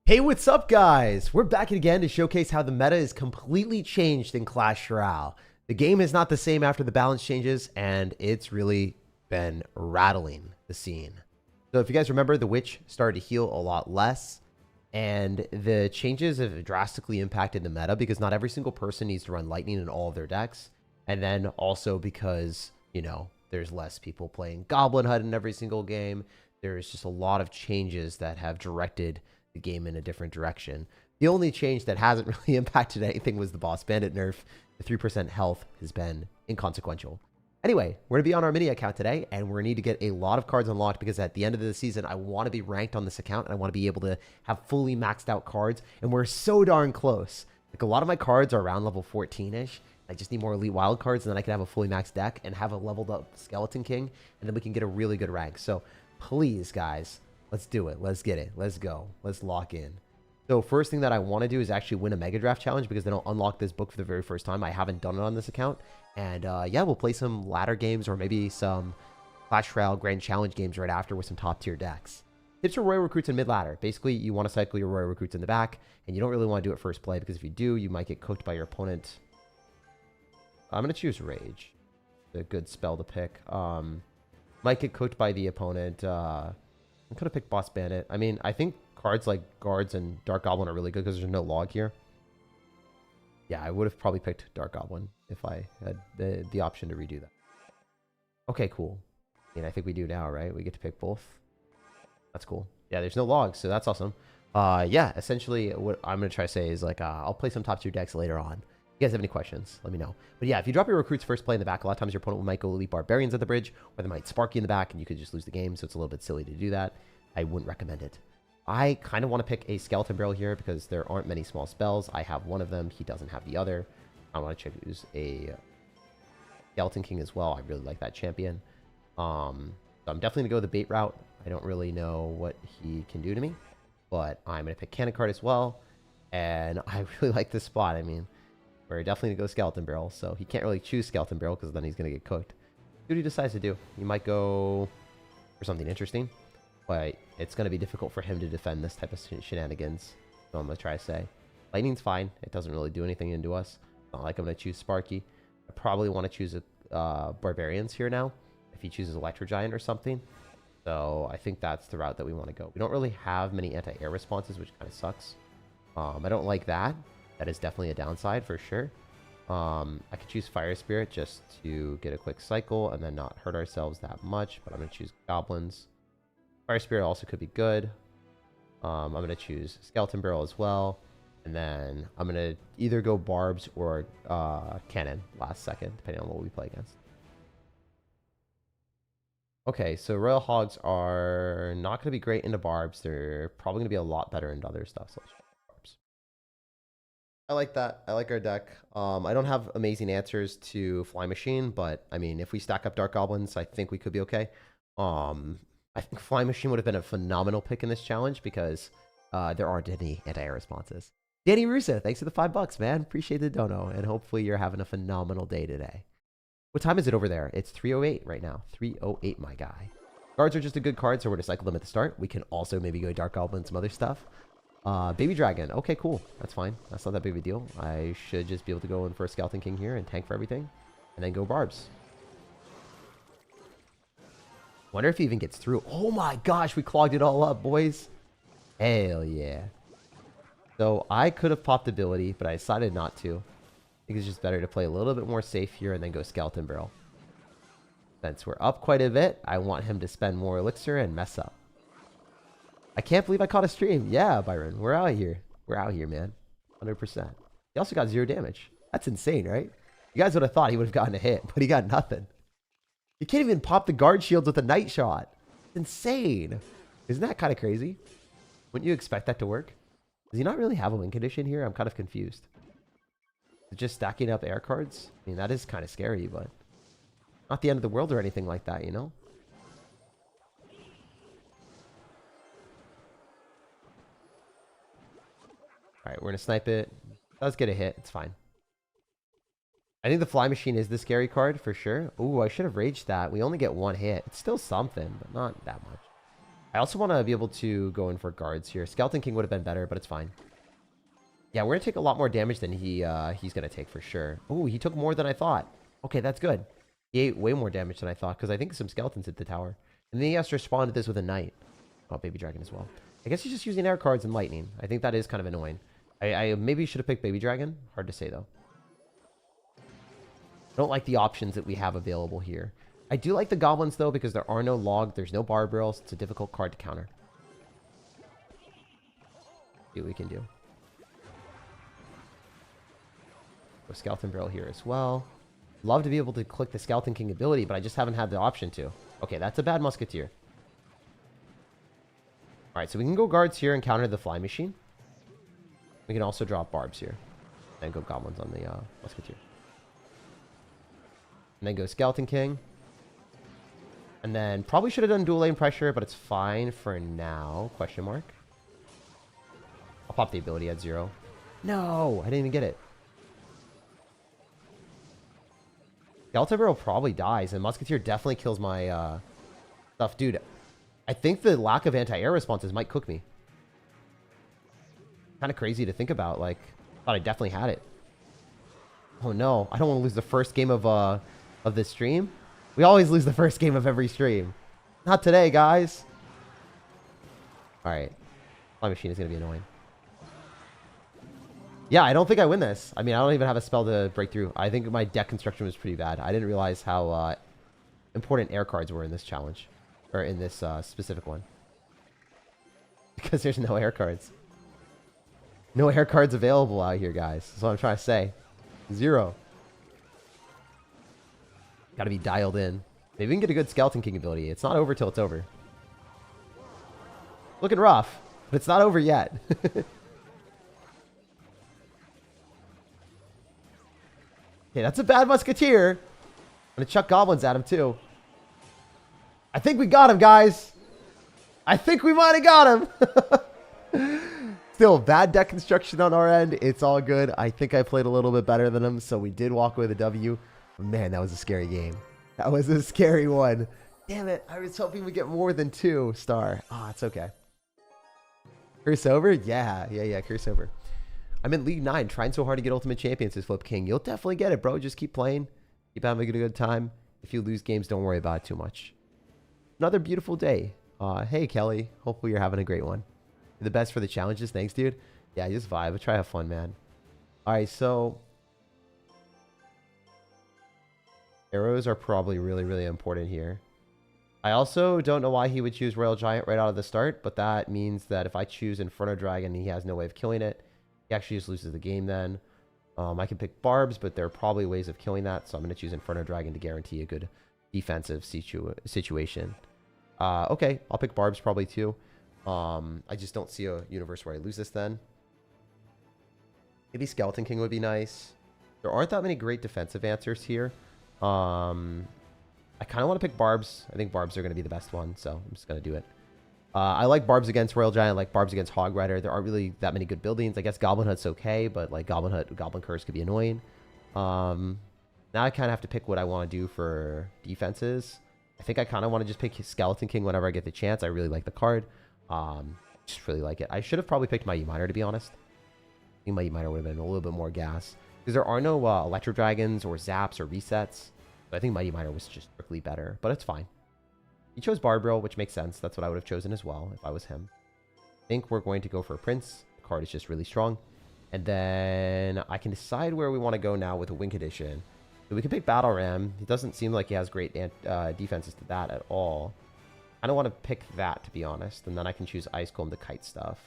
Hey, what's up, guys? We're back again to showcase how the meta is completely changed in Clash Royale. The game is not the same after the balance changes, and it's really been rattling the scene. So if you guys remember, the Witch started to heal a lot less, and the changes have drastically impacted the meta because not every single person needs to run Lightning in all of their decks. And then also because, there's less people playing Goblin HUD in every single game. There's just a lot of changes that have directed the game in a different direction. The only change that hasn't really impacted anything was the Boss Bandit nerf. The 3% health has been inconsequential. Anyway, we're going to be on our mini account today, and we're going to need to get a lot of cards unlocked because at the end of the season, I want to be ranked on this account, and I want to be able to have fully maxed out cards, and we're so darn close. Like, a lot of my cards are around level 14-ish. I just need more Elite Wild cards, and then I can have a fully maxed deck and have a leveled up Skeleton King, and then we can get a really good rank. So, please, guys, let's do it. Let's get it. Let's go. Let's lock in. So first thing that I want to do is actually win a Mega Draft challenge because then I'll unlock this book for the very first time. I haven't done it on this account. And yeah, we'll play some ladder games or maybe some Clash Royale Grand Challenge games right after with some top tier decks. Tips for Royal Recruits in mid ladder. Basically, you want to cycle your Royal Recruits in the back, and you don't really want to do it first play because if you do, you might get cooked by your opponent. I'm going to choose Rage. It's a good spell to pick. Might get cooked by the opponent. I could have picked Boss Bandit. I mean, I think cards like Guards and Dark Goblin are really good because there's no log here. Yeah, I would have probably picked Dark Goblin if I had the option to redo that. Okay, cool. And I think we do now, right? We get to pick both. That's cool. Yeah, there's no logs, so that's awesome. Yeah, essentially what I'm going to try to say is like, I'll play some top tier decks later on. If you guys have any questions, let me know. But yeah, if you drop your recruits first play in the back, a lot of times your opponent might go Elite Barbarians at the bridge, or they might Sparky in the back, and you could just lose the game, so it's a little bit silly to do that. I wouldn't recommend it. I kind of want to pick a Skeleton Barrel here because there aren't many small spells. I have one of them. He doesn't have the other. I want to choose a Skeleton King as well. I really like that champion. So I'm definitely going to go the bait route. I don't really know what he can do to me, but I'm going to pick Cannon Card as well, and I really like this spot. I mean, we're definitely going to go Skeleton Barrel, so he can't really choose Skeleton Barrel because then he's going to get cooked. See what he decides to do. He might go for something interesting, but it's going to be difficult for him to defend this type of shenanigans. So I'm going to try to say, Lightning's fine. It doesn't really do anything into us. It's not like I'm going to choose Sparky. I probably want to choose a Barbarians here now, if he chooses Electro Giant or something. So I think that's the route that we want to go. We don't really have many anti-air responses, which kind of sucks. I don't like that. That is definitely a downside for sure. I could choose Fire Spirit just to get a quick cycle and then not hurt ourselves that much, but I'm going to choose Goblins. Fire Spirit also could be good. I'm going to choose Skeleton Barrel as well. And then I'm going to either go Barbs or Cannon last second, depending on what we play against. Okay, so Royal Hogs are not going to be great into Barbs. They're probably going to be a lot better into other stuff. So let's try Barbs. I like that. I like our deck. I don't have amazing answers to Fly Machine, but I mean, if we stack up Dark Goblins, I think we could be okay. I think Fly Machine would have been a phenomenal pick in this challenge because there aren't any anti-air responses. Danny Russo, thanks for the $5, man. Appreciate the dono, and hopefully you're having a phenomenal day today. What time is it over there? It's 3:08 right now. 3:08, my guy. Guards are just a good card, so we're going to cycle them at the start. We can also maybe go Dark Goblin and some other stuff. Baby Dragon. Okay, cool. That's fine. That's not that big of a deal. I should just be able to go in for a Skeleton King here and tank for everything. And then go Barbs. Wonder if he even gets through. Oh my gosh, we clogged it all up, boys. Hell yeah. So I could have popped ability, but I decided not to. I think it's just better to play a little bit more safe here and then go Skeleton Barrel. Since we're up quite a bit, I want him to spend more elixir and mess up. I can't believe I caught a stream. Yeah, Byron, we're out here. We're out here, man. 100%. He also got 0 damage. That's insane, right? You guys would have thought he would have gotten a hit, but he got nothing. You can't even pop the guard shields with a night shot. It's insane. Isn't that kind of crazy? Wouldn't you expect that to work? Does he not really have a win condition here? I'm kind of confused. Just stacking up air cards? I mean, that is kind of scary, but not the end of the world or anything like that, you know? Alright, we're going to snipe it. Does get a hit. It's fine. I think the Fly Machine is the scary card for sure. Ooh, I should have raged that. We only get one hit. It's still something, but not that much. I also want to be able to go in for guards here. Skeleton King would have been better, but it's fine. Yeah, we're going to take a lot more damage than he's going to take for sure. Oh, he took more than I thought. Okay, that's good. He ate way more damage than I thought because I think some skeletons hit the tower. And then he has to respond to this with a knight. Oh, baby dragon as well. I guess he's just using air cards and lightning. I think that is kind of annoying. I maybe should have picked baby dragon. Hard to say, though. I don't like the options that we have available here. I do like the goblins, though, because there are no log. There's no barb rails. It's a difficult card to counter. See what we can do. Go Skeleton Barrel here as well. Love to be able to click the Skeleton King ability, but I just haven't had the option to. Okay, that's a bad Musketeer. Alright, so we can go guards here and counter the Fly Machine. We can also drop barbs here. And go goblins on the Musketeer. And then go Skeleton King. And then probably should have done dual lane pressure, but it's fine for now. Question mark. I'll pop the ability at 0. No, I didn't even get it. Skeleton Barrel probably dies, and Musketeer definitely kills my stuff. Dude, I think the lack of anti-air responses might cook me. Kind of crazy to think about. Like, thought I definitely had it. Oh no, I don't want to lose the first game of this stream. We always lose the first game of every stream. Not today, guys. Alright. Fly Machine is going to be annoying. Yeah, I don't think I win this. I mean, I don't even have a spell to break through. I think my deck construction was pretty bad. I didn't realize how important air cards were in this challenge. Or in this specific one. Because there's no air cards. No air cards available out here, guys. That's what I'm trying to say. 0. Gotta be dialed in. Maybe we can get a good Skeleton King ability. It's not over till it's over. Looking rough, but it's not over yet. Okay, that's a bad Musketeer. I'm gonna chuck goblins at him too. I think we got him, guys. I think we might have got him. Still, bad deck construction on our end. It's all good. I think I played a little bit better than him, so we did walk away with a W. Man, that was a scary game. That was a scary one. Damn it. I was hoping we get more than 2 star. Ah, it's okay. Curse over? Yeah. Curse over. I'm in League 9 trying so hard to get Ultimate Champions as Flip King. You'll definitely get it, bro. Just keep playing. Keep having a good time. If you lose games, don't worry about it too much. Another beautiful day. Hey, Kelly. Hopefully you're having a great one. You're the best for the challenges. Thanks, dude. Yeah, just vibe. Try to have fun, man. All right, so arrows are probably really, really important here. I also don't know why he would choose Royal Giant right out of the start, but that means that if I choose Inferno Dragon, he has no way of killing it. He actually just loses the game then. I can pick Barbs, but there are probably ways of killing that, so I'm going to choose Inferno Dragon to guarantee a good defensive situation. Okay, I'll pick Barbs probably too. I just don't see a universe where I lose this then. Maybe Skeleton King would be nice. There aren't that many great defensive answers here. I kind of want to pick Barbs. I think Barbs are going to be the best one, so I'm just going to do it. I like Barbs against Royal Giant. I like Barbs against Hog Rider. There aren't really that many good buildings. I guess Goblin Hut's okay, but like Goblin Curse could be annoying. Now I kind of have to pick what I want to do for defenses. I think I kind of want to just pick Skeleton King whenever I get the chance. I really like the card. Just really like it. I should have probably picked Mighty Miner, to be honest. I think Mighty Miner would have been a little bit more gas. Because there are no Electro Dragons or Zaps or Resets. But I think Mighty Miner was just strictly better. But it's fine. He chose Barbarill, which makes sense. That's what I would have chosen as well if I was him. I think we're going to go for a Prince. The card is just really strong. And then I can decide where we want to go now with a Wing Condition. So we can pick Battle Ram. It doesn't seem like he has great defenses to that at all. I don't want to pick that, to be honest. And then I can choose Ice Golem to kite stuff.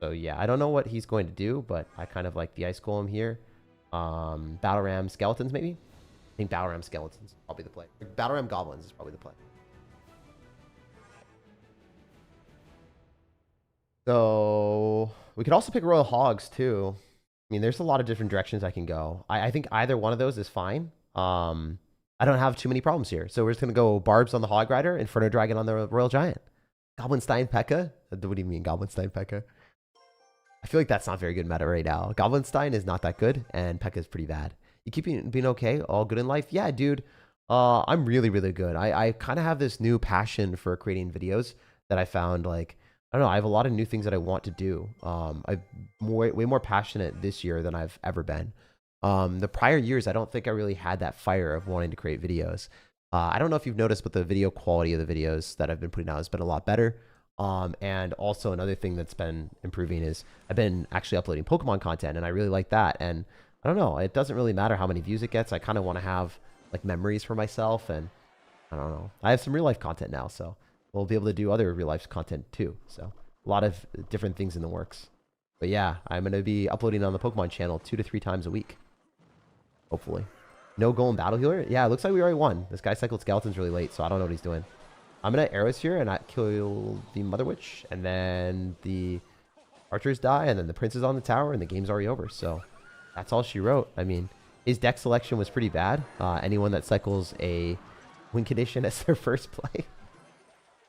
So yeah, I don't know what he's going to do, but I kind of like the Ice Golem here. Battle Ram Skeletons, maybe? I think Battle Ram Skeletons is probably the play. Battle Ram Goblins is probably the play. So we could also pick Royal Hogs too. I mean, there's a lot of different directions I can go. I think either one of those is fine. I don't have too many problems here. So we're just going to go Barbs on the Hog Rider, Inferno Dragon on the Royal Giant. Goblinstein P.E.K.K.A.? What do you mean Goblinstein P.E.K.K.A.? I feel like that's not very good meta right now. Goblinstein is not that good, and P.E.K.K.A. is pretty bad. You keep being okay? All good in life? Yeah, dude. I'm really, really good. I kind of have this new passion for creating videos that I found like, I don't know, I have a lot of new things that I want to do. I'm way more passionate this year than I've ever been. The prior years, I don't think I really had that fire of wanting to create videos. I don't know if you've noticed, but the video quality of the videos that I've been putting out has been a lot better. And also another thing that's been improving is I've been actually uploading Pokemon content, and I really like that. And I don't know, it doesn't really matter how many views it gets. I kind of want to have like memories for myself, and I don't know. I have some real life content now, so we'll be able to do other real life content too. So a lot of different things in the works. But yeah, I'm going to be uploading on the Pokemon channel 2 to 3 times a week. Hopefully. No Golem Battle Healer? Yeah, it looks like we already won. This guy cycled skeletons really late, so I don't know what he's doing. I'm going to arrows here and I kill the Mother Witch, and then the archers die, and then the prince is on the tower, and the game's already over. So that's all she wrote. I mean, his deck selection was pretty bad. Anyone that cycles a win condition as their first play.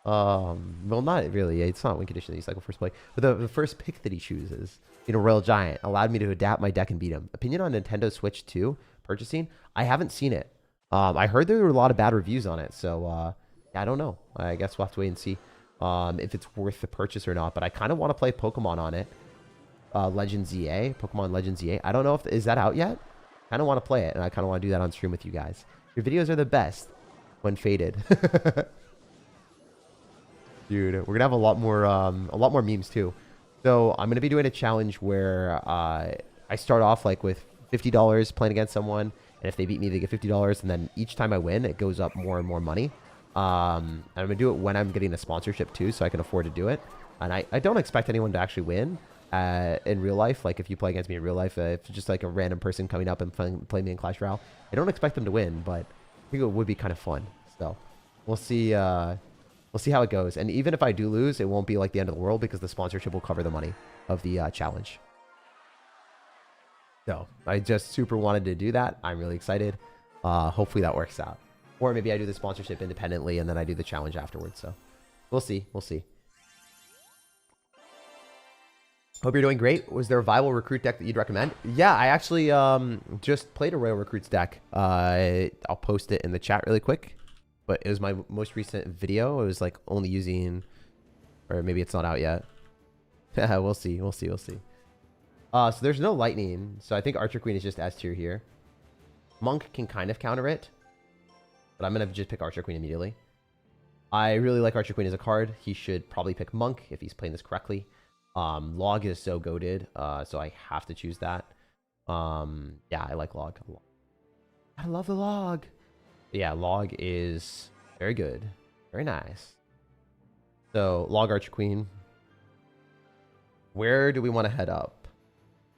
Well, not really. It's not win condition that you cycle first play. But the first pick that he chooses, Royal Giant, allowed me to adapt my deck and beat him. Opinion on Nintendo Switch 2 purchasing? I haven't seen it. I heard there were a lot of bad reviews on it. So, I don't know. I guess we'll have to wait and see if it's worth the purchase or not. But I kind of want to play Pokemon on it. Legends EA. Pokemon Legends EA. I don't know if... Is that out yet? I kind of want to play it, and I kind of want to do that on stream with you guys. Your videos are the best when faded. Dude, we're gonna have a lot more memes too. So I'm gonna be doing a challenge where I start off like with $50 playing against someone, and if they beat me, they get $50, and then each time I win, it goes up more and more money. And I'm gonna do it when I'm getting a sponsorship too, so I can afford to do it. And I don't expect anyone to actually win in real life. Like if you play against me in real life, if it's just like a random person coming up and playing me in Clash Royale, I don't expect them to win, but I think it would be kind of fun. So we'll see. We'll see how it goes. And even if I do lose, it won't be like the end of the world because the sponsorship will cover the money of the challenge. So I just super wanted to do that. I'm really excited. Hopefully that works out. Or maybe I do the sponsorship independently and then I do the challenge afterwards. So we'll see. We'll see. Hope you're doing great. Was there a viable recruit deck that you'd recommend? Yeah, I actually just played a Royal Recruits deck. I'll post it in the chat really quick. But it was my most recent video. It was like only using, or maybe it's not out yet. We'll see. We'll see. We'll see. So there's no lightning. So I think Archer Queen is just S tier here. Monk can kind of counter it, but I'm going to just pick Archer Queen immediately. I really like Archer Queen as a card. He should probably pick Monk if he's playing this correctly. Log is so goated, so I have to choose that. Yeah, I like Log. I love the Log. Yeah, Log is very good. Very nice. So, Log Archer Queen. Where do we want to head up?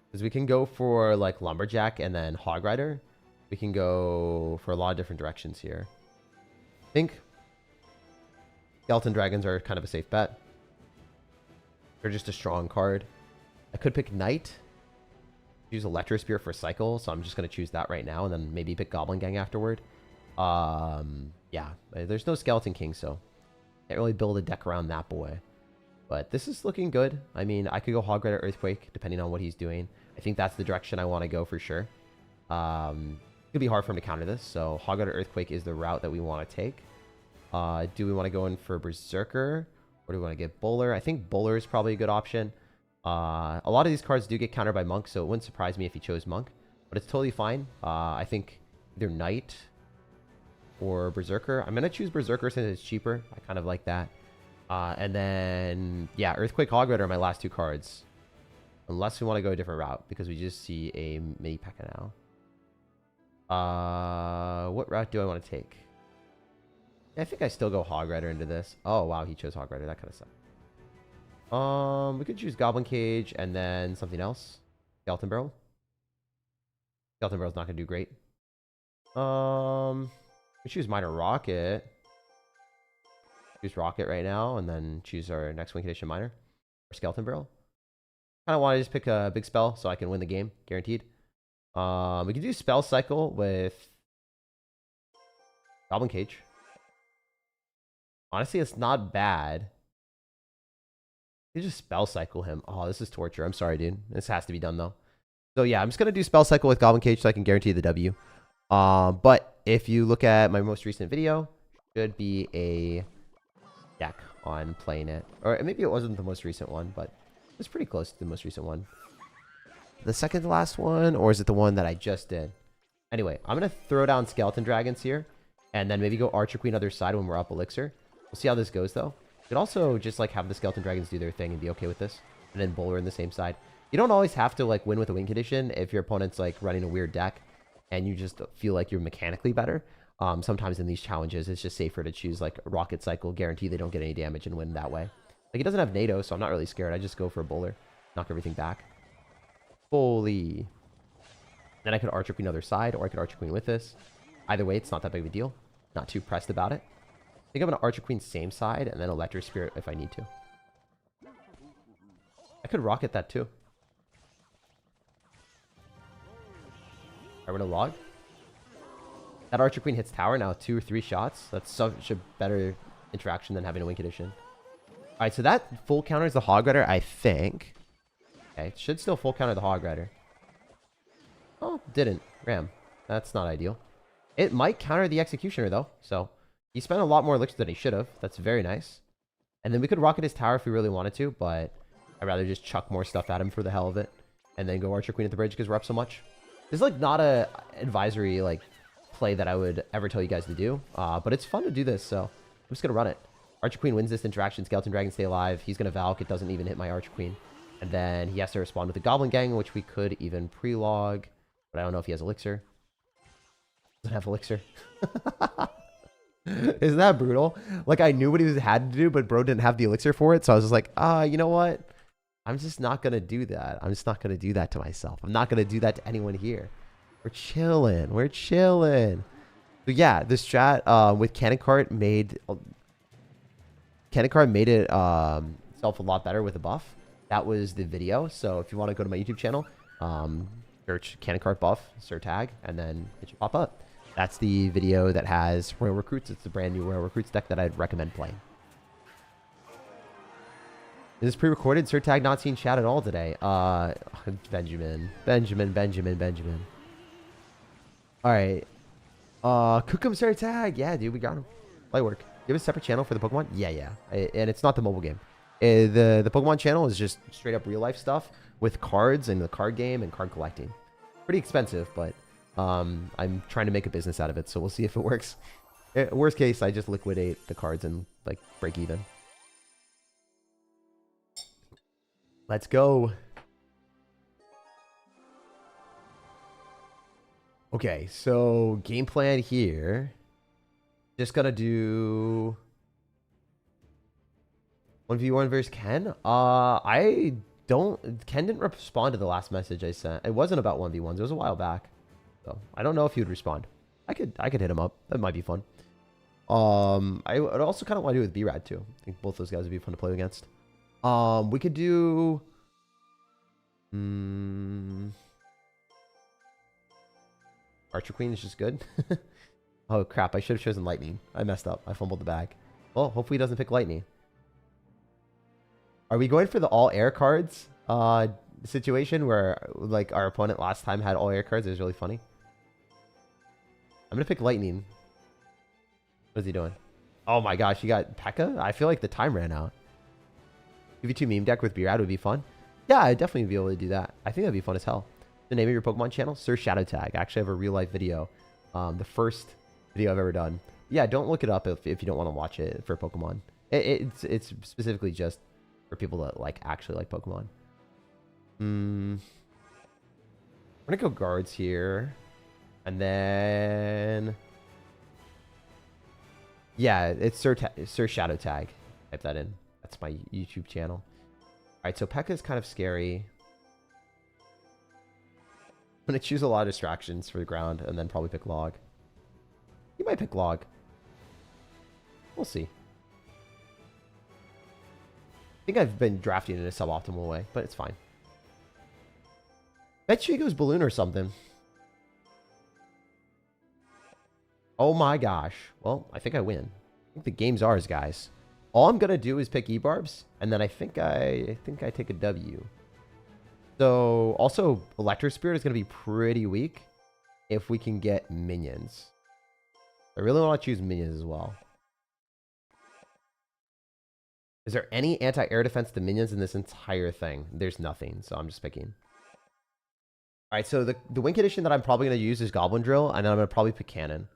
Because we can go for, like, Lumberjack and then Hog Rider. We can go for a lot of different directions here. I think Skeleton Dragons are kind of a safe bet. They're just a strong card. I could pick Knight. Use Electro Spear for Cycle, so I'm just going to choose that right now, and then maybe pick Goblin Gang afterward. Yeah, there's no Skeleton King, so can't really build a deck around that boy. But this is looking good. I mean, I could go Hog Rider Earthquake, depending on what he's doing. I think that's the direction I want to go for sure. It'll be hard for him to counter this, so Hog Rider Earthquake is the route that we want to take. Do we want to go in for Berserker, or do we want to get Bowler? I think Bowler is probably a good option. A lot of these cards do get countered by Monk, so it wouldn't surprise me if he chose Monk, but it's totally fine. I think either Knight or Berserker. I'm going to choose Berserker since it's cheaper. I kind of like that. And then, yeah, Earthquake, Hog Rider are my last two cards. Unless we want to go a different route, because we just see a mini P.E.K.K.A now. What route do I want to take? I think I still go Hog Rider into this. Oh, wow, he chose Hog Rider. That kind of sucks. We could choose Goblin Cage and then something else. Skeleton Barrel. Skeleton Barrel's not going to do great. We choose Minor Rocket. Choose Rocket right now, and then choose our next win condition Minor. Or Skeleton Barrel. Kind of want to just pick a big spell so I can win the game, guaranteed. We can do Spell Cycle with Goblin Cage. Honestly, it's not bad. You just Spell Cycle him. Oh, this is torture. I'm sorry, dude. This has to be done, though. So, yeah, I'm just going to do Spell Cycle with Goblin Cage so I can guarantee the W. But if you look at my most recent video, should be a deck on playing it. Or maybe it wasn't the most recent one, but it was pretty close to the most recent one. The second to last one, or is it the one that I just did? Anyway, I'm going to throw down Skeleton Dragons here, and then maybe go Archer Queen other side when we're up Elixir. We'll see how this goes, though. You could also just, like, have the Skeleton Dragons do their thing and be okay with this. And then Bowler in the same side. You don't always have to, like, win with a win condition if your opponent's, like, running a weird deck and you just feel like you're mechanically better. Sometimes in these challenges, it's just safer to choose, like, Rocket Cycle, guarantee they don't get any damage and win that way. Like, it doesn't have NATO, so I'm not really scared. I just go for a Bowler, knock everything back. Holy. Then I could Archer Queen other side, or I could Archer Queen with this. Either way, it's not that big of a deal. Not too pressed about it. I think I'm going to Archer Queen same side, and then Electro Spirit if I need to. I could Rocket that too. Alright, we're going to log. That Archer Queen hits tower now, 2 or 3 shots. That's such a better interaction than having a win condition. Alright, so that full counters the Hog Rider, I think. Okay, it should still full counter the Hog Rider. Oh, didn't. Ram. That's not ideal. It might counter the Executioner, though. So, he spent a lot more elixir than he should have. That's very nice. And then we could rocket his tower if we really wanted to, but I'd rather just chuck more stuff at him for the hell of it. And then go Archer Queen at the bridge because we're up so much. This is, like, not a advisory, like, play that I would ever tell you guys to do. But it's fun to do this, so I'm just going to run it. Archer Queen wins this interaction. Skeleton Dragon stay alive. He's going to Valk. It doesn't even hit my Archer Queen. And then he has to respond with a Goblin Gang, which we could even pre-log. But I don't know if he has Elixir. Doesn't have Elixir. Isn't that brutal? Like, I knew what he had to do, but bro didn't have the Elixir for it. So I was just like, you know what? I'm just not going to do that. I'm just not going to do that to myself. I'm not going to do that to anyone here. We're chilling. We're chilling. So yeah, this strat with Cannon Cart made it itself a lot better with a buff. That was the video. So if you want to go to my YouTube channel, search Cannon Cart buff, SirTag, and then it should pop up. That's the video that has Royal Recruits. It's the brand new Royal Recruits deck that I'd recommend playing. Is this pre-recorded? SirTag not seen chat at all today. Benjamin. All right. Cook him, SirTag. Yeah, dude, we got him. Light work. You have a separate channel for the Pokemon? Yeah. And it's not the mobile game. The Pokemon channel is just straight up real life stuff with cards and the card game and card collecting. Pretty expensive, but I'm trying to make a business out of it, so we'll see if it works. Worst case, I just liquidate the cards and like break even. Let's go. Okay, so game plan here. Just gonna do 1v1 versus Ken. Ken didn't respond to the last message I sent. It wasn't about 1v1s. It was a while back. So I don't know if he would respond. I could hit him up. That might be fun. I would also kind of want to do it with B-Rad too. I think both those guys would be fun to play against. We could do Archer Queen is just good. Oh crap, I should have chosen Lightning. I messed up. I fumbled the bag. Well, hopefully he doesn't pick Lightning. Are we going for the all air cards situation where like our opponent last time had all air cards? It was really funny. I'm gonna pick Lightning. What is he doing? Oh my gosh, he got P.E.K.K.A? I feel like the time ran out. 2v2 meme deck with B-Rad would be fun. Yeah, I'd definitely be able to do that. I think that'd be fun as hell. The name of your Pokemon channel? SirShadowTag. I actually have a real life video. The first video I've ever done. Yeah, don't look it up if you don't want to watch it for Pokemon. It's specifically just for people that like actually like Pokemon. I'm gonna go guards here. And then yeah, it's SirShadowTag. Type that in. That's my YouTube channel. Alright, so P.E.K.K.A is kind of scary. I'm going to choose a lot of distractions for the ground and then probably pick Log. You might pick Log. We'll see. I think I've been drafting in a suboptimal way, but it's fine. Bet you he goes Balloon or something. Oh my gosh. Well, I think I win. I think the game's ours, guys. All I'm going to do is pick E-Barbs, and then I think I take a W. So, also, Electro Spirit is going to be pretty weak if we can get minions. I really want to choose minions as well. Is there any anti-air defense to minions in this entire thing? There's nothing, so I'm just picking. All right, so the win condition that I'm probably going to use is Goblin Drill, and then I'm going to probably pick Cannon.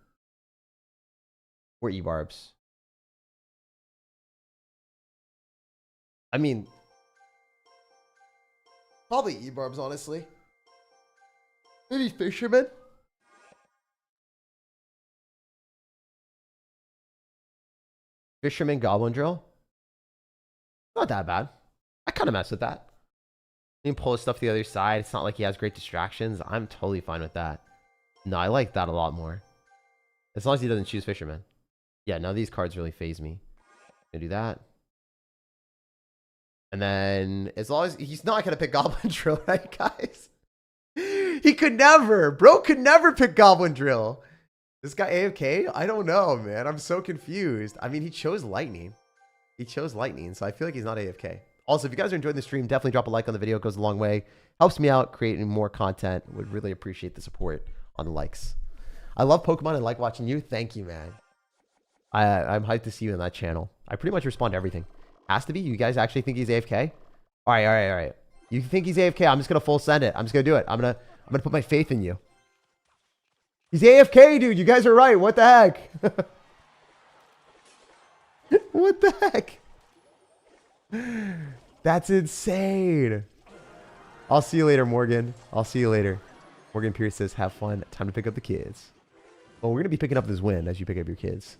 Or E-Barbs. I mean, probably E-Barbs, honestly. Maybe Fisherman? Fisherman Goblin Drill? Not that bad. I kind of mess with that. You can pull his stuff to the other side. It's not like he has great distractions. I'm totally fine with that. No, I like that a lot more. As long as he doesn't choose Fisherman. Yeah, none of these cards really faze me. Gonna do that. And then, as long as he's not gonna pick Goblin Drill, right, guys? He could never. Bro could never pick Goblin Drill. This guy AFK? I don't know, man. I'm so confused. I mean, he chose Lightning. He chose Lightning, so I feel like he's not AFK. Also, if you guys are enjoying the stream, definitely drop a like on the video. It goes a long way. Helps me out creating more content. Would really appreciate the support on the likes. I love Pokemon and like watching you. Thank you, man. I'm hyped to see you in that channel. I pretty much respond to everything. Has to be. You guys actually think he's AFK? All right, all right, all right. You think he's AFK? I'm just gonna full send it. I'm just gonna do it. I'm gonna put my faith in you. He's AFK, dude. You guys are right. What the heck? What the heck? That's insane. I'll see you later, Morgan. I'll see you later. Morgan Pierce says, have fun. Time to pick up the kids. Well, we're going to be picking up this win as you pick up your kids.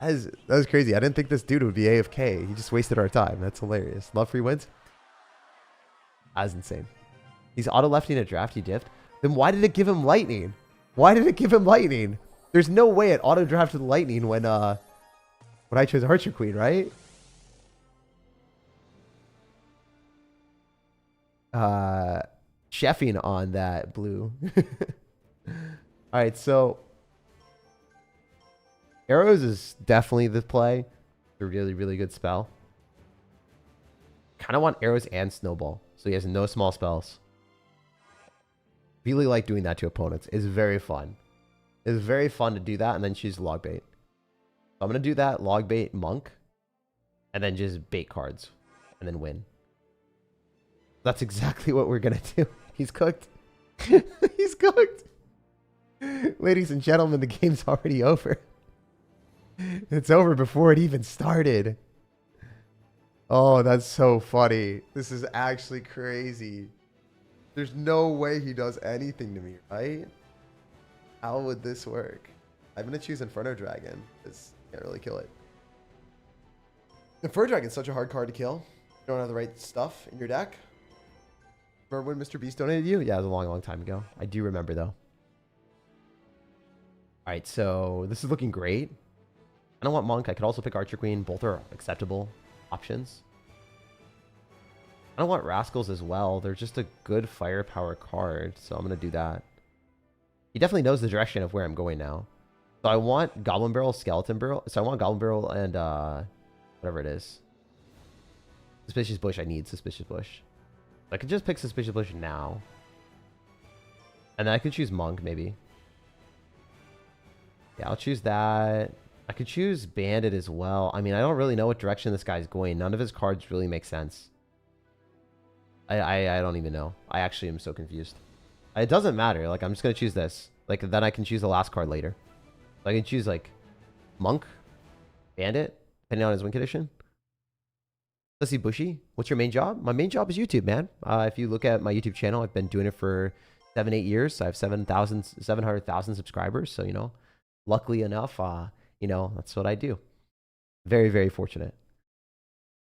That was crazy. I didn't think this dude would be AFK. He just wasted our time. That's hilarious. Love free wins. That was insane. He's auto-lefting a draft. He diffed. Then why did it give him Lightning? Why did it give him Lightning? There's no way it auto-drafted Lightning when I chose Archer Queen, right? Chefing on that blue. All right, so Arrows is definitely the play. It's a really, really good spell. Kind of want Arrows and Snowball, so he has no small spells. Really like doing that to opponents. It's very fun. It's very fun to do that and then choose log bait. So I'm going to do that, log bait Monk, and then just bait cards and then win. That's exactly what we're going to do. He's cooked. He's cooked. Ladies and gentlemen, the game's already over. It's over before it even started. Oh, that's so funny. This is actually crazy. There's no way he does anything to me, right? How would this work? I'm going to choose Inferno Dragon. This can't really kill it. Inferno Dragon's such a hard card to kill. You don't have the right stuff in your deck. Remember when Mr. Beast donated you? Yeah, it was a long, long time ago. I do remember, though. All right, so this is looking great. I don't want Monk. I could also pick Archer Queen. Both are acceptable options. I don't want Rascals as well. They're just a good firepower card, so I'm going to do that. He definitely knows the direction of where I'm going now. So I want Goblin Barrel, Skeleton Barrel. So I want Goblin Barrel and whatever it is. Suspicious Bush. I need Suspicious Bush. I could just pick Suspicious Bush now. And then I could choose Monk, maybe. Yeah, I'll choose that. I could choose Bandit as well. I mean, I don't really know what direction this guy's going. None of his cards really make sense. I don't even know. I actually am so confused. It doesn't matter. Like, I'm just going to choose this. Like, then I can choose the last card later. So I can choose, like, Monk, Bandit, depending on his win condition. Let's see, Bushy. What's your main job? My main job is YouTube, man. If you look at my YouTube channel, I've been doing it for 7-8 years. So I have 700,000 subscribers. So, you know, luckily enough, you know, that's what I do. Very, very fortunate.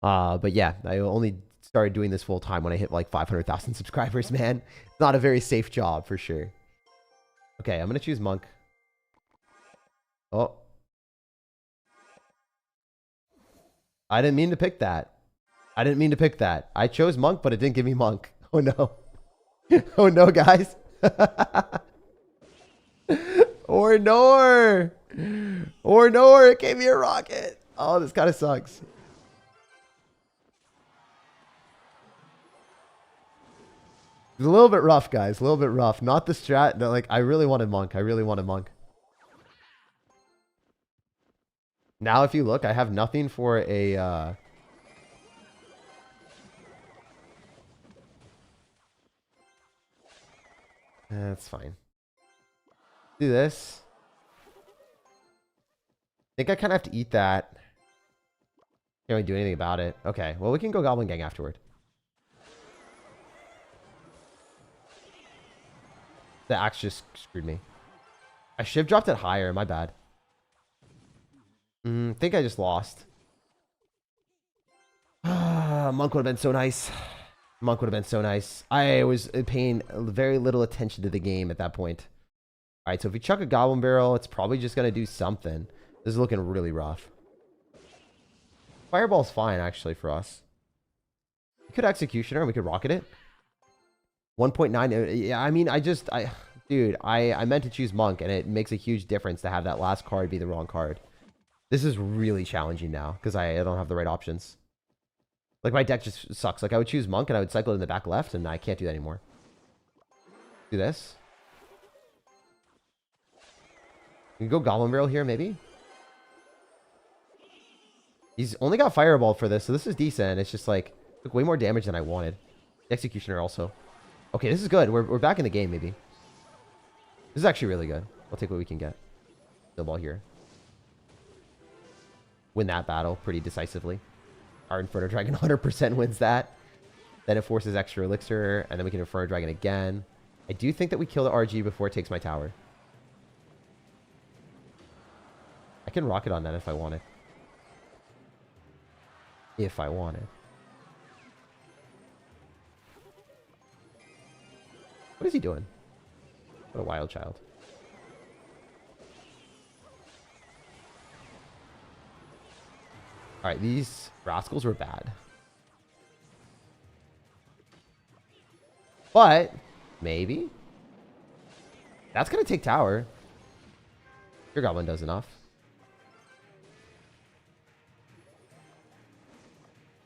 But yeah, I only started doing this full time when I hit like 500,000 subscribers, man. It's not a very safe job for sure. Okay, I'm going to choose Monk. Oh. I didn't mean to pick that. I didn't mean to pick that. I chose Monk, but it didn't give me Monk. Oh no. Oh no, guys. Or Nor. Or Nor. It gave me a rocket. Oh, this kind of sucks. It's a little bit rough, guys. A little bit rough. Not the strat. No, like, I really wanted Monk. I really wanted Monk. Now, if you look, I have nothing for a... That's fine. Do this. I think I kind of have to eat that. Can't really do anything about it. Okay, well, we can go Goblin Gang afterward. The axe just screwed me. I should have dropped it higher. My bad. I think I just lost. Monk would have been so nice. Monk would have been so nice. I was paying very little attention to the game at that point. All right, so if we chuck a Goblin Barrel, it's probably just going to do something. This is looking really rough. Fireball's fine, actually, for us. We could Executioner and we could rocket it. 1.9. Yeah, I mean, dude, I meant to choose Monk, and it makes a huge difference to have that last card be the wrong card. This is really challenging now, because I don't have the right options. Like, my deck just sucks. Like, I would choose Monk, and I would cycle it in the back left, and I can't do that anymore. Do this. We can go Goblin Barrel here, maybe? He's only got Fireball for this, so this is decent. It's just, like, took way more damage than I wanted. Executioner also. Okay, this is good. We're back in the game, maybe. This is actually really good. We'll take what we can get. Snowball here. Win that battle pretty decisively. Our Inferno Dragon 100% wins that. Then it forces extra Elixir, and then we can Inferno Dragon again. I do think that we kill the RG before it takes my tower. I can rocket on that if I wanted. If I wanted. What is he doing? What a wild child. Alright, these rascals were bad. But, maybe? That's going to take tower. Your Goblin does enough.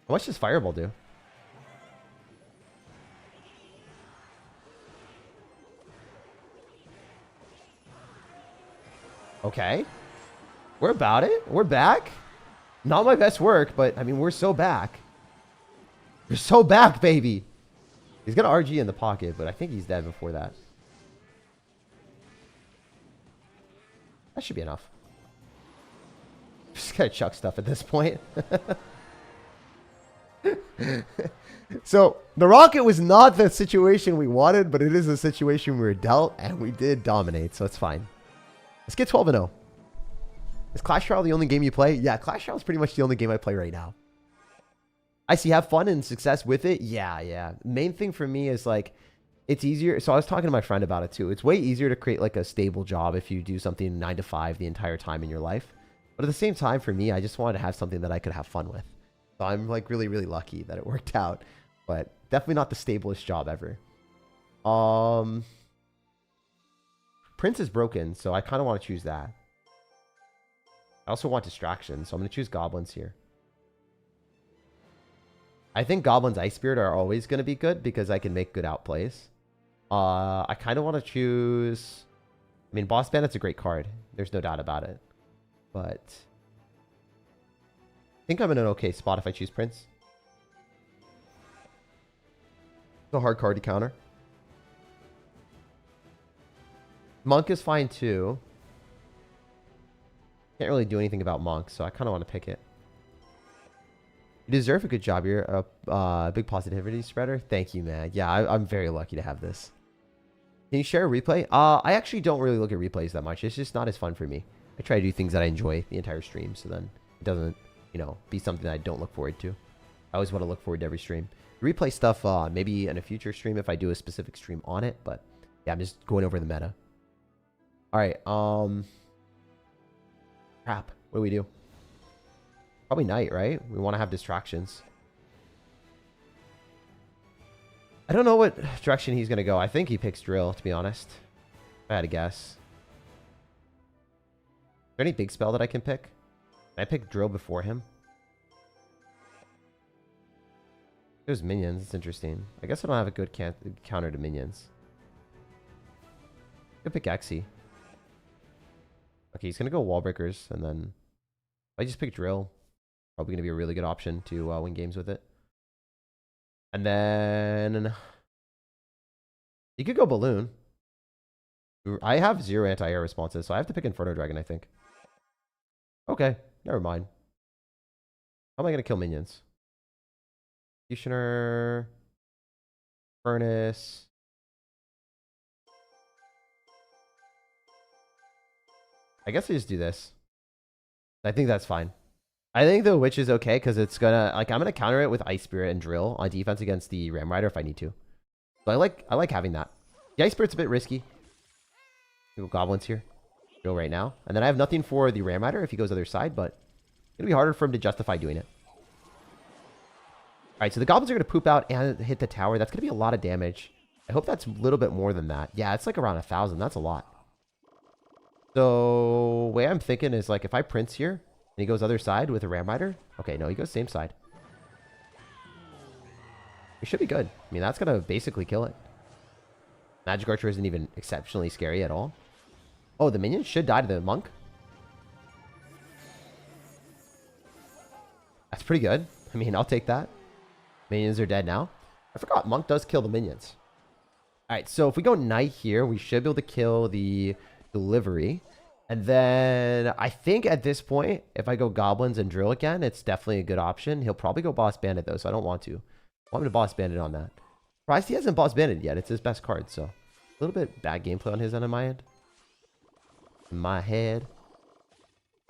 How much does Fireball do? Okay. We're about it. We're back. Not my best work, but, I mean, we're so back. We're so back, baby. He's got an RG in the pocket, but I think he's dead before that. That should be enough. Just gotta chuck stuff at this point. So, the rocket was not the situation we wanted, but it is the situation we were dealt, and we did dominate, so it's fine. Let's get 12-0. Is Clash Royale the only game you play? Yeah, Clash Royale is pretty much the only game I play right now. I see, have fun and success with it. Yeah. Main thing for me is, like, it's easier. So I was talking to my friend about it, too. It's way easier to create, like, a stable job if you do something 9 to 5 the entire time in your life. But at the same time, for me, I just wanted to have something that I could have fun with. So I'm, like, really, really lucky that it worked out. But definitely not the stablest job ever. Prince is broken, so I kind of want to choose that. I also want distraction, so I'm going to choose Goblins here. I think Goblins Ice Spirit are always going to be good because I can make good outplays. I kind of want to choose... I mean, Boss Bandit's a great card. There's no doubt about it. But... I think I'm in an okay spot if I choose Prince. It's a hard card to counter. Monk is fine too. Can't really do anything about Monk, so I kind of want to pick it. You deserve a good job. You're a big positivity spreader. Thank you, man. Yeah, I'm very lucky to have this. Can you share a replay? I actually don't really look at replays that much. It's just not as fun for me. I try to do things that I enjoy the entire stream, so then it doesn't, you know, be something that I don't look forward to. I always want to look forward to every stream. Replay stuff, maybe in a future stream if I do a specific stream on it, but yeah, I'm just going over the meta. All right, crap. What do we do? Probably Knight, right? We want to have distractions. I don't know what direction he's going to go. I think he picks Drill, to be honest. If I had to guess. Is there any big spell that I can pick? Can I pick Drill before him? There's minions. It's interesting. I guess I don't have a good counter to minions. I could pick Exy. Okay, he's going to go Wall Breakers, and then... I just pick drill. Probably going to be a really good option to win games with it. And then you could go balloon. I have 0 anti-air responses, so I have to pick Inferno Dragon, I think. Okay, never mind. How am I going to kill minions? Executioner. Furnace. I guess I just do this. I think that's fine. I think the Witch is okay because it's gonna, like, I'm gonna counter it with Ice Spirit and Drill on defense against the Ram Rider if I need to. So I like having that. The Ice Spirit's a bit risky. Go Goblins here. Go right now. And then I have nothing for the Ram Rider if he goes other side, but it's gonna be harder for him to justify doing it. Alright, so the Goblins are gonna poop out and hit the tower. That's gonna be a lot of damage. I hope that's a little bit more than that. Yeah, it's like around 1,000. That's a lot. So, the way I'm thinking is, like, if I Prince here, and he goes other side with a Ram Rider. Okay, no, he goes same side. We should be good. I mean, that's going to basically kill it. Magic Archer isn't even exceptionally scary at all. Oh, the minion should die to the monk. That's pretty good. I mean, I'll take that. Minions are dead now. I forgot monk does kill the minions. Alright, so if we go knight here, we should be able to kill the delivery. And then I think at this point, if I go goblins and drill again, it's definitely a good option. He'll probably go boss bandit though, so I don't want to. I want him to boss bandit on that. Surprised he hasn't boss bandit yet. It's his best card, so a little bit bad gameplay on his end on my end. In my head.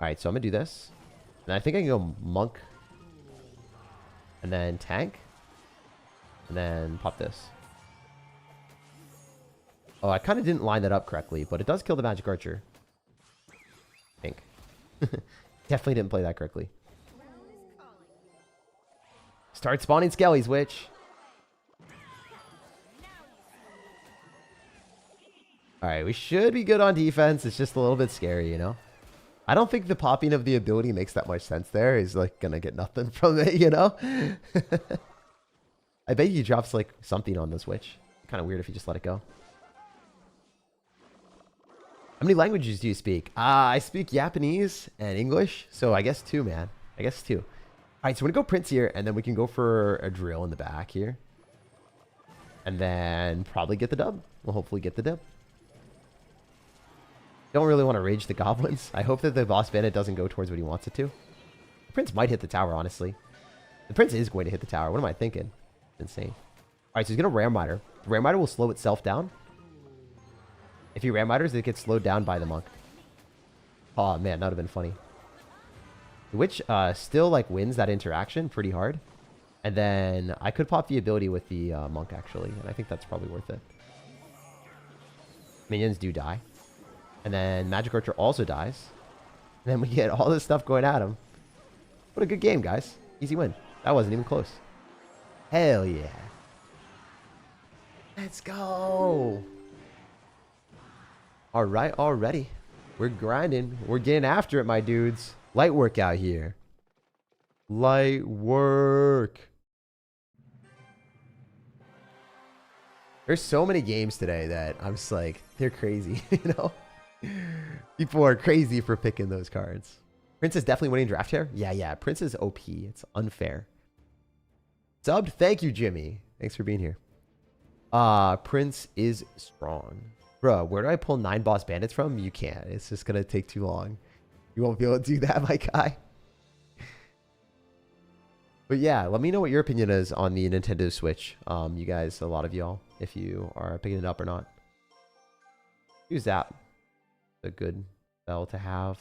Alright, so I'm gonna do this. And I think I can go monk. And then tank. And then pop this. Oh, I kind of didn't line that up correctly, but it does kill the magic archer. I think. Definitely didn't play that correctly. Start spawning skellies, witch. Alright, we should be good on defense. It's just a little bit scary, you know? I don't think the popping of the ability makes that much sense there. He's like gonna get nothing from it, you know? I bet he drops like something on this witch. Kind of weird if you just let it go. How many languages do you speak? I speak Japanese and English. So I guess 2, man. I guess 2. All right, so we're going to go Prince here, and then we can go for a drill in the back here. And then probably get the dub. We'll hopefully get the dub. Don't really want to rage the goblins. I hope that the boss bandit doesn't go towards what he wants it to. The Prince might hit the tower, honestly. The Prince is going to hit the tower. What am I thinking? Insane. All right, so he's going to Ram Rider. The Ram Rider will slow itself down. If he Ram Riders, it gets slowed down by the monk. Oh, man, that would have been funny. Which still, like, wins that interaction pretty hard. And then I could pop the ability with the monk, actually. And I think that's probably worth it. Minions do die. And then Magic Archer also dies. And then we get all this stuff going at him. What a good game, guys. Easy win. That wasn't even close. Hell yeah. Let's go. All right, already. We're grinding. We're getting after it, my dudes. Light work out here. Light work. There's so many games today that I'm just like, they're crazy, you know? People are crazy for picking those cards. Prince is definitely winning draft here. Yeah. Prince is OP. It's unfair. Subbed. Thank you, Jimmy. Thanks for being here. Prince is strong. Bro, where do I pull 9 boss bandits from? You can't. It's just going to take too long. You won't be able to do that, my guy. But yeah, let me know what your opinion is on the Nintendo Switch. You guys, a lot of y'all, if you are picking it up or not. Use Zap. A good spell to have.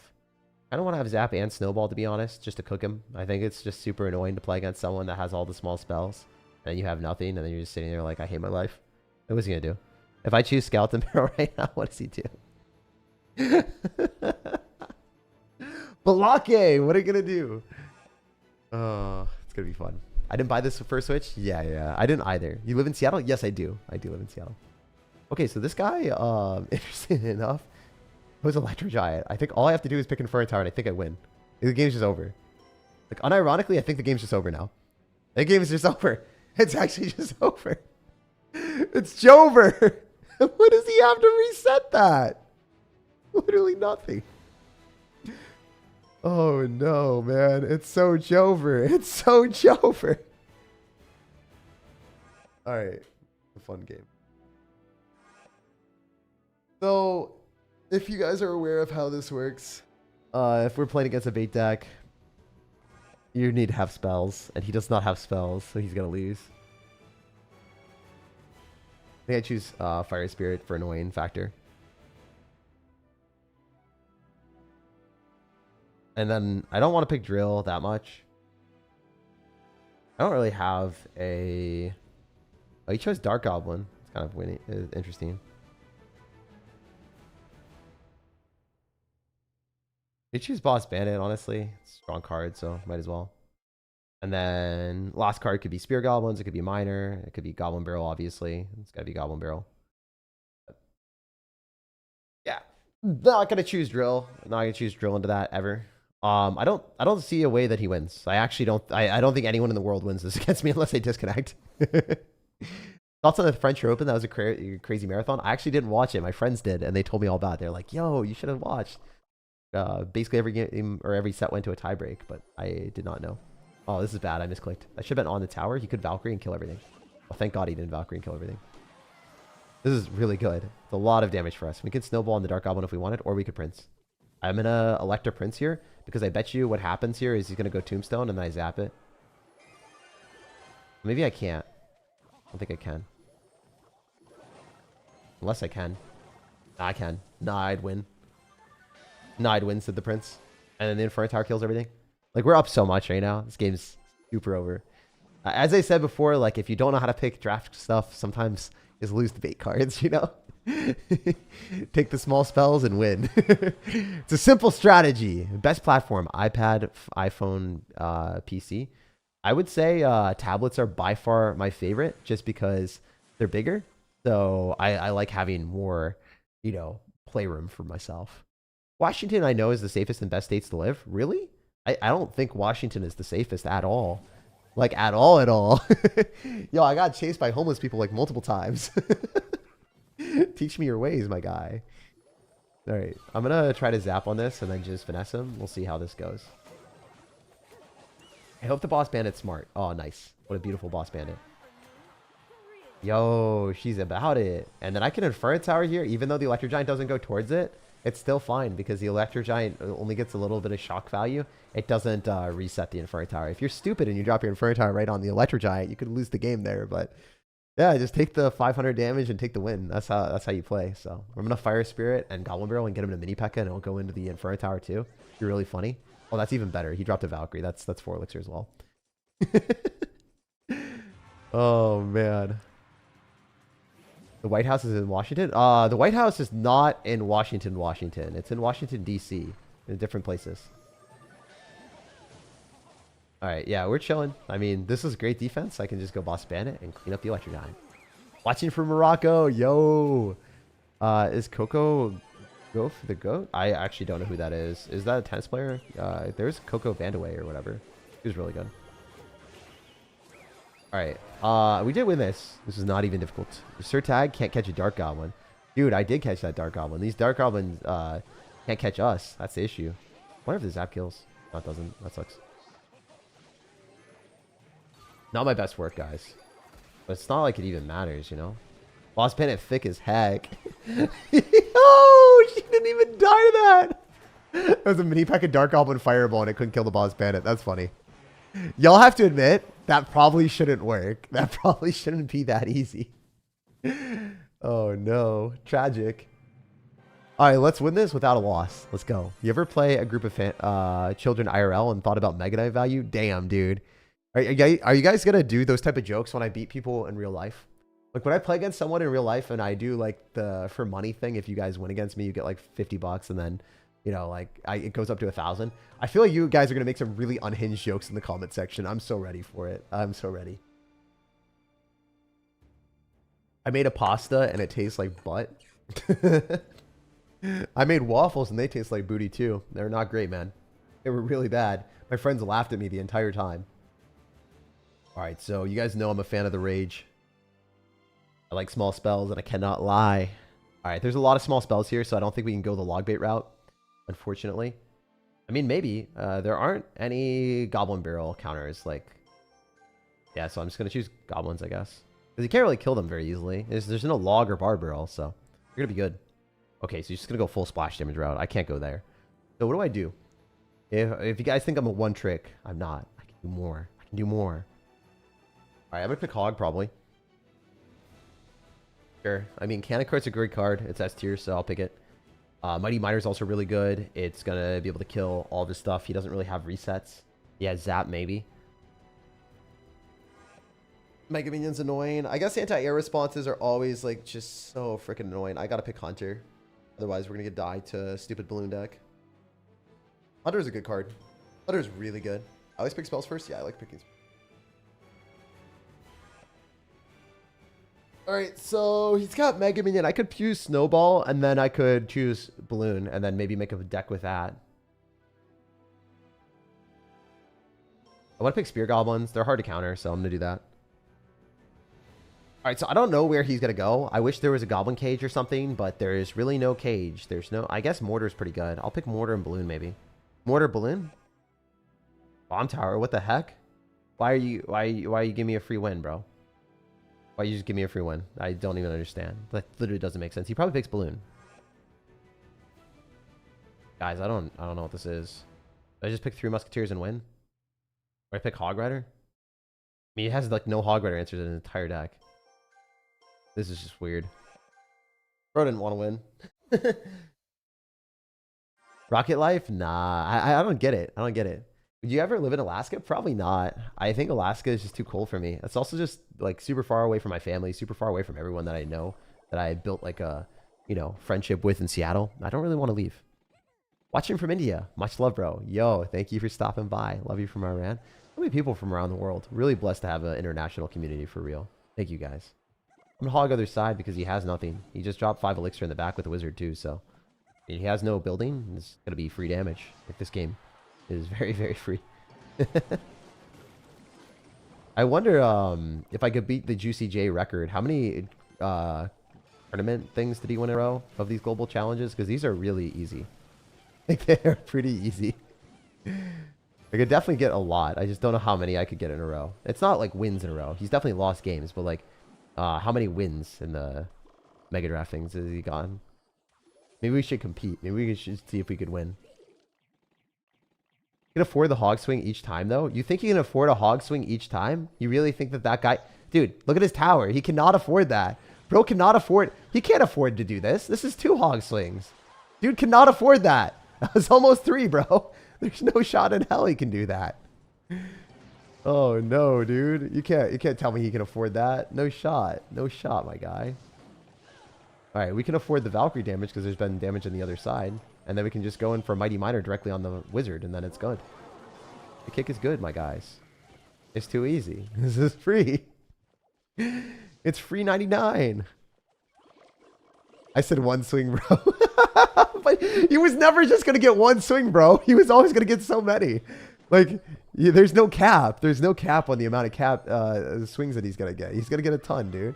I don't want to have Zap and Snowball, to be honest, just to cook him. I think it's just super annoying to play against someone that has all the small spells. And then you have nothing, and then you're just sitting there like, I hate my life. What's he going to do? If I choose Skeleton Barrel right now, what does he do? Balake! What are you going to do? Oh, it's going to be fun. I didn't buy this for Switch? Yeah. I didn't either. You live in Seattle? Yes, I do. I do live in Seattle. Okay, so this guy, interesting enough, was Electro Giant. I think all I have to do is pick Inferno Tower, and I think I win. The game's just over. Like, unironically, I think the game's just over now. The game is just over. It's actually just over. It's Jover. What does he have to reset that? Literally nothing. Oh no, man. It's so Jover. It's so Jover. Alright. A fun game. So, if you guys are aware of how this works, if we're playing against a bait deck, you need to have spells, and he does not have spells, so he's gonna lose. I think I choose Fire Spirit for annoying factor. And then I don't want to pick Drill that much. I don't really have a... Oh, he chose Dark Goblin. It's kind of winning. Interesting. He choose Boss Bandit, honestly. It's a strong card, so might as well. And then last card could be Spear Goblins. It could be Miner. It could be Goblin Barrel, obviously. It's got to be Goblin Barrel. Yeah. Not going to choose Drill. Not going to choose Drill into that ever. I don't see a way that he wins. I actually don't. I don't think anyone in the world wins this against me unless they disconnect. Thoughts on the French Open? That was a crazy marathon. I actually didn't watch it. My friends did, and they told me all about it. They're like, "Yo, you should have watched." Basically every game or every set went to a tiebreak, but I did not know. Oh, this is bad. I misclicked. I should have been on the tower. He could Valkyrie and kill everything. Oh, thank God he didn't Valkyrie and kill everything. This is really good. It's a lot of damage for us. We could snowball on the Dark Goblin if we wanted, or we could Prince. I'm gonna elect a Prince here because I bet you what happens here is he's gonna go Tombstone and then I zap it. Maybe I can't. I don't think I can. Unless I can. Nah, I can. Nah, I'd win. Nah, I'd win, said the Prince. And then the Inferno Tower kills everything. Like, we're up so much right now. This game's super over. As I said before, like, if you don't know how to pick draft stuff, sometimes you just lose the bait cards, you know? Take the small spells and win. It's a simple strategy. Best platform, iPad, iPhone, PC. I would say tablets are by far my favorite just because they're bigger. So I like having more, you know, playroom for myself. Washington, I know, is the safest and best states to live. Really? I don't think Washington is the safest at all. Like, at all. Yo, I got chased by homeless people like multiple times. Teach me your ways, my guy. All right, I'm going to try to zap on this and then just finesse him. We'll see how this goes. I hope the Boss Bandit's smart. Oh, nice. What a beautiful Boss Bandit. Yo, she's about it. And then I can Inferno Tower here, even though the Electro Giant doesn't go towards it. It's still fine because the Electro Giant only gets a little bit of shock value. It doesn't reset the Inferno Tower. If you're stupid and you drop your Inferno Tower right on the Electro Giant, you could lose the game there. But yeah, just take the 500 damage and take the win. That's how you play. So I'm gonna Fire Spirit and Goblin Barrel and get him to Mini P.E.K.K.A. and it'll go into the Inferno Tower too. You're really funny. Oh, that's even better. He dropped a Valkyrie. That's 4 elixir as well. Oh man. The White House is in Washington? The White House is not in Washington, Washington. It's in Washington, D.C. In different places. Alright, yeah, we're chilling. I mean, this is great defense. I can just go Boss Bandit and clean up the Electro Giant. Watching from Morocco. Yo! Is Coco Goof the GOAT? I actually don't know who that is. Is that a tennis player? There's Coco Vandaway or whatever. He was really good. Alright, we did win this. This is not even difficult. SirTag can't catch a Dark Goblin. Dude, I did catch that Dark Goblin. These Dark Goblins can't catch us. That's the issue. I wonder if the zap kills. No, it doesn't. That sucks. Not my best work, guys. But it's not like it even matters, you know? Boss Bandit thick as heck. Oh, she didn't even die to that. That was a mini pack of Dark Goblin Fireball and it couldn't kill the Boss Bandit. That's funny. Y'all have to admit, that probably shouldn't work. That probably shouldn't be that easy. Oh, no. Tragic. All right, let's win this without a loss. Let's go. You ever play a group of children IRL and thought about Mega Knight value? Damn, dude. Are you guys going to do those type of jokes when I beat people in real life? Like, when I play against someone in real life and I do, like, the for money thing, if you guys win against me, you get, like, $50 and then... You know, like, it goes up to 1,000. I feel like you guys are going to make some really unhinged jokes in the comment section. I'm so ready for it. I'm so ready. I made a pasta and it tastes like butt. I made waffles and they taste like booty too. They're not great, man. They were really bad. My friends laughed at me the entire time. All right, so you guys know I'm a fan of the rage. I like small spells and I cannot lie. All right, there's a lot of small spells here, so I don't think we can go the log bait route. Unfortunately. I mean, maybe. There aren't any Goblin Barrel counters. Like, yeah, so I'm just going to choose Goblins, I guess. Because you can't really kill them very easily. There's no Log or Bar Barrel, so you're going to be good. Okay, so you're just going to go full splash damage route. I can't go there. So what do I do? If you guys think I'm a one trick, I'm not. I can do more. I can do more. All right, I'm going to pick Hog, probably. Sure. I mean, Cannon Cart's a great card. It's S tier, so I'll pick it. Mighty Miner's also really good. It's going to be able to kill all this stuff. He doesn't really have resets. Yeah, Zap, maybe. Mega Minion's annoying. I guess anti-air responses are always, like, just so freaking annoying. I got to pick Hunter. Otherwise, we're going to get died to stupid balloon deck. Hunter's a good card. Hunter's really good. I always pick spells first. Yeah, I like picking spells. All right, so he's got Mega Minion. I could choose Snowball, and then I could choose Balloon, and then maybe make a deck with that. I want to pick Spear Goblins. They're hard to counter, so I'm going to do that. All right, so I don't know where he's going to go. I wish there was a Goblin Cage or something, but there is really no cage. There's no... I guess Mortar's pretty good. I'll pick Mortar and Balloon, maybe. Mortar, Balloon? Bomb Tower, what the heck? Why are you giving me a free win, bro? Why you just give me a free win? I don't even understand. That literally doesn't make sense. He probably picks Balloon. Guys, I don't know what this is. Did I just pick 3 Musketeers and win? Or I pick Hog Rider? I mean, he has like no Hog Rider answers in his entire deck. This is just weird. Bro didn't want to win. Rocket Life? Nah, I don't get it. I don't get it. Would you ever live in Alaska? Probably not. I think Alaska is just too cold for me. It's also just like super far away from my family, super far away from everyone that I know, that I built like a, you know, friendship with in Seattle. I don't really want to leave. Watching from India. Much love, bro. Yo, thank you for stopping by. Love you from Iran. So many people from around the world. Really blessed to have an international community for real. Thank you guys. I'm gonna hog other side because he has nothing. He just dropped 5 elixir in the back with the wizard too, so he has no building. It's gonna be free damage. Like, this game is very, very free. I wonder if I could beat the Juicy J record. How many tournament things did he win in a row of these global challenges? Because these are really easy. Like, they're pretty easy. I could definitely get a lot. I just don't know how many I could get in a row. It's not like wins in a row. He's definitely lost games, but like how many wins in the Mega Draft things has he gotten? Maybe we should compete. Maybe we should see if we could win. You can afford the hog swing each time, though? You think you can afford a hog swing each time? You really think that that guy... Dude, look at his tower. He cannot afford that. Bro cannot afford... He can't afford to do this. This is 2 hog swings. Dude cannot afford that. That was almost 3, bro. There's no shot in hell he can do that. Oh, no, dude. You can't tell me he can afford that. No shot. No shot, my guy. All right, we can afford the Valkyrie damage because there's been damage on the other side. And then we can just go in for Mighty Miner directly on the wizard, and then it's good. The kick is good, my guys. It's too easy. This is free. It's free 99. I said 1 swing, bro. But he was never just going to get 1 swing, bro. He was always going to get so many. Like, there's no cap. There's no cap on the amount of swings that he's going to get. He's going to get a ton, dude.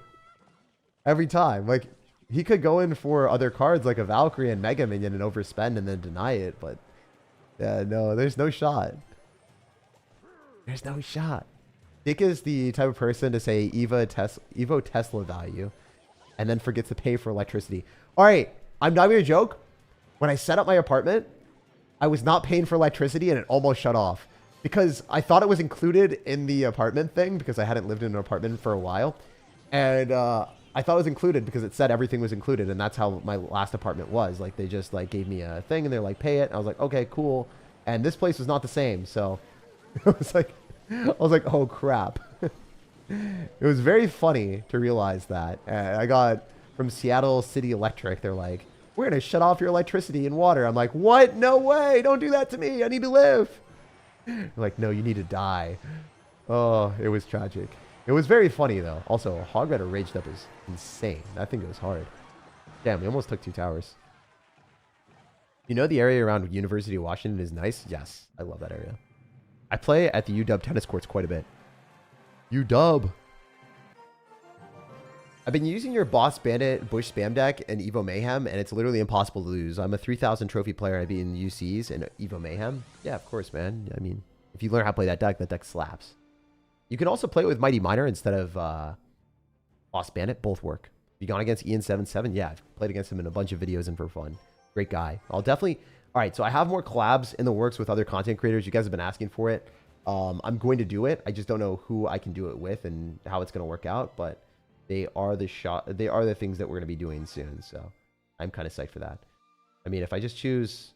Every time. Like... He could go in for other cards like a Valkyrie and Mega Minion and overspend and then deny it, but yeah, no, there's no shot. There's no shot. Dick is the type of person to say Evo Tesla value and then forgets to pay for electricity. All right, I'm not going to joke. When I set up my apartment, I was not paying for electricity and it almost shut off because I thought it was included in the apartment thing because I hadn't lived in an apartment for a while. And, I thought it was included because it said everything was included, and that's how my last apartment was. Like, they just like gave me a thing, and they're like, pay it. And I was like, okay, cool. And this place was not the same, so I was like, oh crap. It was very funny to realize that. And I got from Seattle City Electric. They're like, we're gonna shut off your electricity and water. I'm like, what? No way! Don't do that to me. I need to live. They're like, no, you need to die. Oh, it was tragic. It was very funny, though. Also, Hog Rider raged up is insane. That thing goes hard. Damn, we almost took 2 towers. You know the area around University of Washington is nice? Yes, I love that area. I play at the UW tennis courts quite a bit. UW. I've been using your Boss Bandit Bush Spam deck and Evo Mayhem, and it's literally impossible to lose. I'm a 3,000 trophy player. I've been in UCs and Evo Mayhem. Yeah, of course, man. I mean, if you learn how to play that deck slaps. You can also play it with Mighty Miner instead of Boss Bandit. Both work. You gone against Ian77? Yeah, I've played against him in a bunch of videos and for fun. Great guy. I'll definitely... All right, so I have more collabs in the works with other content creators. You guys have been asking for it. I'm going to do it. I just don't know who I can do it with and how it's going to work out, but they are the things that we're going to be doing soon, so I'm kind of psyched for that. I mean, if I just choose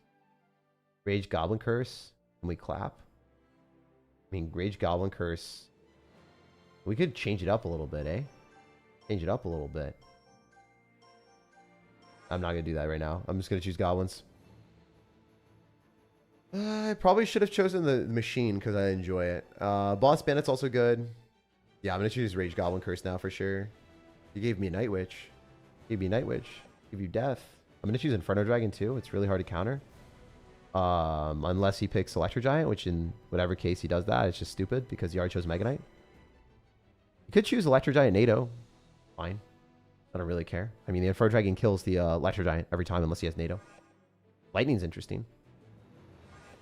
Rage Goblin Curse and we clap, I mean, Rage Goblin Curse, we could change it up a little bit, eh? Change it up a little bit. I'm not going to do that right now. I'm just going to choose Goblins. I probably should have chosen the machine because I enjoy it. Boss Bandit's also good. Yeah, I'm going to choose Rage Goblin Curse now for sure. You gave me a Night Witch. Gave me Night Witch. Give you Death. I'm going to choose Inferno Dragon too. It's really hard to counter. Unless he picks Electro Giant, which in whatever case he does that, it's just stupid because he already chose Mega Knight. You could choose Electro Giant NATO. Fine. I don't really care. I mean, the Inferno Dragon kills the Electro Giant every time unless he has NATO. Lightning's interesting.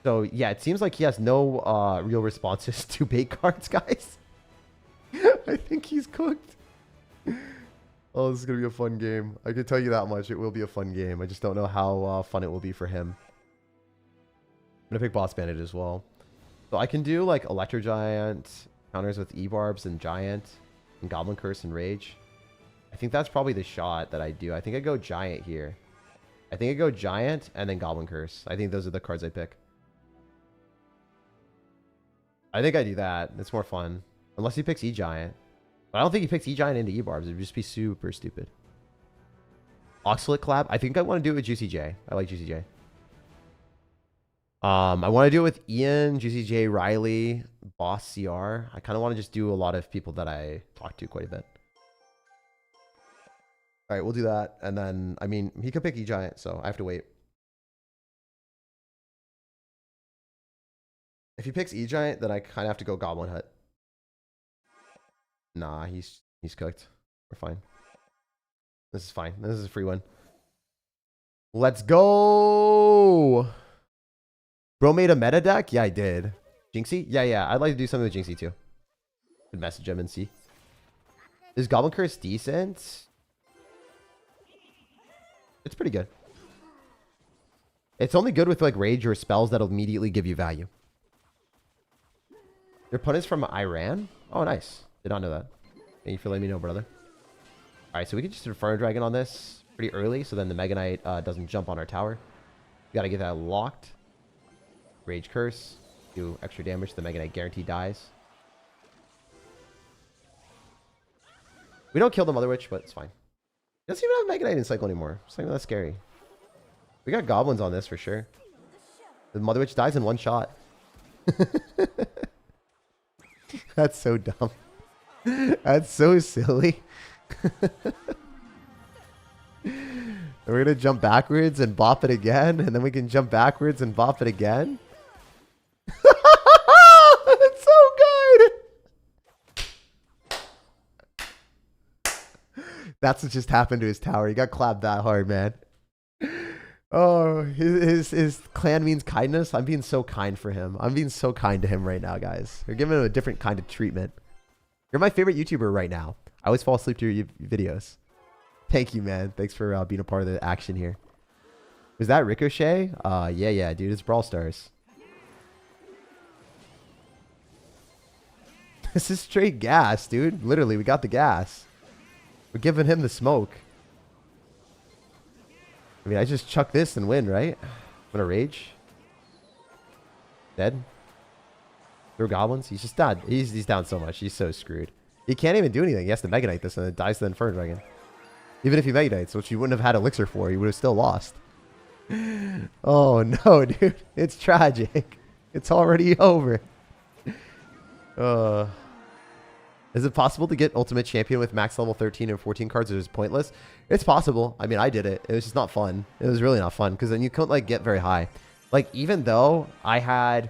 So, yeah, it seems like he has no real responses to bait cards, guys. I think he's cooked. Oh, this is going to be a fun game. I can tell you that much. It will be a fun game. I just don't know how fun it will be for him. I'm going to pick Boss Bandit as well. So I can do, like, Electro Giant, counters with E-Barbs and Giant, and Goblin Curse and Rage. I think that's probably the shot that I do. I think I go Giant here. I think I go Giant and then Goblin Curse. I think those are the cards I pick. I think I do that. It's more fun. Unless he picks E-Giant. But I don't think he picks E-Giant into E-Barbs. It would just be super stupid. Oxalate Collab. I think I want to do it with Juicy J. I like Juicy J. I want to do it with Ian, Juicy J, Riley, Boss CR. I kind of want to just do a lot of people that I talk to quite a bit. All right, we'll do that. And then, I mean, he could pick E-Giant, so I have to wait. If he picks E-Giant, then I kind of have to go Goblin Hut. Nah, he's cooked. We're fine. This is fine. This is a free one. Let's go! Bro made a meta deck? Yeah, I did. Jinxie? Yeah. I'd like to do something with Jinxie too. Could message him and see. Is Goblin Curse decent? It's pretty good. It's only good with like Rage or spells that'll immediately give you value. Your opponent's from Iran? Oh, nice. Did not know that. Thank you for letting me know, brother. Alright, so we can just Inferno Dragon on this pretty early, so then the Mega Knight doesn't jump on our tower. We gotta get that locked. Rage Curse. Do extra damage. The Mega Knight guaranteed dies. We don't kill the Mother Witch, but it's fine. He doesn't even have Mega Knight in cycle anymore. It's not even that scary. We got goblins on this for sure. The Mother Witch dies in one shot. That's so dumb. That's so silly. We're gonna jump backwards and bop it again, and then we can jump backwards and bop it again. That's so good. That's what just happened to his tower. He got clapped that hard, man. Oh, his clan means kindness. I'm being so kind for him. I'm being so kind to him right now, guys. You're giving him a different kind of treatment. You're my favorite YouTuber right now. I always fall asleep to your videos. Thank you, man. Thanks for being a part of the action here. Was that Ricochet? Yeah, dude. It's Brawl Stars. This is straight gas, dude. Literally, we got the gas. We're giving him the smoke. I mean, I just chuck this and win, right? I'm gonna Rage. Dead. Throw Goblins. He's just dead. He's down so much. He's so screwed. He can't even do anything. He has to Mega Knight this and it dies to the Inferno Dragon. Even if he Mega Knights, which you wouldn't have had Elixir for, you would have still lost. Oh, no, dude. It's tragic. It's already over. Is it possible to get Ultimate Champion with max level 13 and 14 cards? It was pointless. It's possible. I mean, I did it. It was just not fun. It was really not fun because then you couldn't like get very high. Like even though I had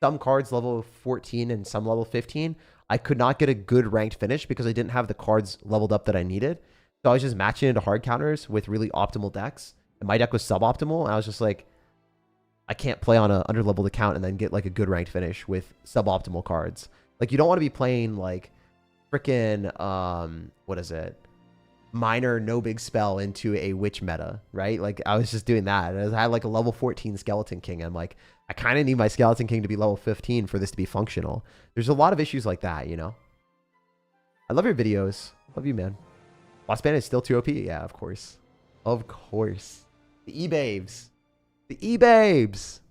some cards level 14 and some level 15, I could not get a good ranked finish because I didn't have the cards leveled up that I needed. So I was just matching into hard counters with really optimal decks. And my deck was suboptimal. And I was just like, I can't play on an under-leveled account and then get like a good ranked finish with suboptimal cards. Like, you don't want to be playing like freaking, what is it? Minor no big spell into a witch meta, right? Like, I was just doing that. I had like a level 14 Skeleton King. I'm like, I kind of need my Skeleton King to be level 15 for this to be functional. There's a lot of issues like that, you know? I love your videos. Love you, man. Boss Bandit is still too OP? Yeah, of course. Of course. The E-Babes. The E-Babes.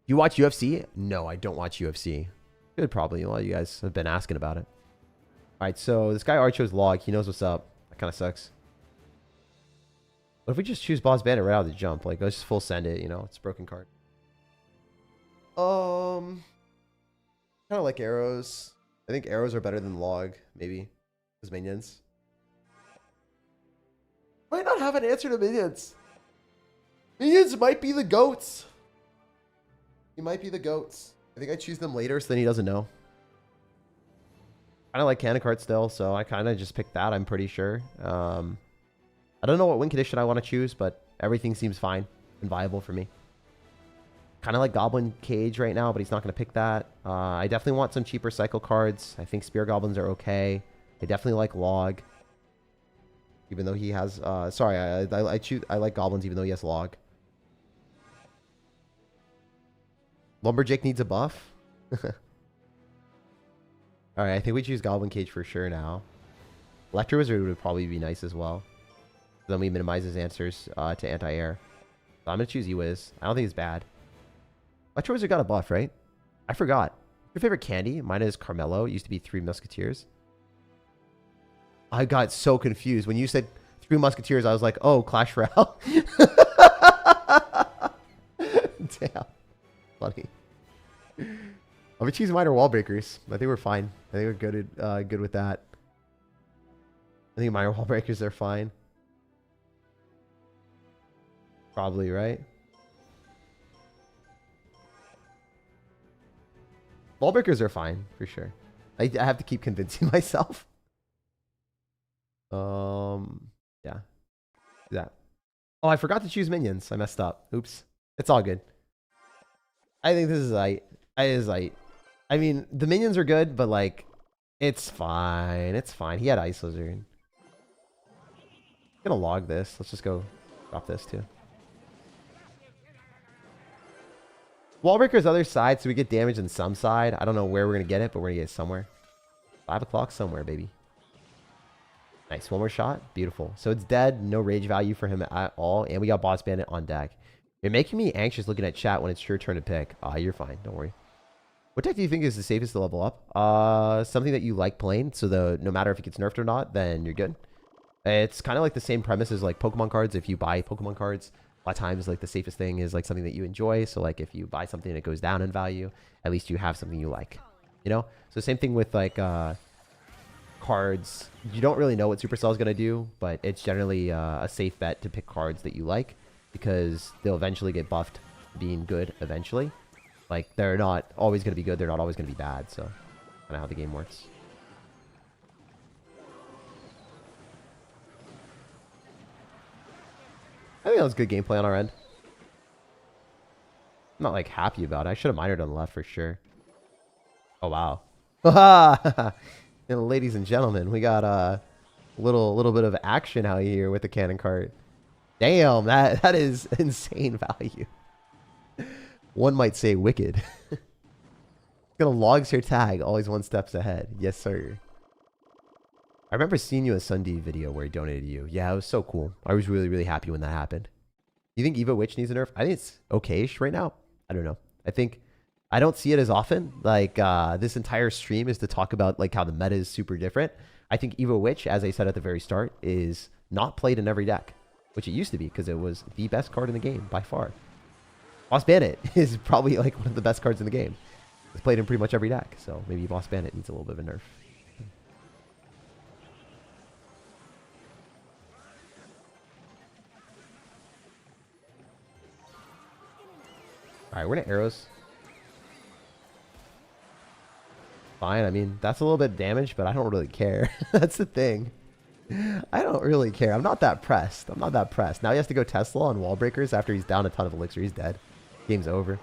You watch UFC? No, I don't watch UFC. Good, probably. A lot of you guys have been asking about it. All right, so this guy already chose log. He knows what's up. That kind of sucks. What if we just choose Boss Bandit right out of the jump? Like, let's just full send it, you know? It's a broken card. Kind of like arrows. I think arrows are better than log, maybe. As minions. Might not have an answer to minions. Minions might be the goats. He might be the goats. I think I choose them later so then he doesn't know. Kind of like Cannon Cart still, so I kind of just picked that, I'm pretty sure. I don't know what win condition I want to choose, but everything seems fine and viable for me. Kind of like Goblin Cage right now, but he's not going to pick that. I definitely want some cheaper cycle cards. I think Spear Goblins are okay. I definitely like Log. Even though he has... sorry, I like Goblins even though he has Log. Lumberjack needs a buff? Alright, I think we choose Goblin Cage for sure now. Electro Wizard would probably be nice as well. Then we minimize his answers to anti-air. So I'm going to choose E-Wiz. I don't think it's bad. Electro Wizard got a buff, right? I forgot. Your favorite candy? Mine is Carmelo. It used to be Three Musketeers. I got so confused. When you said Three Musketeers, I was like, oh, Clash Royale. Damn. Funny. I'm going to choose minor wall breakers. I think we're fine. I think we're good with that. I think minor wall breakers are fine. Probably, right? Wall breakers are fine, for sure. I have to keep convincing myself. Yeah. Do that. Oh, I forgot to choose minions. I messed up. Oops. It's all good. I think this is light. It is light. I mean, the minions are good, but like, it's fine. It's fine. He had Ice Lizard. I'm gonna log this. Let's just go drop this too. Wallbreaker's other side, so we get damage on some side. I don't know where we're gonna get it, but we're gonna get it somewhere. 5 o'clock somewhere, baby. Nice. One more shot. Beautiful. So it's dead. No rage value for him at all. And we got Boss Bandit on deck. You're making me anxious looking at chat when it's your turn to pick. You're fine. Don't worry. What deck do you think is the safest to level up? Something that you like playing, so no matter if it gets nerfed or not, then you're good. It's kind of like the same premise as like Pokemon cards. If you buy Pokemon cards, a lot of times like the safest thing is like something that you enjoy. So like if you buy something that goes down in value, at least you have something you like, you know? So same thing with like cards. You don't really know what Supercell is going to do, but it's generally a safe bet to pick cards that you like because they'll eventually get buffed being good eventually. Like they're not always going to be good. They're not always going to be bad. So kind of how the game works. I think that was good gameplay on our end. I'm not like happy about it. I should have minored on the left for sure. Oh wow. And ladies and gentlemen, we got a little bit of action out here with the cannon cart. Damn, that is insane value. One might say wicked. Gonna log SirTag, always one steps ahead. Yes, sir. I remember seeing you a Sunday video where he donated to you. Yeah, it was so cool. I was really, really happy when that happened. You think Evo Witch needs a nerf? I think it's okay-ish right now. I don't know. I don't see it as often. Like, this entire stream is to talk about like how the meta is super different. I think Evo Witch, as I said at the very start, is not played in every deck, which it used to be because it was the best card in the game by far. Boss Bandit is probably like one of the best cards in the game. It's played in pretty much every deck, so maybe Boss Bandit needs a little bit of a nerf. Alright, we're gonna arrows. Fine. I mean, that's a little bit of damage, but I don't really care. That's the thing. I don't really care. I'm not that pressed. I'm not that pressed. Now he has to go Tesla on wall breakers after he's down a ton of elixir. He's dead. Game's over.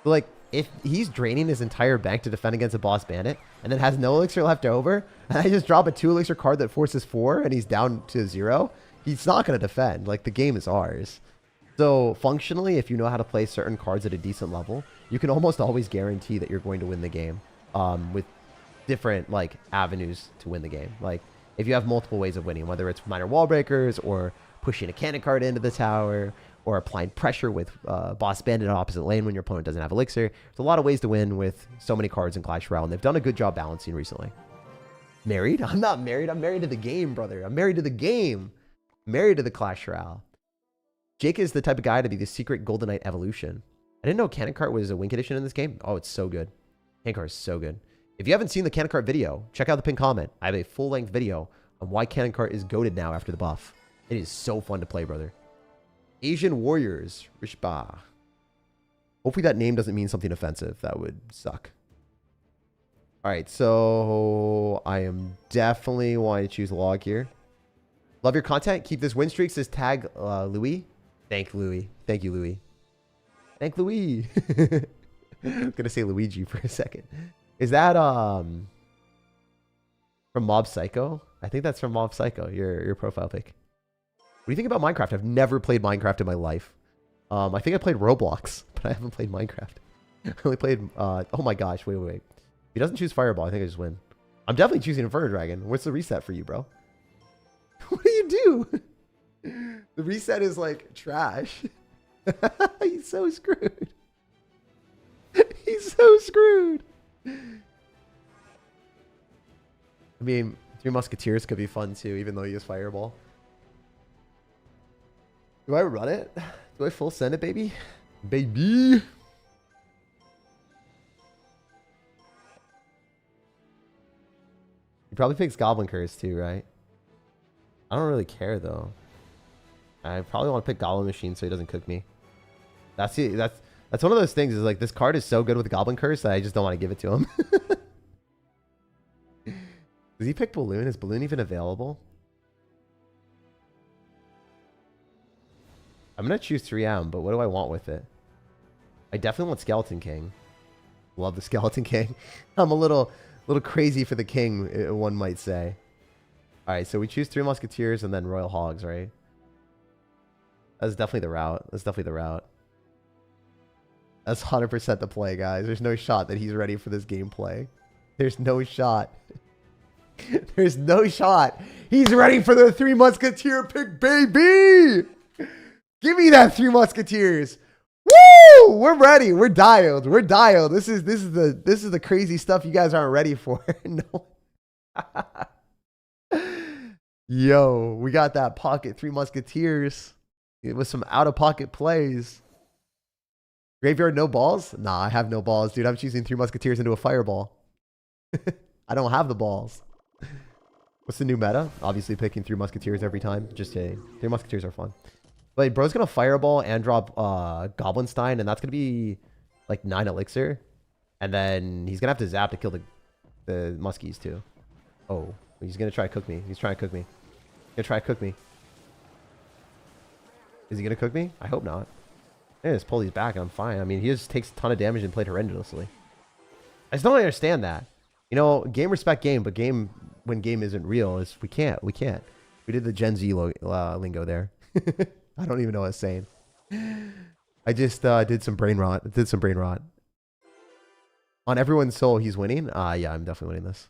So, like, if he's draining his entire bank to defend against a boss bandit and then has no elixir left over, and I just drop a 2 elixir card that forces 4 and he's down to 0, he's not going to defend. Like, the game is ours. So, functionally, if you know how to play certain cards at a decent level, you can almost always guarantee that you're going to win the game with different, like, avenues to win the game. Like, if you have multiple ways of winning, whether it's minor wall breakers or pushing a cannon card into the tower or applying pressure with boss bandit on opposite lane when your opponent doesn't have elixir. There's a lot of ways to win with so many cards in Clash Royale, and they've done a good job balancing recently. Married? I'm not married. I'm married to the game, brother. I'm married to the game. Married to the Clash Royale. Jake is the type of guy to be the secret Golden Knight evolution. I didn't know Cannon Cart was a Wink Edition in this game. Oh, it's so good. Cannon Cart is so good. If you haven't seen the Cannon Cart video, check out the pinned comment. I have a full-length video on why Cannon Cart is goated now after the buff. It is so fun to play, brother. Asian Warriors. Rishba. Hopefully that name doesn't mean something offensive. That would suck. All right, so I am definitely wanting to choose log here. Love your content. Keep this win streak. Says tag Louis. Thank Louis. Thank you, Louis. Thank Louis. I'm gonna say Luigi for a second. Is that from Mob Psycho? I think that's from Mob Psycho. Your profile pic. What do you think about Minecraft? I've never played Minecraft in my life. I think I played Roblox, but I haven't played Minecraft. I only played. Oh my gosh! Wait. If he doesn't choose Fireball, I think I just win. I'm definitely choosing Inferno Dragon. What's the reset for you, bro? What do you do? The reset is like trash. He's so screwed. He's so screwed. I mean, 3 Musketeers could be fun too, even though he has Fireball. Do I run it? Do I full send it, baby? Baby! He probably picks Goblin Curse too, right? I don't really care though. I probably want to pick Goblin Machine so he doesn't cook me. That's one of those things, is like, this card is so good with Goblin Curse that I just don't want to give it to him. Does he pick Balloon? Is Balloon even available? I'm going to choose 3M, but what do I want with it? I definitely want Skeleton King. Love the Skeleton King. I'm a little crazy for the King, one might say. All right, so we choose 3 Musketeers and then Royal Hogs, right? That's definitely the route. That's definitely the route. That's 100% the play, guys. There's no shot that he's ready for this gameplay. There's no shot. There's no shot. He's ready for the 3 Musketeer pick, baby! Give me that 3 Musketeers. Woo! We're ready. We're dialed. We're dialed. This is the crazy stuff you guys aren't ready for. No. Yo, we got that pocket 3 Musketeers. It was some out-of-pocket plays. Graveyard, no balls? Nah, I have no balls, dude. I'm choosing 3 Musketeers into a Fireball. I don't have the balls. What's the new meta? Obviously picking 3 Musketeers every time. Just kidding. 3 Musketeers are fun. But bro's going to Fireball and drop Goblinstein, and that's going to be like 9 elixir. And then he's going to have to zap to kill the Muskies too. Oh, he's going to try to cook me. He's trying to cook me. He's going to try to cook me. Is he going to cook me? I hope not. I just pull these back and I'm fine. I mean, he just takes a ton of damage and played horrendously. I just don't understand that. You know, game respect game, but game when game isn't real is we can't. We did the Gen Z lingo there. I don't even know what I was saying. I just did some brain rot. On everyone's soul, he's winning. Yeah, I'm definitely winning this.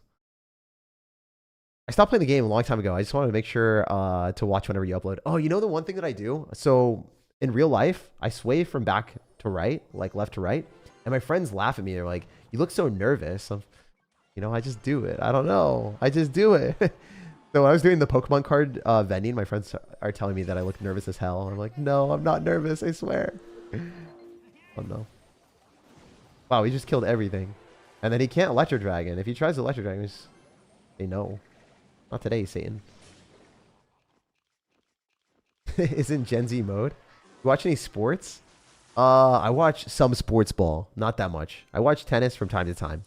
I stopped playing the game a long time ago. I just wanted to make sure to watch whenever you upload. Oh, you know the one thing that I do? So in real life, I sway from back to right, like left to right. And my friends laugh at me. They're like, you look so nervous. You know, I just do it. I don't know. I just do it. So when I was doing the Pokemon card vending, my friends are telling me that I look nervous as hell. I'm like, no, I'm not nervous. I swear. Oh, no. Wow, he just killed everything. And then he can't Electro Dragon. If he tries to Electro Dragon, just say no. Not today, Satan. Isn't Gen Z mode? You watch any sports? I watch some sports ball. Not that much. I watch tennis from time to time.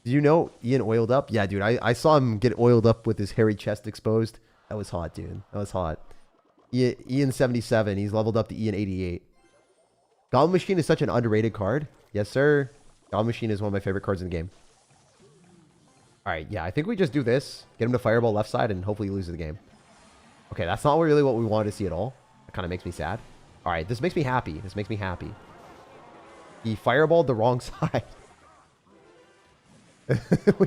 Did you know Ian oiled up? Yeah, dude. I saw him get oiled up with his hairy chest exposed. That was hot, dude. That was hot. Ian 77. He's leveled up to Ian 88. Goblin Machine is such an underrated card. Yes, sir. Goblin Machine is one of my favorite cards in the game. All right, yeah. I think we just do this. Get him to fireball left side and hopefully lose the game. Okay, that's not really what we wanted to see at all. That kind of makes me sad. All right, this makes me happy. This makes me happy. He fireballed the wrong side.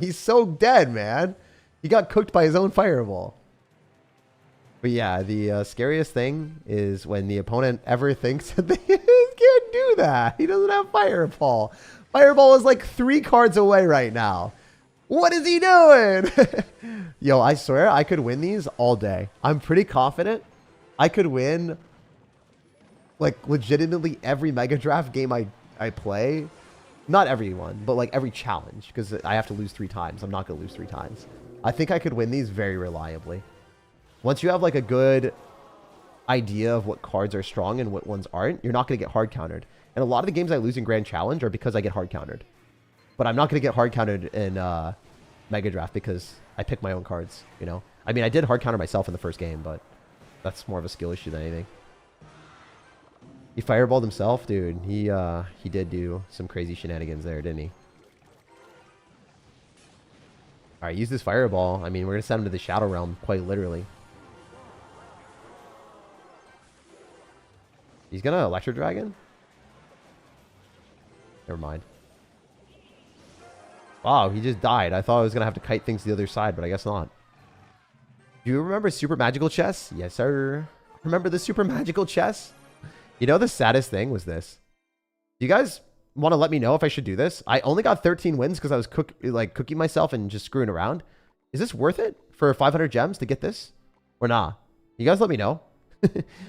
He's so dead, man. He got cooked by his own fireball. But yeah, the scariest thing is when the opponent ever thinks that they can't do that. He doesn't have fireball. Fireball is like 3 cards away right now. What is he doing? Yo, I swear I could win these all day. I'm pretty confident I could win like legitimately every Mega Draft game I play. Not everyone, but like every challenge, because I have to lose 3 times. I'm not going to lose 3 times. I think I could win these very reliably. Once you have like a good idea of what cards are strong and what ones aren't, you're not going to get hard countered. And a lot of the games I lose in Grand Challenge are because I get hard countered. But I'm not going to get hard countered in Mega Draft because I pick my own cards, you know? I mean, I did hard counter myself in the first game, but that's more of a skill issue than anything. He fireballed himself, dude. He did do some crazy shenanigans there, didn't he? All right, use this fireball. I mean, we're going to send him to the Shadow Realm, quite literally. He's going to Electro Dragon? Never mind. Wow, he just died. I thought I was going to have to kite things to the other side, but I guess not. Do you remember Super Magical Chess? Yes, sir. Remember the Super Magical Chess? You know, the saddest thing was this. Do you guys want to let me know if I should do this? I only got 13 wins because I was cooking myself and just screwing around. Is this worth it for 500 gems to get this? Or nah? You guys let me know.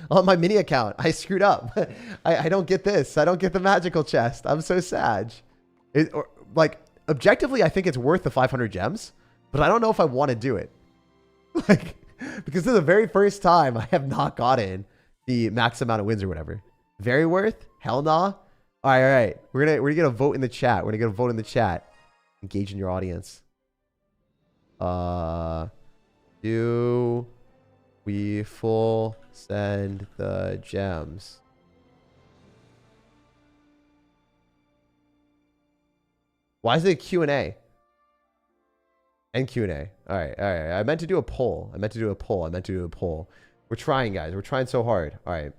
On my mini account, I screwed up. I don't get this. I don't get the magical chest. I'm so sad. Like, objectively, I think it's worth the 500 gems, but I don't know if I want to do it. Like, because this is the very first time I have not gotten the max amount of wins or whatever. Very worth? Hell nah. All right. We're gonna vote in the chat. We're gonna vote in the chat. Engage in your audience. Do we full send the gems? Why is it Q&A? And Q&A. All right. I meant to do a poll. We're trying, guys. We're trying so hard. All right.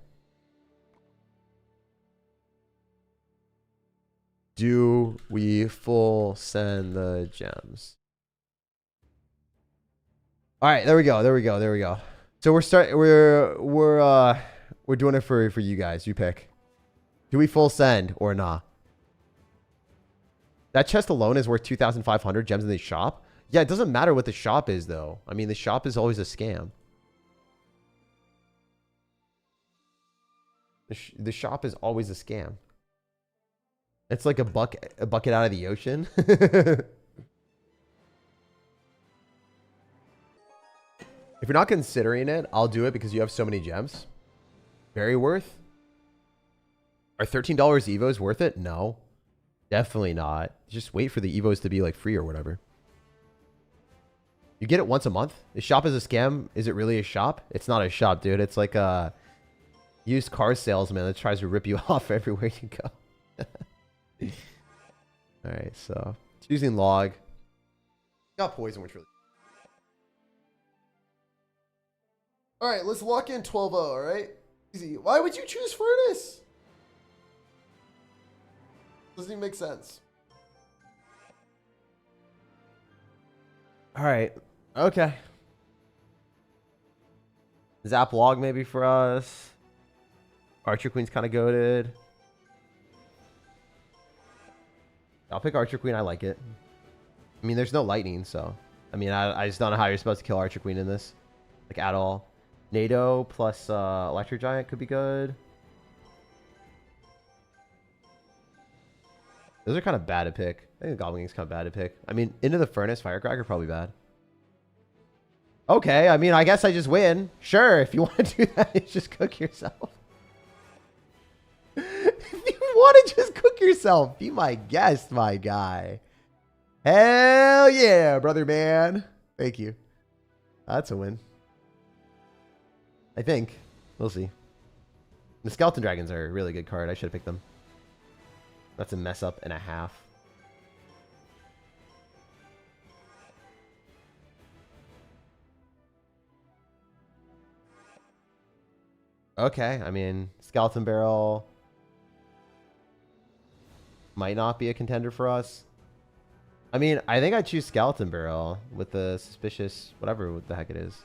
Do we full send the gems? All right. There we go. So we're doing it for you guys. You pick. Do we full send or nah? That chest alone is worth 2,500 gems in the shop. Yeah, it doesn't matter what the shop is, though. I mean, the shop is always a scam. The shop is always a scam. It's like a bucket out of the ocean. If you're not considering it, I'll do it because you have so many gems. Very worth. Are $13 Evos worth it? No. Definitely not. Just wait for the Evos to be like free or whatever. You get it once a month. The shop is a scam. Is it really a shop? It's not a shop, dude. It's like a used car salesman that tries to rip you off everywhere you go. All right, so choosing log. Got poison, which really. All right, let's lock in 12-0. All right, easy. Why would you choose furnace? Doesn't even make sense. All right. Okay. Zap log maybe for us. Archer Queen's kind of goated. I'll pick Archer Queen. I like it. I mean, there's no lightning, so. I mean, I just don't know how you're supposed to kill Archer Queen in this. Like, at all. NATO plus Electric Giant could be good. Those are kind of bad to pick. I think the Goblin King's kind of bad to pick. I mean, Into the Furnace, Firecracker, probably bad. Okay, I mean, I guess I just win. Sure, if you want to do that, you just cook yourself. If you want to just cook yourself, be my guest, my guy. Hell yeah, brother man. Thank you. That's a win. I think. We'll see. The Skeleton Dragons are a really good card. I should have picked them. That's a mess up and a half. Okay, I mean, Skeleton Barrel might not be a contender for us. I mean, I think I choose Skeleton Barrel with the suspicious, whatever what the heck it is.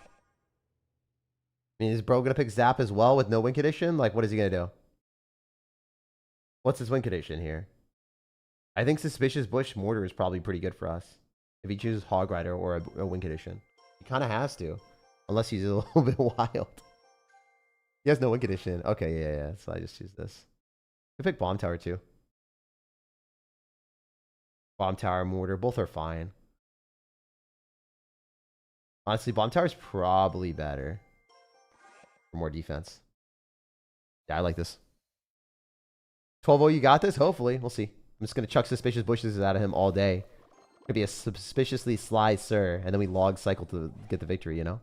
I mean, is bro going to pick Zap as well with no win condition? Like, what is he going to do? What's his win condition here? I think Suspicious Bush Mortar is probably pretty good for us. If he chooses Hog Rider or a win condition. He kind of has to. Unless he's a little bit wild. He has no win condition. Okay, yeah. So I just choose this. I pick Bomb Tower too. Bomb Tower, Mortar, both are fine. Honestly, Bomb Tower is probably better. For more defense. Yeah, I like this. 12-0, you got this? Hopefully. We'll see. I'm just going to chuck Suspicious Bushes out of him all day. Could be a suspiciously sly Sir, and then we log cycle to get the victory, you know?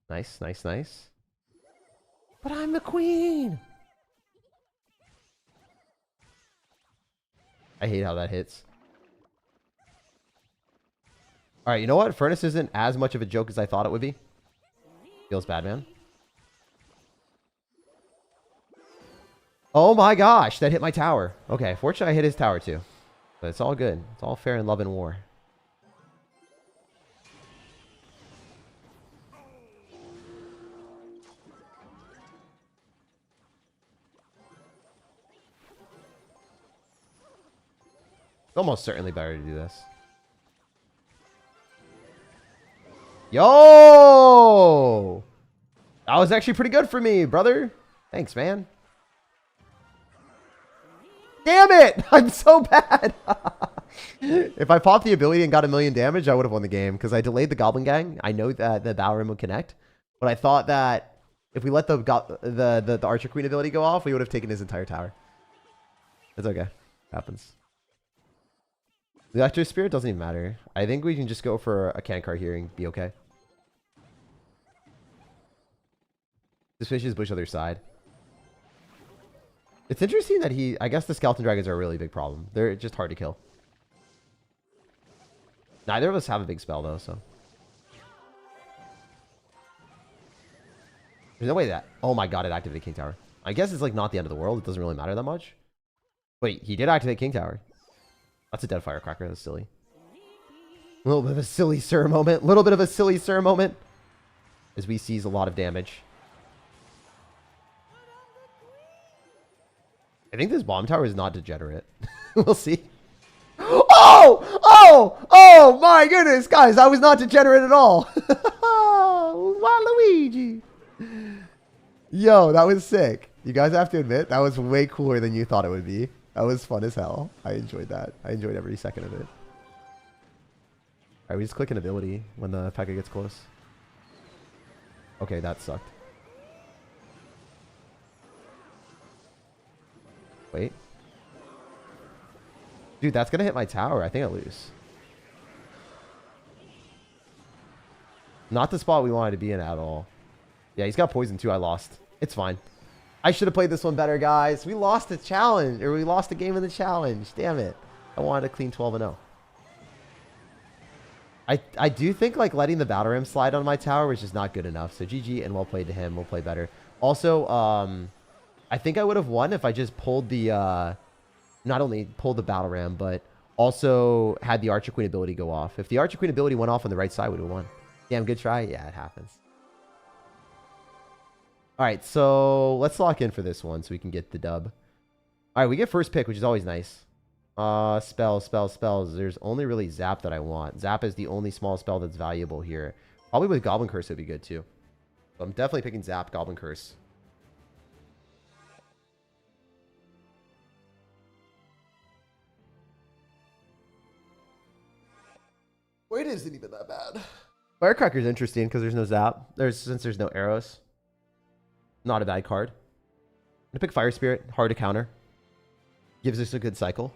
Nice. But I'm the queen! I hate how that hits. Alright, you know what? Furnace isn't as much of a joke as I thought it would be. Feels bad, man. Oh my gosh, that hit my tower. Okay, fortunately I hit his tower too. But it's all good. It's all fair in love and war. Almost certainly better to do this. Yo! That was actually pretty good for me, brother. Thanks, man. Damn it! I'm so bad. If I popped the ability and got 1,000,000 damage, I would have won the game because I delayed the Goblin Gang. I know that the Battle Rim would connect, but I thought that if we let the Archer Queen ability go off, we would have taken his entire tower. It's okay. Happens. The Electro Spirit doesn't even matter. I think we can just go for a can card here and be okay. Suspicious Bush other side. It's interesting that I guess the Skeleton Dragons are a really big problem. They're just hard to kill. Neither of us have a big spell though, so. There's no way that... Oh my god, it activated King Tower. I guess it's like not the end of the world. It doesn't really matter that much. Wait, he did activate King Tower. That's a dead firecracker. That's silly. A little bit of a silly Sir moment. A little bit of a silly Sir moment. As we seize a lot of damage. I think this bomb tower is not degenerate. We'll see. Oh my goodness, guys. I was not degenerate at all. Waluigi. Yo, that was sick. You guys have to admit, that was way cooler than you thought it would be. That was fun as hell. I enjoyed that. I enjoyed every second of it. Alright, we just click an ability when the P.E.K.K.A gets close. Okay, that sucked. Wait. Dude, that's gonna hit my tower. I think I lose. Not the spot we wanted to be in at all. Yeah, he's got poison too. I lost. It's fine. I should have played this one better, guys. We lost the challenge, or we lost a game in the challenge. Damn it. I wanted to clean 12-0. I do think like letting the Battle Ram slide on my tower was just not good enough. So GG and well played to him. We'll play better. Also, I think I would have won if I just pulled the, not only pulled the Battle Ram, but also had the Archer Queen ability go off. If the Archer Queen ability went off on the right side, we would have won. Damn, good try. Yeah, it happens. All right, so let's lock in for this one so we can get the dub. All right, we get first pick, which is always nice. Spells. There's only really Zap that I want. Zap is the only small spell that's valuable here. Probably with Goblin Curse would be good too. So I'm definitely picking Zap, Goblin Curse. Wait, isn't even that bad. Firecracker is interesting because there's no Zap. Since there's no arrows. Not a bad card. gonna pick Fire Spirit, hard to counter. Gives us a good cycle.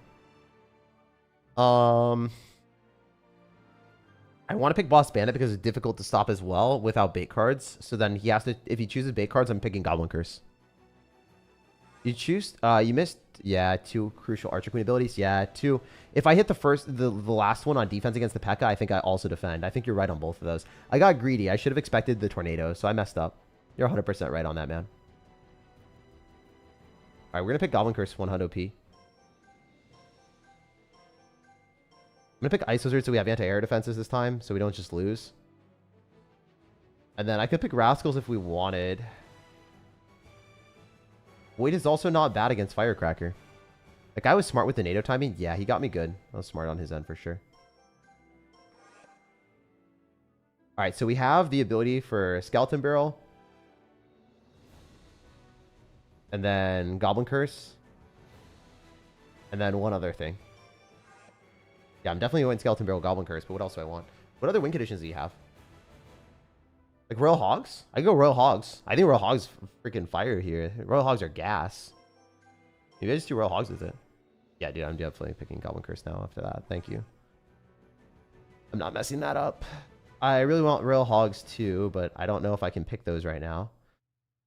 I want to pick Boss Bandit because it's difficult to stop as well without bait cards. So then he has to, if he chooses bait cards, I'm picking Goblin Curse. You choose, you missed, yeah, 2 crucial Archer Queen abilities. Yeah, 2. If I hit the last one on defense against the P.E.K.K.A, I think I also defend. I think you're right on both of those. I got greedy. I should have expected the Tornado, so I messed up. You're 100% right on that, man. All right, we're going to pick Goblin Curse 100 OP. I'm going to pick Ice Wizard so we have anti-air defenses this time, so we don't just lose. And then I could pick Rascals if we wanted. Void is also not bad against Firecracker. Like, I was smart with the NATO timing. Yeah, he got me good. I was smart on his end for sure. All right, so we have the ability for Skeleton Barrel. And then Goblin Curse. And then one other thing. Yeah, I'm definitely going Skeleton Barrel, Goblin Curse, but what else do I want? What other win conditions do you have? Like Royal Hogs? I can go Royal Hogs. I think Royal Hogs freaking fire here. Royal Hogs are gas. Maybe I just do Royal Hogs with it. Yeah, dude, I'm definitely picking Goblin Curse now after that. Thank you. I'm not messing that up. I really want Royal Hogs too, but I don't know if I can pick those right now.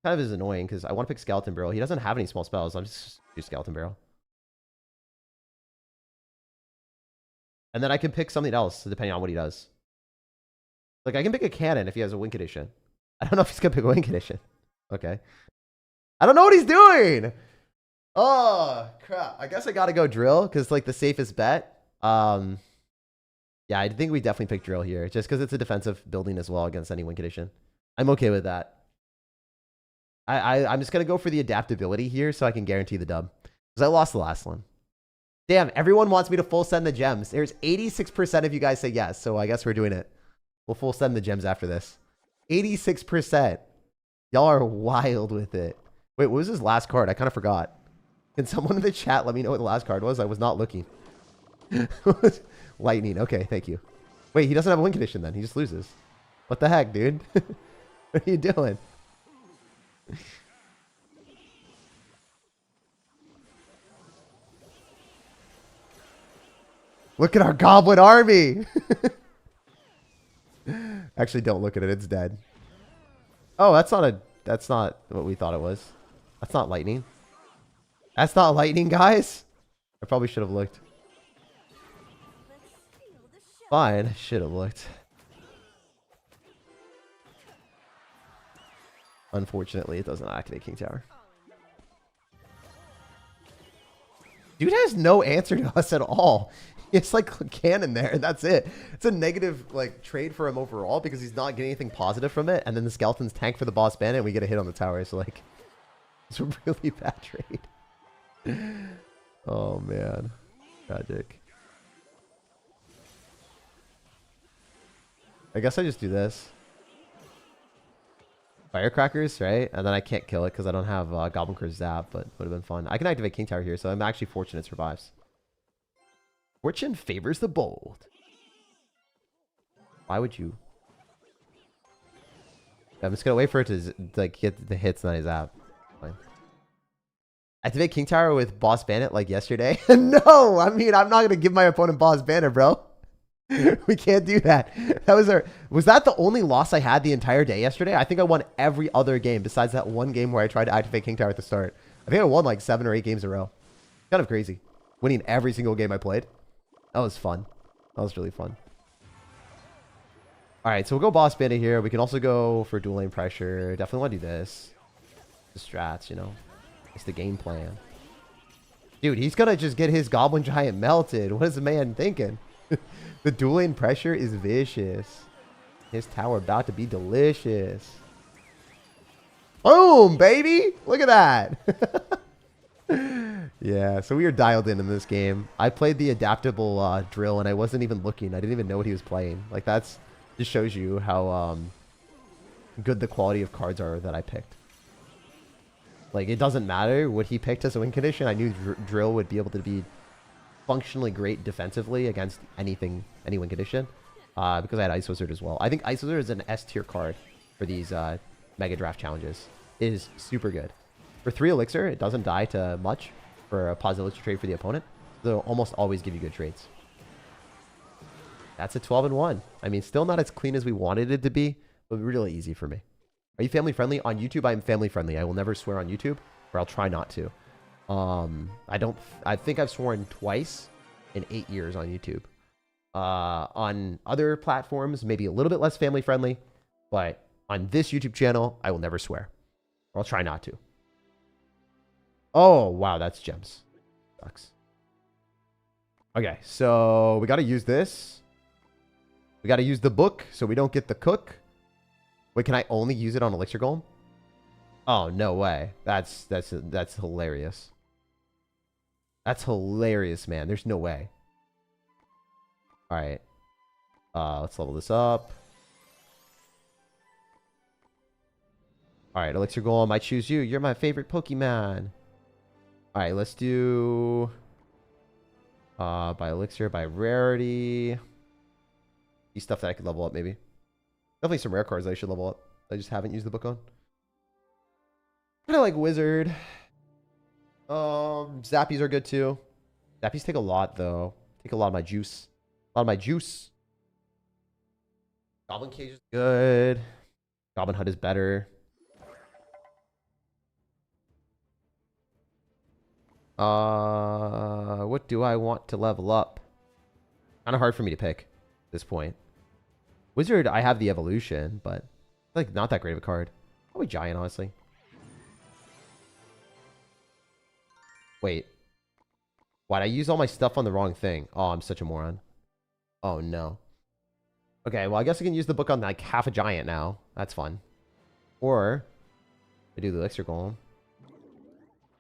Kind of is annoying because I want to pick Skeleton Barrel. He doesn't have any small spells. I'm just do Skeleton Barrel. And then I can pick something else depending on what he does. Like, I can pick a cannon if he has a win condition. I don't know if he's going to pick a win condition. Okay. I don't know what he's doing. Oh, crap. I guess I got to go drill because, like, the safest bet. Yeah, I think we definitely pick drill here just because it's a defensive building as well against any win condition. I'm okay with that. I'm just going to go for the adaptability here so I can guarantee the dub because I lost the last one. Damn, everyone wants me to full send the gems. There's 86% of you guys say yes, so I guess we're doing it. We'll full send the gems after this. 86%. Y'all are wild with it. Wait, what was his last card? I kind of forgot. Can someone in the chat let me know what the last card was? I was not looking. Lightning. Okay, thank you. Wait, he doesn't have a win condition then. He just loses. What the heck, dude? What are you doing? Look at our goblin army. Actually, don't look at it. It's dead. Oh, that's not what we thought it was. That's not lightning. That's not lightning, guys. I probably should have looked. Fine, should have looked. Unfortunately, it doesn't activate King Tower. Dude has no answer to us at all. It's like cannon there. That's it. It's a negative like trade for him overall because he's not getting anything positive from it. And then the skeletons tank for the boss bandit and we get a hit on the tower. So like, it's a really bad trade. Oh man, tragic. I guess I just do this. Firecrackers, right? And then I can't kill it because I don't have Goblin Curse Zap, but would have been fun. I can activate King Tower here, so I'm actually fortunate it survives. Fortune favors the bold. Why would you? I'm just gonna wait for it to like get the hits on his Zap. Fine. Activate King Tower with Boss Bandit like yesterday? No, I mean I'm not gonna give my opponent Boss Bandit, bro. We can't do that. Was that the only loss I had the entire day yesterday? I think I won every other game besides that one game where I tried to activate King Tower at the start. I think I won like 7 or 8 games in a row. Kind of crazy. Winning every single game I played. That was fun. That was really fun. All right, so we'll go Boss Bandit here. We can also go for dual lane pressure. Definitely want to do this. The strats, you know. It's the game plan. Dude, he's going to just get his Goblin Giant melted. What is the man thinking? The dual lane pressure is vicious. His tower about to be delicious. Boom, baby. Look at that. Yeah, so we are dialed in this game. I played the adaptable drill and I wasn't even looking. I didn't even know what he was playing. Like that's just shows you how good the quality of cards are that I picked. Like it doesn't matter what he picked as a win condition. I knew drill would be able to be functionally great defensively against any win condition because I had Ice Wizard as well. I think Ice Wizard is an S tier card for these Mega Draft challenges. It is super good. For 3 elixir, it doesn't die to much for a positive elixir trade for the opponent. They'll almost always give you good trades. That's a 12-1. I mean, still not as clean as we wanted it to be, but really easy for me. Are you family friendly? On YouTube, I'm family friendly. I will never swear on YouTube, or I'll try not to. I think I've sworn twice in 8 years on YouTube. On other platforms, maybe a little bit less family friendly, but on this YouTube channel, I will never swear. Or I'll try not to. Oh, wow, that's gems. Sucks. Okay, so we got to use this. We got to use the book so we don't get the cook. Wait, can I only use it on Elixir Golem? Oh, no way. That's hilarious. That's hilarious, man. There's no way. All right. Let's level this up. All right, Elixir Golem, I choose you. You're my favorite Pokemon. All right, let's do by Elixir, by Rarity. These stuff that I could level up, maybe. Definitely some rare cards that I should level up. I just haven't used the book on. Kind of like Wizard. Zappies are good too. Zappies take a lot though. Take a lot of my juice. A lot of my juice. Goblin Cage is good. Goblin Hut is better. What do I want to level up? Kind of hard for me to pick at this point. Wizard, I have the evolution, but like not that great of a card. Probably Giant, honestly. Wait. Why'd I use all my stuff on the wrong thing? Oh, I'm such a moron. Oh, no. Okay, well, I guess I can use the book on like half a Giant now. That's fun. Or I do the Elixir Golem.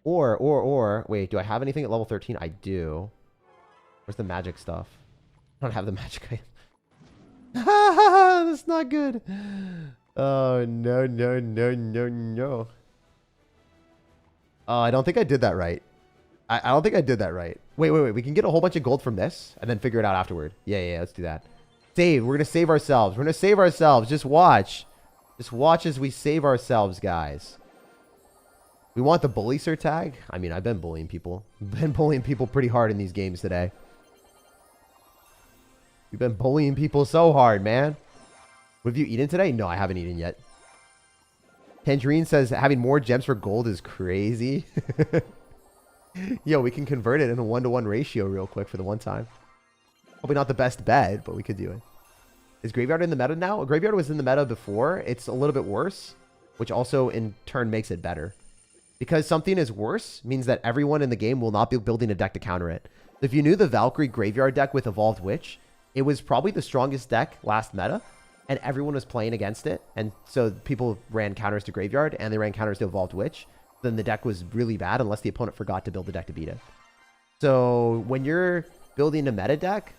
Or, wait, do I have anything at level 13? I do. Where's the magic stuff? I don't have the magic item. That's not good. Oh, no, no, no, no, no. Oh, I don't think I did that right. I don't think I did that right. Wait. We can get a whole bunch of gold from this and then figure it out afterward. Yeah, let's do that. Save. We're going to save ourselves. We're going to save ourselves. Just watch. Just watch as we save ourselves, guys. We want the bully SirTag. I mean, I've been bullying people. I've been bullying people pretty hard in these games today. You've been bullying people so hard, man. What have you eaten today? No, I haven't eaten yet. Tangerine says having more gems for gold is crazy. Yo, we can convert it in a 1-to-1 ratio real quick for the one time. Probably not the best bet, but we could do it. Is Graveyard in the meta now? Graveyard was in the meta before. It's a little bit worse, which also in turn makes it better. Because something is worse means that everyone in the game will not be building a deck to counter it. If you knew the Valkyrie Graveyard deck with Evolved Witch, it was probably the strongest deck last meta, and everyone was playing against it. And so people ran counters to Graveyard, and they ran counters to Evolved Witch. Then the deck was really bad unless the opponent forgot to build the deck to beat it. So when you're building a meta deck,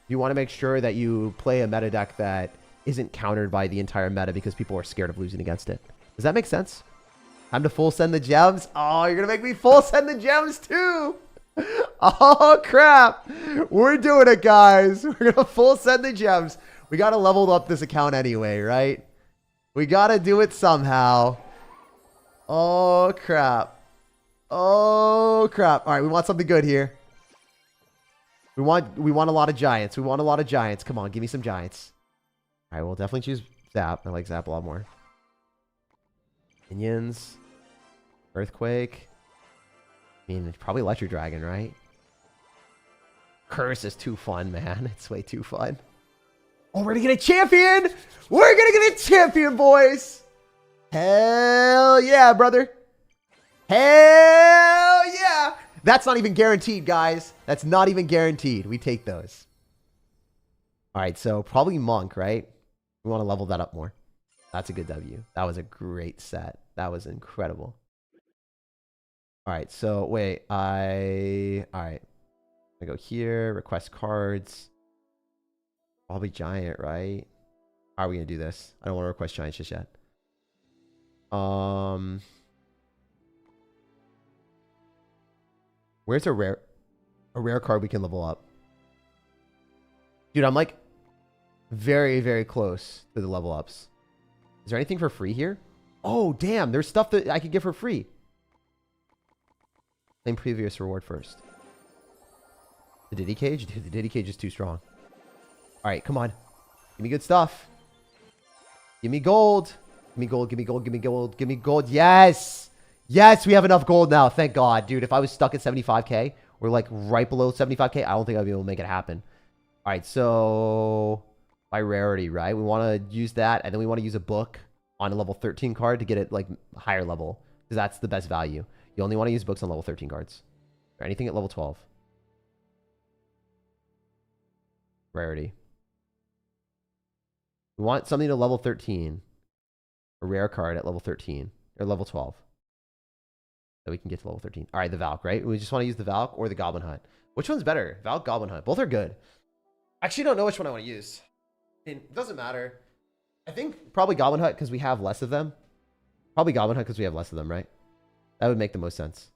you want to make sure that you play a meta deck that isn't countered by the entire meta because people are scared of losing against it. Does that make sense? Time to full send the gems. Oh, you're going to make me full send the gems too. Oh, crap. We're doing it, guys. We're going to full send the gems. We got to level up this account anyway, right? We got to do it somehow. Oh, crap. Oh, crap. All right, we want something good here. We want a lot of giants. We want a lot of giants. Come on, give me some giants. All right, we'll definitely choose Zap. I like Zap a lot more. Minions. Earthquake. I mean, it's probably Electric Dragon, right? Curse is too fun, man. It's way too fun. Oh, we're going to get a champion. We're going to get a champion, boys. Hell yeah, brother. Hell yeah. That's not even guaranteed, guys. That's not even guaranteed. We take those. All right, so probably Monk, right? We want to level that up more. That's a good W. That was a great set. That was incredible. All right, so wait. All right. I go here, request cards. Probably Giant, right? How are we going to do this? I don't want to request Giants just yet. Where's a rare card we can level up? Dude, I'm like very, very close to the level ups. Is there anything for free here? Oh, damn. There's stuff that I could get for free. Claim previous reward first. The Diddy Cage? Dude, the Diddy Cage is too strong. Alright, come on. Give me good stuff. Give me gold. Give me gold, give me gold, give me gold, give me gold. Yes! Yes, we have enough gold now. Thank God. Dude, if I was stuck at 75k, or like right below 75k, I don't think I'd be able to make it happen. Alright, so... by rarity, right? We want to use that, and then we want to use a book on a level 13 card to get it like higher level, because that's the best value. You only want to use books on level 13 cards. Or anything at level 12. Rarity. We want something to level 13. A rare card at level 13. Or level 12. So we can get to level 13. Alright, the Valk, right? We just want to use the Valk or the Goblin Hunt. Which one's better? Valk, Goblin Hunt. Both are good. I actually don't know which one I want to use. It doesn't matter. I think probably Goblin Hunt because we have less of them. Probably Goblin Hunt because we have less of them, right? That would make the most sense.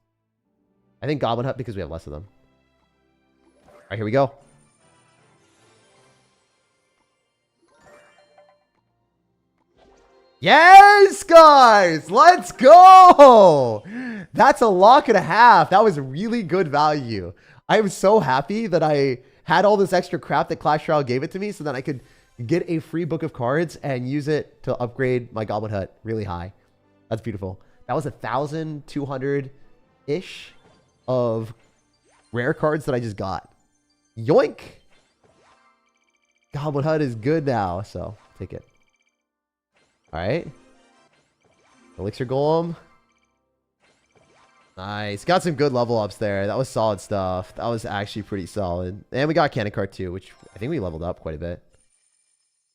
I think Goblin Hunt because we have less of them. Alright, here we go. Yes, guys! Let's go! That's a lock and a half. That was really good value. I am so happy that I had all this extra crap that Clash Royale gave it to me so that I could get a free book of cards and use it to upgrade my Goblin Hut really high. That's beautiful. That was 1,200-ish of rare cards that I just got. Yoink! Goblin Hut is good now, so take it. Alright. Elixir Golem. Nice. Got some good level ups there. That was solid stuff. That was actually pretty solid. And we got Cannon Card too, which I think we leveled up quite a bit.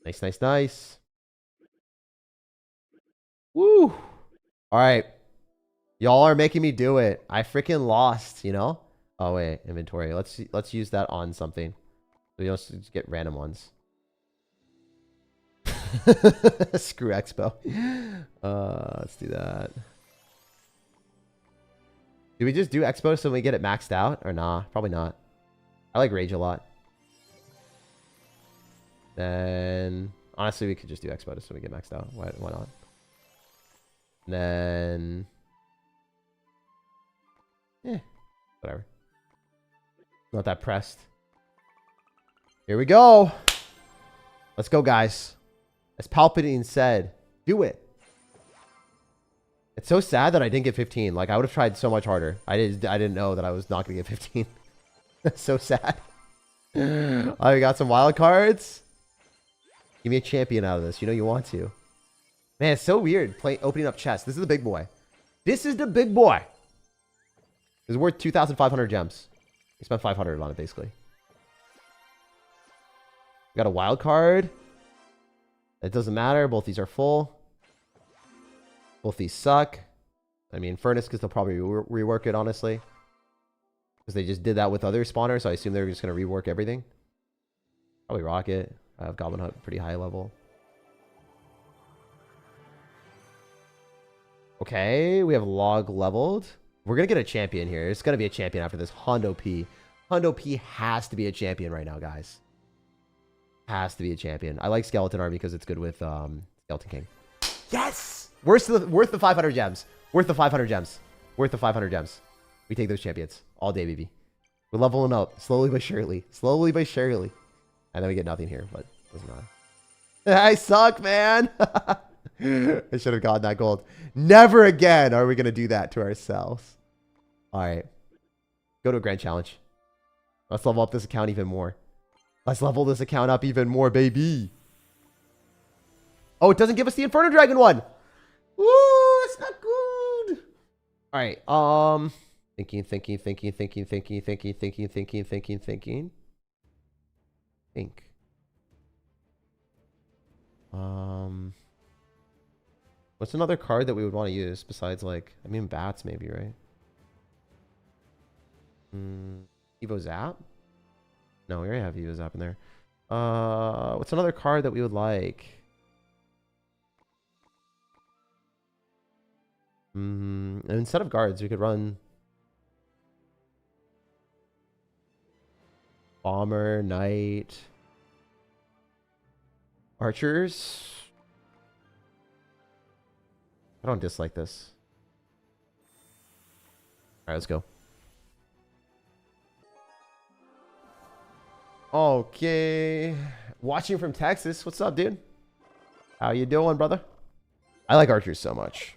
Nice, nice, nice. Woo! Alright. Y'all are making me do it. I freaking lost, you know? Oh wait, inventory. Let's use that on something. So we don't just get random ones. Screw Expo. Let's do that. Do we just do Expo so we get it maxed out? Or nah, probably not. I like Rage a lot. Then, honestly, we could just do Expo so we get maxed out. Why not? And then, whatever. Not that pressed. Here we go. Let's go, guys. As Palpatine said, do it. It's so sad that I didn't get 15. Like, I would have tried so much harder. I didn't know that I was not going to get 15. That's so sad. I got some wild cards. Give me a champion out of this. You know you want to. Man, it's so weird opening up chests. This is the big boy. This is the big boy. It's worth 2,500 gems. We spent 500 on it, basically. We got a wild card. It doesn't matter. Both these are full. Both these suck. I mean, Furnace, because they'll probably rework it, honestly. Because they just did that with other spawners, so I assume they're just going to rework everything. Probably Rocket. I have Goblin Hut pretty high level. Okay, we have Log leveled. We're going to get a champion here. It's going to be a champion after this. Hondo P. Hondo P has to be a champion right now, guys. Has to be a champion. I like Skeleton Army because it's good with Skeleton King. Yes! Worth the 500 gems. Worth the 500 gems. Worth the 500 gems. We take those champions all day, baby. We're leveling up slowly but surely. Slowly but surely. And then we get nothing here, but doesn't matter. I suck, man. I should have gotten that gold. Never again are we going to do that to ourselves. All right. Go to a grand challenge. Let's level up this account even more. Let's level this account up even more, baby. Oh, it doesn't give us the Inferno Dragon one. Woo, it's not good. All right. Thinking. Think. What's another card that we would want to use besides, like, I mean, bats maybe, right? Evo Zap? No, we already have Evo Zap in there. What's another card that we would like? Instead of guards, we could run Bomber, Knight, Archers. I don't dislike this. All right, let's go. Okay. Watching from Texas. What's up, dude? How you doing, brother? I like archers so much.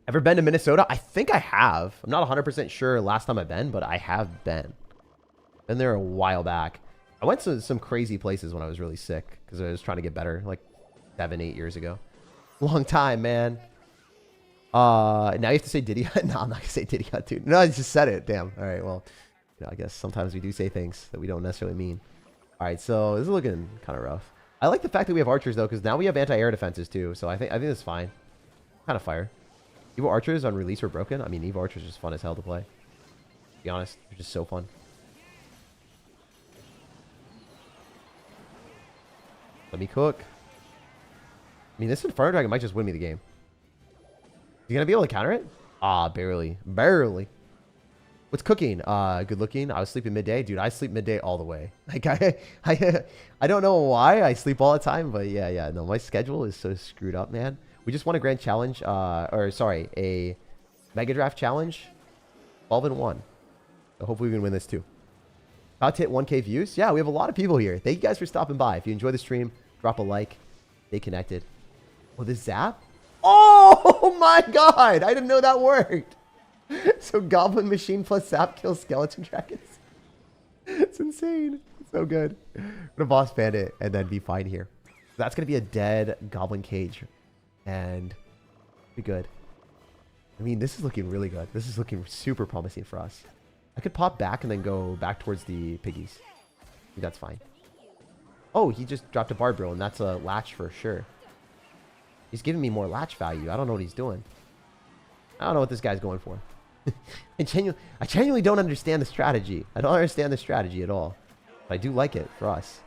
Ever been to Minnesota? I think I have. I'm not 100% sure last time I've been, but I have been. Been there a while back. I went to some crazy places when I was really sick because I was trying to get better, like 7-8 years ago. Long time, man. Now you have to say Diddy Hut. No, I'm not gonna say Diddy Hut, dude. No, I just said it. Damn. All right. Well, you know, I guess sometimes we do say things that we don't necessarily mean. All right. So this is looking kind of rough. I like the fact that we have archers though, because now we have anti-air defenses too. So I think that's fine. Kind of fire. Evo archers on release were broken. I mean, Evo archers are just fun as hell to play. To be honest, they're just so fun. Let me cook. I mean, this Inferno Dragon might just win me the game. Is he gonna be able to counter it? Ah, barely. Barely. What's cooking? Good looking. I was sleeping midday. Dude, I sleep midday all the way. Like, I don't know why I sleep all the time, but yeah. No, my schedule is so screwed up, man. We just won a grand challenge, or sorry, a mega draft challenge. 12-1. So hopefully we can win this too. About to hit 1K views. Yeah, we have a lot of people here. Thank you guys for stopping by. If you enjoy the stream, drop a like. Stay connected. Oh, this zap? Oh my god! I didn't know that worked. So Goblin Machine plus zap kills Skeleton Dragons. It's insane. It's so good. I'm gonna boss bandit and then be fine here. That's gonna be a dead Goblin Cage. And be good. I mean, this is looking really good. This is looking super promising for us. I could pop back and then go back towards the piggies. I think that's fine. Oh, he just dropped a Barbro, and that's a latch for sure. He's giving me more latch value. I don't know what he's doing. I don't know what this guy's going for. I genuinely don't understand the strategy. I don't understand the strategy at all. But I do like it for us.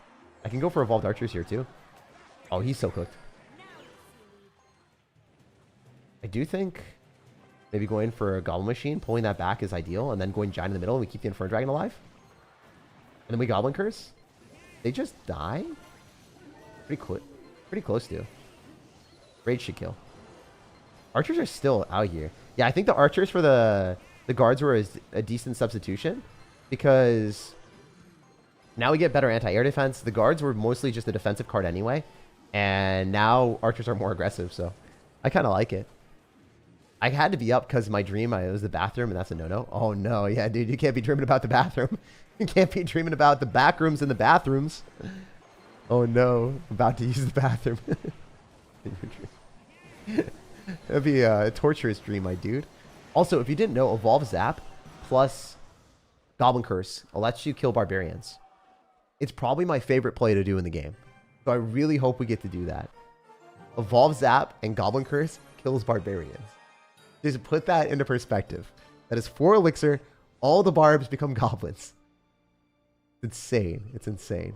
I can go for Evolved Archers here too. Oh, he's so cooked. I do think maybe going for a Goblin Machine, pulling that back is ideal, and then going Giant in the middle and we keep the Inferno Dragon alive. And then we Goblin Curse. They just die? Pretty close to. Rage should kill. Archers are still out here. Yeah, I think the archers for the guards were a decent substitution because now we get better anti-air defense. The guards were mostly just a defensive card anyway, and now archers are more aggressive, so I kind of like it. I had to be up because my dream, it was the bathroom, and that's a no-no. Oh, no. Yeah, dude, you can't be dreaming about the bathroom. You can't be dreaming about the back rooms and the bathrooms. Oh, no. About to use the bathroom. That'd be a torturous dream, my dude. Also, if you didn't know, Evolve Zap plus Goblin Curse lets you kill Barbarians. It's probably my favorite play to do in the game. So I really hope we get to do that. Evolve Zap and Goblin Curse kills Barbarians. Just put that into perspective. That is 4 elixir. All the barbs become goblins. It's insane. It's insane.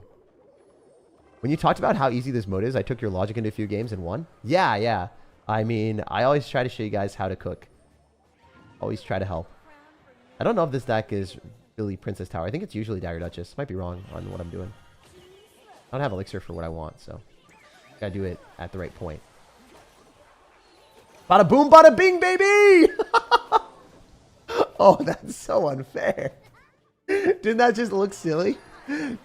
When you talked about how easy this mode is, I took your logic into a few games and won. Yeah. I mean, I always try to show you guys how to cook. Always try to help. I don't know if this deck is really Princess Tower. I think it's usually Dagger Duchess. Might be wrong on what I'm doing. I don't have elixir for what I want, so gotta do it at the right point. Bada boom, bada bing, baby! Oh, that's so unfair. Didn't that just look silly?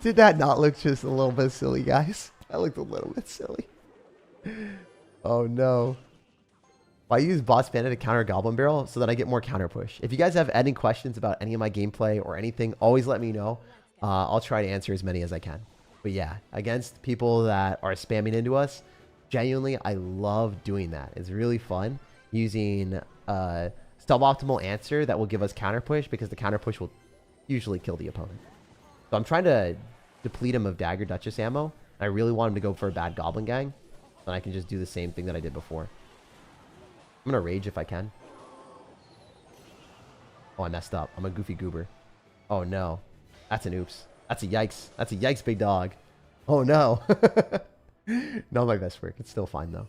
Did that not look just a little bit silly, guys? That looked a little bit silly. Oh, no. I use Boss Bandit to counter Goblin Barrel so that I get more counter push. If you guys have any questions about any of my gameplay or anything, always let me know. I'll try to answer as many as I can. But yeah, against people that are spamming into us, genuinely, I love doing that. It's really fun using a suboptimal answer that will give us counter push because the counter push will usually kill the opponent. So I'm trying to deplete him of Dagger Duchess ammo. I really want him to go for a bad Goblin Gang. Then I can just do the same thing that I did before. I'm going to rage if I can. Oh, I messed up. I'm a goofy goober. Oh, no. That's an oops. That's a yikes. That's a yikes, big dog. Oh, no. Not my best work. It's still fine, though.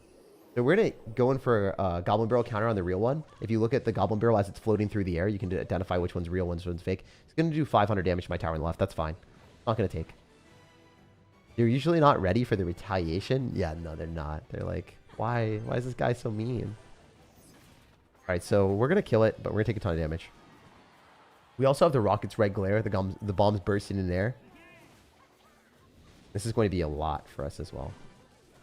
So we're going to go in for a Goblin Barrel counter on the real one. If you look at the Goblin Barrel as it's floating through the air, you can identify which one's real, which one's fake. It's going to do 500 damage to my tower on the left. That's fine. Not going to take. They're usually not ready for the retaliation. Yeah, no, they're not. They're like, why is this guy so mean? All right, so we're going to kill it, but we're going to take a ton of damage. We also have the Rocket's Red Glare, the bombs bursting in air. This is going to be a lot for us as well.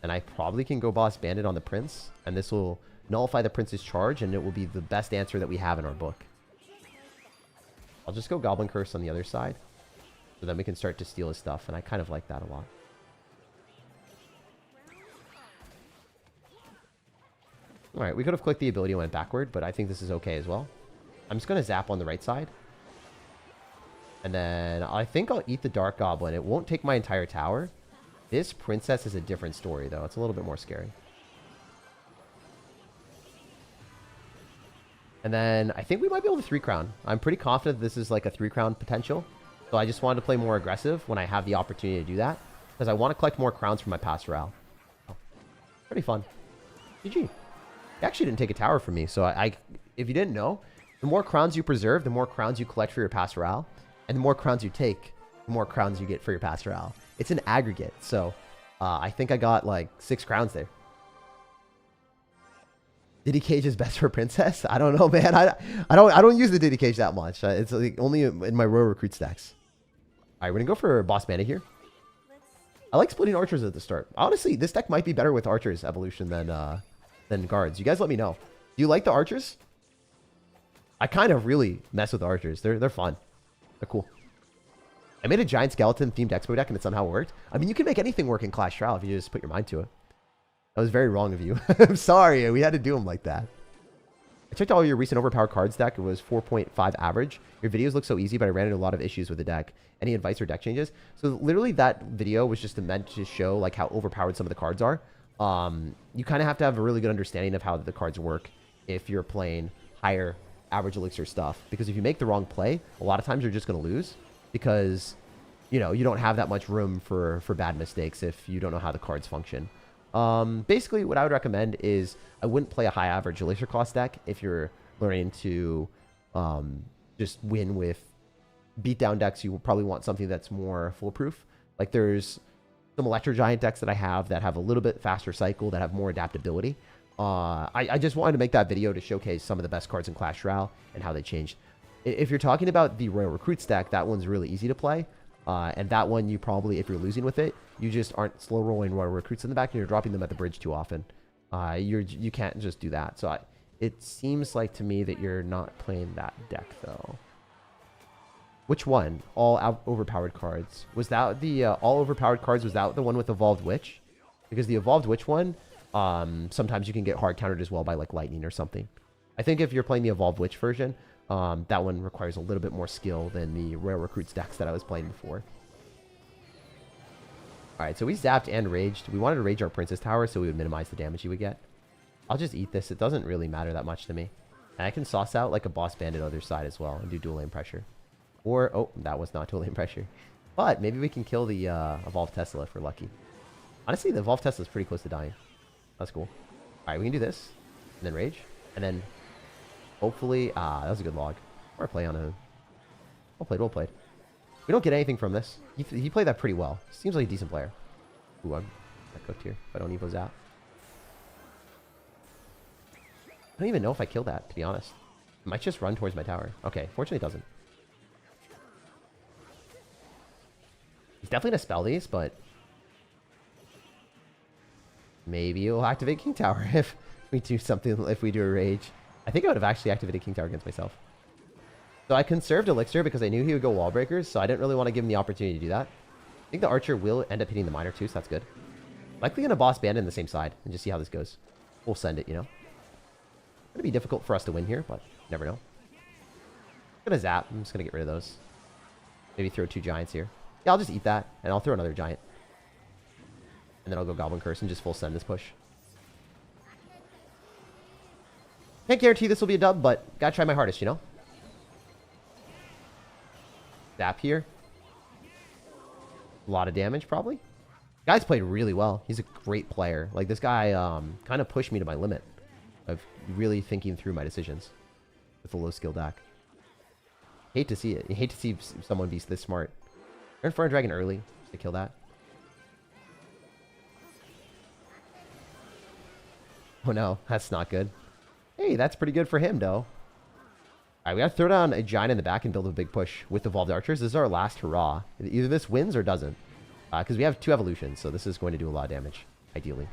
And I probably can go boss bandit on the prince, and this will nullify the prince's charge, and it will be the best answer that we have in our book. I'll just go goblin curse on the other side, so then we can start to steal his stuff, and I kind of like that a lot. Alright, we could have clicked the ability and went backward, but I think this is okay as well. I'm just going to zap on the right side. And then I think I'll eat the Dark Goblin. It won't take my entire tower. This princess is a different story, though. It's a little bit more scary. And then I think we might be able to 3-crown. I'm pretty confident this is like a 3-crown potential. So I just wanted to play more aggressive when I have the opportunity to do that. Because I want to collect more crowns from my pastoral. Oh, pretty fun. GG. He actually didn't take a tower from me. So if you didn't know, the more crowns you preserve, the more crowns you collect for your pastoral. And the more crowns you take, the more crowns you get for your pastoral. It's an aggregate. So I think I got like 6 crowns there. Diddy Cage is best for princess? I don't know, man. I don't use the Diddy Cage that much. It's like only in my royal recruit stacks. All right, we're gonna go for boss bandit here. I like splitting archers at the start. Honestly, this deck might be better with archers evolution than guards. You guys let me know. Do you like the archers? I kind of really mess with the archers. They're fun. They're cool. I made a giant skeleton themed expo deck and it somehow worked. I mean, you can make anything work in Clash Royale if you just put your mind to it. That was very wrong of you. I'm sorry. We had to do them like that. I checked all your recent overpowered cards deck. It was 4.5 average. Your videos look so easy, but I ran into a lot of issues with the deck. Any advice or deck changes? So literally that video was just meant to show like how overpowered some of the cards are. You kind of have to have a really good understanding of how the cards work if you're playing higher average elixir stuff. Because if you make the wrong play, a lot of times you're just going to lose. Because, you know, you don't have that much room for bad mistakes if you don't know how the cards function. Basically, what I would recommend is I wouldn't play a high average elixir cost deck if you're learning to just win with beatdown decks. You will probably want something that's more foolproof. Like there's some Electro Giant decks that I have that have a little bit faster cycle, that have more adaptability. I just wanted to make that video to showcase some of the best cards in Clash Royale and how they changed. If you're talking about the Royal Recruit stack, that one's really easy to play. And that one, you probably, if you're losing with it, you just aren't slow rolling Royal Recruits in the back and you're dropping them at the bridge too often. You can't just do that. So it seems like to me that you're not playing that deck though. Which one? All overpowered cards. Was that the all overpowered cards? Was that the one with Evolved Witch? Because the Evolved Witch one, sometimes you can get hard countered as well by like lightning or something. I think if you're playing the Evolved Witch version, that one requires a little bit more skill than the Royal Recruits decks that I was playing before. Alright, so we zapped and raged. We wanted to rage our Princess Tower so we would minimize the damage he would get. I'll just eat this. It doesn't really matter that much to me. And I can sauce out like a boss bandit on the other side as well and do dual lane pressure. Or, oh, that was not dual lane pressure. But maybe we can kill the Evolved Tesla if we're lucky. Honestly, the Evolved Tesla is pretty close to dying. That's cool. Alright, we can do this. And then rage. And then hopefully, that was a good log. Or play on a... Well played, well played. We don't get anything from this. He played that pretty well. Seems like a decent player. Ooh, I'm cooked here. If I don't Evo's out. I don't even know if I killed that, to be honest. It might just run towards my tower. Okay, fortunately it doesn't. He's definitely going to spell these, but... maybe he'll activate King Tower if we do something, if we do a rage. I think I would have actually activated King Tower against myself. So I conserved Elixir because I knew he would go Wall Breakers, so I didn't really want to give him the opportunity to do that. I think the Archer will end up hitting the Miner too, so that's good. Likely going to boss Bandit on the same side and just see how this goes. We'll send it, you know. It's going to be difficult for us to win here, but you never know. I'm going to zap. I'm just going to get rid of those. Maybe throw 2 Giants here. Yeah, I'll just eat that, and I'll throw another Giant. And then I'll go Goblin Curse and just full send this push. Can't guarantee this will be a dub, but gotta try my hardest, you know? Zap here. A lot of damage, probably. Guy's played really well. He's a great player. Like, this guy kind of pushed me to my limit of really thinking through my decisions with a low skill deck. Hate to see it. You hate to see someone be this smart. Turn Fire Dragon early just to kill that. Oh no, that's not good. Hey, that's pretty good for him, though. Alright, we gotta throw down a Giant in the back and build a big push with Evolved Archers. This is our last hurrah. Either this wins or doesn't. Because we have 2 evolutions, so this is going to do a lot of damage, ideally.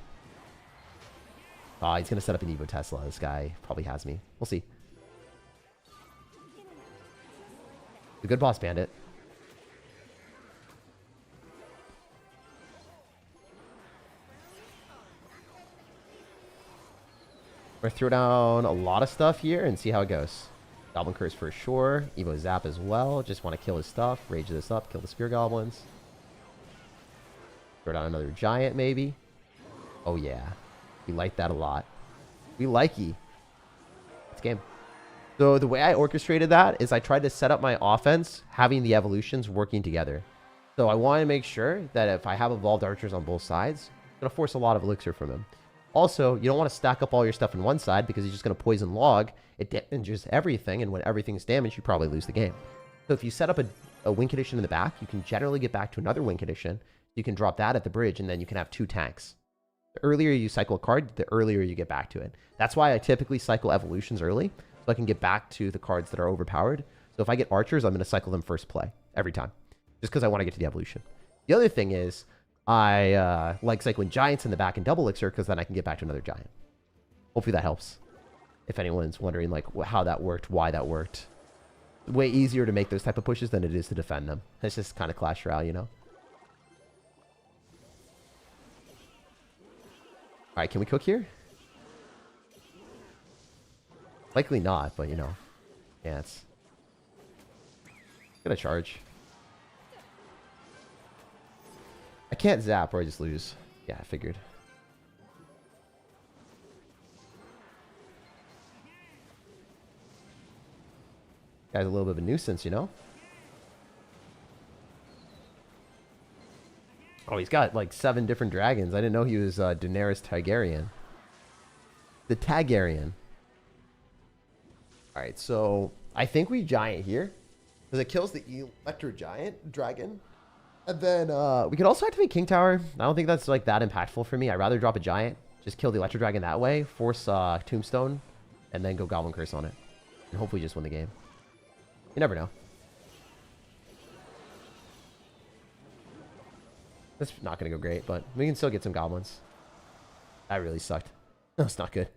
He's going to set up an Evo Tesla. This guy probably has me. We'll see. A good boss bandit. We're going to throw down a lot of stuff here and see how it goes. Goblin Curse for sure. Evo Zap as well. Just want to kill his stuff. Rage this up. Kill the Spear Goblins. Throw down another Giant, maybe. Oh, yeah. We like that a lot. We likey. It's game. So the way I orchestrated that is I tried to set up my offense having the evolutions working together. So I want to make sure that if I have evolved archers on both sides, I'm going to force a lot of elixir from him. Also, you don't want to stack up all your stuff on one side because he's just going to poison log. It damages everything, and when everything's damaged, you probably lose the game. So if you set up a win condition in the back, you can generally get back to another win condition. You can drop that at the bridge, and then you can have 2 tanks. The earlier you cycle a card, the earlier you get back to it. That's why I typically cycle evolutions early, so I can get back to the cards that are overpowered. So if I get archers, I'm going to cycle them first play every time, just because I want to get to the evolution. The other thing is I like cycling giants in the back and double elixir because then I can get back to another giant. Hopefully that helps. If anyone's wondering like how that worked, why that worked. Way easier to make those type of pushes than it is to defend them. It's just kind of Clash Royale, you know? All right, can we cook here? Likely not, but you know. Yeah, it's gonna charge. I can't zap or I just lose. Yeah, I figured. Guy's a little bit of a nuisance, you know? Oh, he's got like 7 different dragons. I didn't know he was Daenerys Targaryen. The Targaryen. Alright, so I think we giant here. Because it kills the Electro Giant Dragon. And then we could also activate King Tower. I don't think that's like that impactful for me. I'd rather drop a Giant. Just kill the Electro Dragon that way. Force Tombstone. And then go Goblin Curse on it. And hopefully just win the game. You never know. That's not going to go great, but we can still get some goblins. That really sucked. No, it's not good.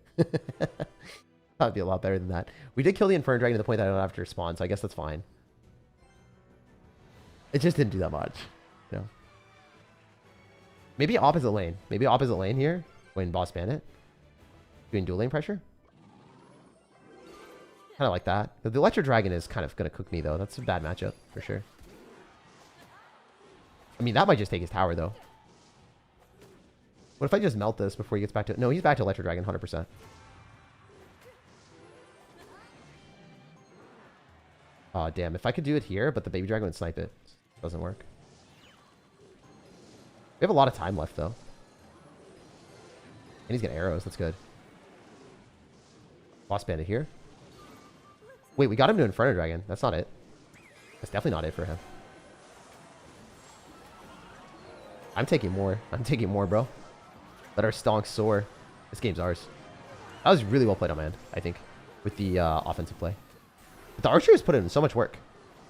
That'd be a lot better than that. We did kill the Inferno Dragon to the point that I don't have to respond, so I guess that's fine. It just didn't do that much. You know. Maybe opposite lane. Maybe opposite lane here when boss bandit. Doing dual lane pressure. Kind of like that. The Electro Dragon is kind of going to cook me, though. That's a bad matchup, for sure. I mean, that might just take his tower, though. What if I just melt this before he gets back to... No, he's back to Electro Dragon, 100%. Oh, damn. If I could do it here, but the Baby Dragon would snipe it. Doesn't work. We have a lot of time left, though. And he's got arrows. That's good. Boss Bandit here. Wait, we got him to Inferno Dragon. That's not it. That's definitely not it for him. I'm taking more. I'm taking more, bro. Let our stonks soar. This game's ours. That was really well played on my end, I think, with the offensive play. But the archers put in so much work.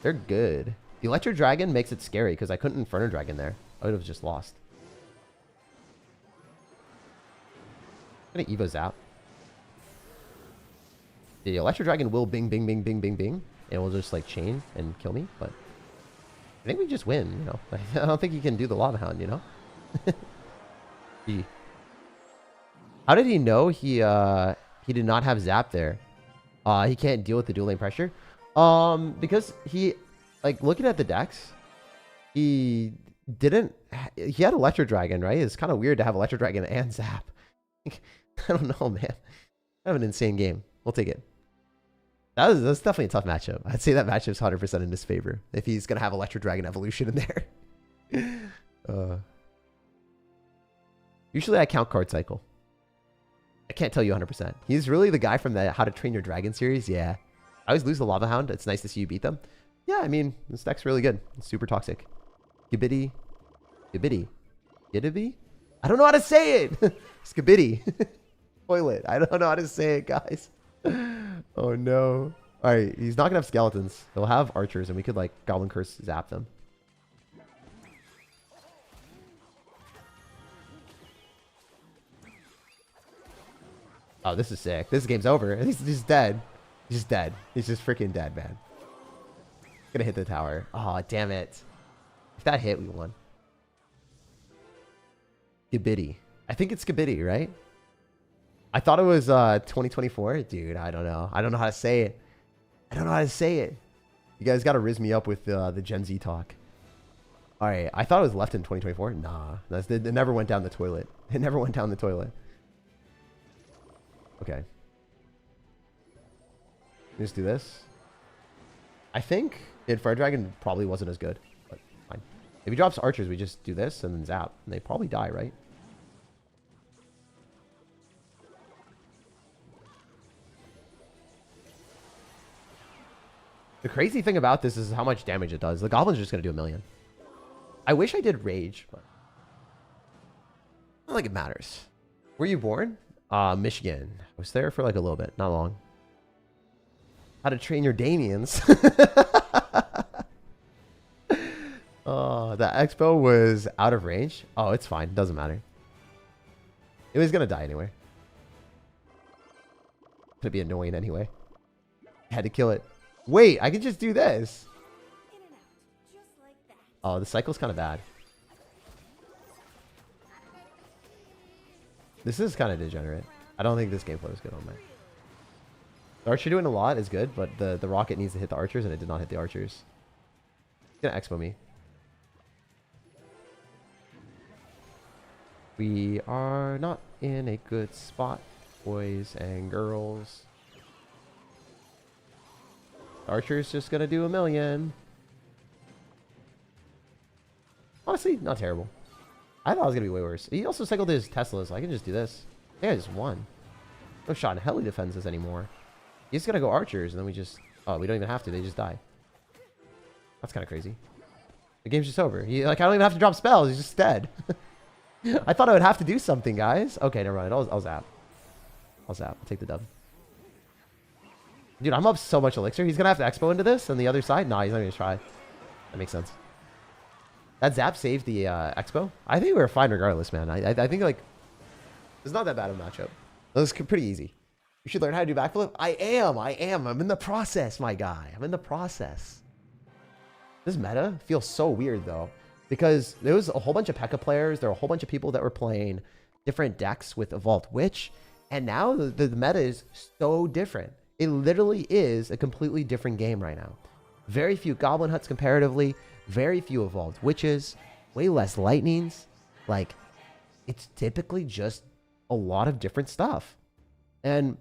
They're good. The Electro Dragon makes it scary because I couldn't Inferno Dragon there. I would have just lost. I'm gonna Evo Zap. The Electro Dragon will bing, bing, bing, bing, bing, bing. And it will just like chain and kill me, but I think we just win, you know. I don't think he can do the Lava Hound, you know. How did he know he did not have Zap there? He can't deal with the dual lane pressure. Because he, like, looking at the decks, he didn't. He had Electro Dragon, right? It's kind of weird to have Electro Dragon and Zap. I don't know, man. I have an insane game. We'll take it. That's definitely a tough matchup. I'd say that matchup's 100% in his favor if he's gonna have Electro Dragon Evolution in there. Usually I count card cycle. I can't tell you 100%. He's really the guy from the How to Train Your Dragon series. Yeah. I always lose the Lava Hound. It's nice to see you beat them. Yeah, I mean, this deck's really good. It's super toxic. Skibidi. Skibidi. Skibidi? I don't know how to say it. Skibidi. Toilet. I don't know how to say it, guys. Oh, no. All right, he's not going to have skeletons. He'll have archers, and we could, like, Goblin Curse zap them. Oh, this is sick. This game's over. He's just dead. He's just dead. He's just freaking dead, man. Gonna hit the tower. Oh, damn it. If that hit, we won. Skibidi. I think it's Skibidi, right? I thought it was 2024. Dude, I don't know. I don't know how to say it. I don't know how to say it. You guys got to riz me up with the Gen Z talk. All right. I thought it was left in 2024. Nah. It never went down the toilet. It never went down the toilet. Okay. Just do this. I think Infrared Dragon probably wasn't as good, but fine. If he drops archers, we just do this and then zap. And they probably die, right? The crazy thing about this is how much damage it does. The goblin's just going to do 1,000,000. I wish I did rage, but I don't think it matters. Were you born? Michigan. I was there for like a little bit, not long. How to train your Damians. Oh, the expo was out of range. Oh, it's fine. Doesn't matter. It was going to die anyway. Could be annoying anyway. I had to kill it. Wait, I can just do this. Oh, the cycle's kind of bad. This is kind of degenerate. I don't think this gameplay is good on mine. The archer doing a lot is good, but the rocket needs to hit the archers, and it did not hit the archers. It's gonna expo me. We are not in a good spot, boys and girls. Archer's just gonna do 1,000,000. Honestly, not terrible. I thought it was gonna be way worse. He also cycled his Tesla, so I can just do this. I think I just won. No shot in hell he defends this anymore. He's gonna go archers, and then we just... Oh, we don't even have to. They just die. That's kind of crazy. The game's just over. I don't even have to drop spells. He's just dead. I thought I would have to do something, guys. Okay, never mind. I'll zap. I'll zap. I'll take the dub. Dude, I'm up so much elixir. He's gonna have to expo into this on the other side. Nah, he's not gonna try. That makes sense. That zap saved the expo. I think we were fine regardless, man. I think like it's not that bad of a matchup. It was pretty easy. You should learn how to do backflip. I am. I'm in the process, my guy. I'm in the process. This meta feels so weird though, because there was a whole bunch of P.E.K.K.A players. There were a whole bunch of people that were playing different decks with Evolved Witch, and now the meta is so different. It literally is a completely different game right now. Very few Goblin Huts comparatively. Very few Evolved Witches. Way less Lightnings. Like, it's typically just a lot of different stuff. And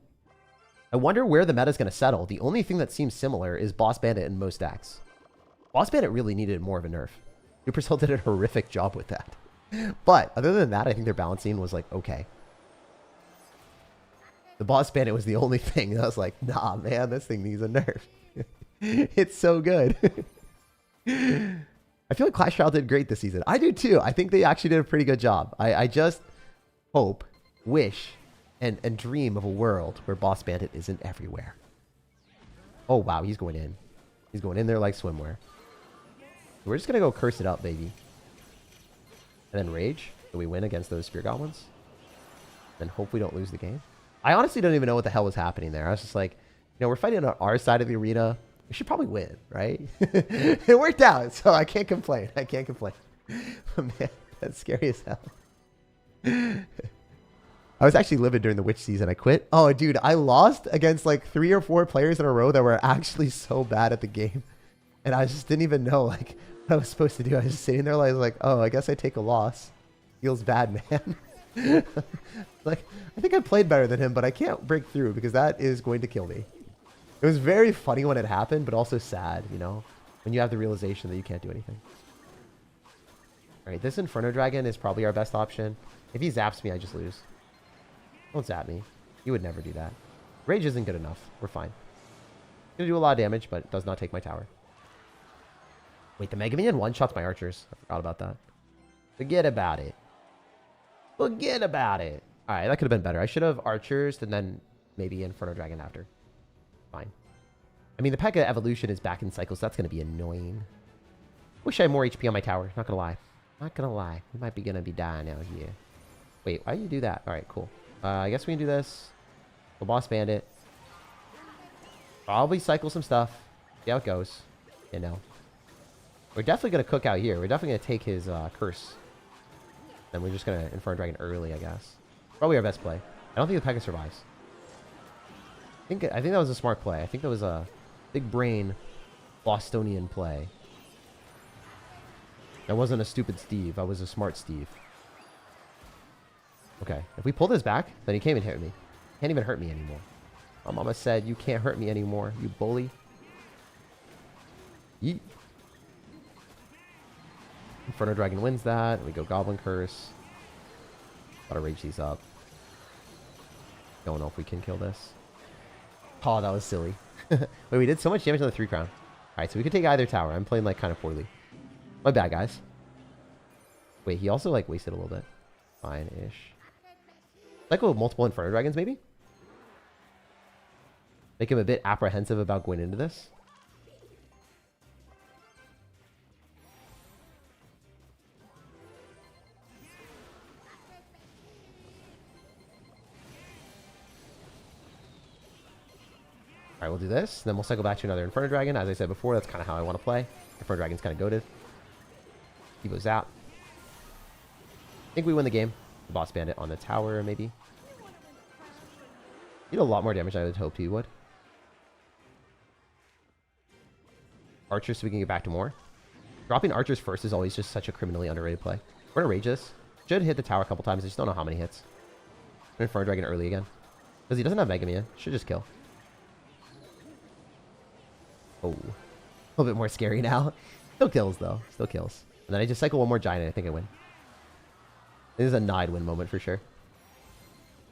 I wonder where the meta is going to settle. The only thing that seems similar is Boss Bandit in most decks. Boss Bandit really needed more of a nerf. Supercell did a horrific job with that. But other than that, I think their balancing was like, okay. The Boss Bandit was the only thing that I was like, nah, man, this thing needs a nerf. It's so good. I feel like Clash Royale did great this season. I do too. I think they actually did a pretty good job. I just hope, wish, and dream of a world where Boss Bandit isn't everywhere. Oh, wow, he's going in. He's going in there like swimwear. We're just going to go curse it up, baby. And then rage. So we win against those Spear Goblins. Then hope we don't lose the game. I honestly don't even know what the hell was happening there. I was just like, you know, we're fighting on our side of the arena. We should probably win, right? It worked out, so I can't complain. I can't complain. But man, that's scary as hell. I was actually livid during the witch season. I quit. Oh, dude, I lost against like 3 or 4 players in a row that were actually so bad at the game. And I just didn't even know like what I was supposed to do. I was just sitting there like, oh, I guess I take a loss. Feels bad, man. Like, I think I played better than him, but I can't break through because that is going to kill me. It was very funny when it happened, but also sad, you know, when you have the realization that you can't do anything. All right, this Inferno Dragon is probably our best option. If he zaps me, I just lose. Don't zap me. You would never do that. Rage isn't good enough. We're fine. Gonna do a lot of damage, but it does not take my tower. Wait, the Mega Minion one-shots my archers. I forgot about that. Forget about it. Forget about it. All right, that could have been better. I should have archers and then maybe Inferno Dragon after. Fine. I mean, the P.E.K.K.A evolution is back in cycle, so that's going to be annoying. Wish I had more HP on my tower. Not going to lie. Not going to lie. We might be going to be dying out here. Wait, why do you do that? All right, cool. I guess we can do this. Go boss bandit. Probably cycle some stuff. See how it goes. You know. We're definitely going to cook out here. We're definitely going to take his curse. Then we're just going to Inferno Dragon early, I guess. Probably our best play. I don't think the P.E.K.K.A survives. I think that was a smart play. I think that was a big brain Bostonian play. I wasn't a stupid Steve. I was a smart Steve. Okay. If we pull this back, then he can't even hit me. Can't even hurt me anymore. My mama said, you can't hurt me anymore, you bully. Yeet. Inferno Dragon wins that. We go Goblin Curse. Gotta rage these up. Don't know if we can kill this. Oh, that was silly. Wait, we did so much damage on the 3 crown. Alright, so we could take either tower. I'm playing like kind of poorly. My bad, guys. Wait, he also like wasted a little bit. Fine-ish. Cycle multiple Inferno Dragons, maybe? Make him a bit apprehensive about going into this. Alright, we'll do this. Then we'll cycle back to another Inferno Dragon. As I said before, that's kind of how I want to play. Inferno Dragon's kind of goated. Evo Zap. I think we win the game. The Boss Bandit on the tower, maybe. He did a lot more damage than I would hope he would. Archers so we can get back to more. Dropping archers first is always just such a criminally underrated play. We're going to rage this. Should hit the tower a couple times. I just don't know how many hits. Inferno Dragon early again. Because he doesn't have Mega Man. Should just kill. Oh. A little bit more scary now. Still kills, though. Still kills. And then I just cycle one more giant and I think I win. This is a Nide win moment for sure.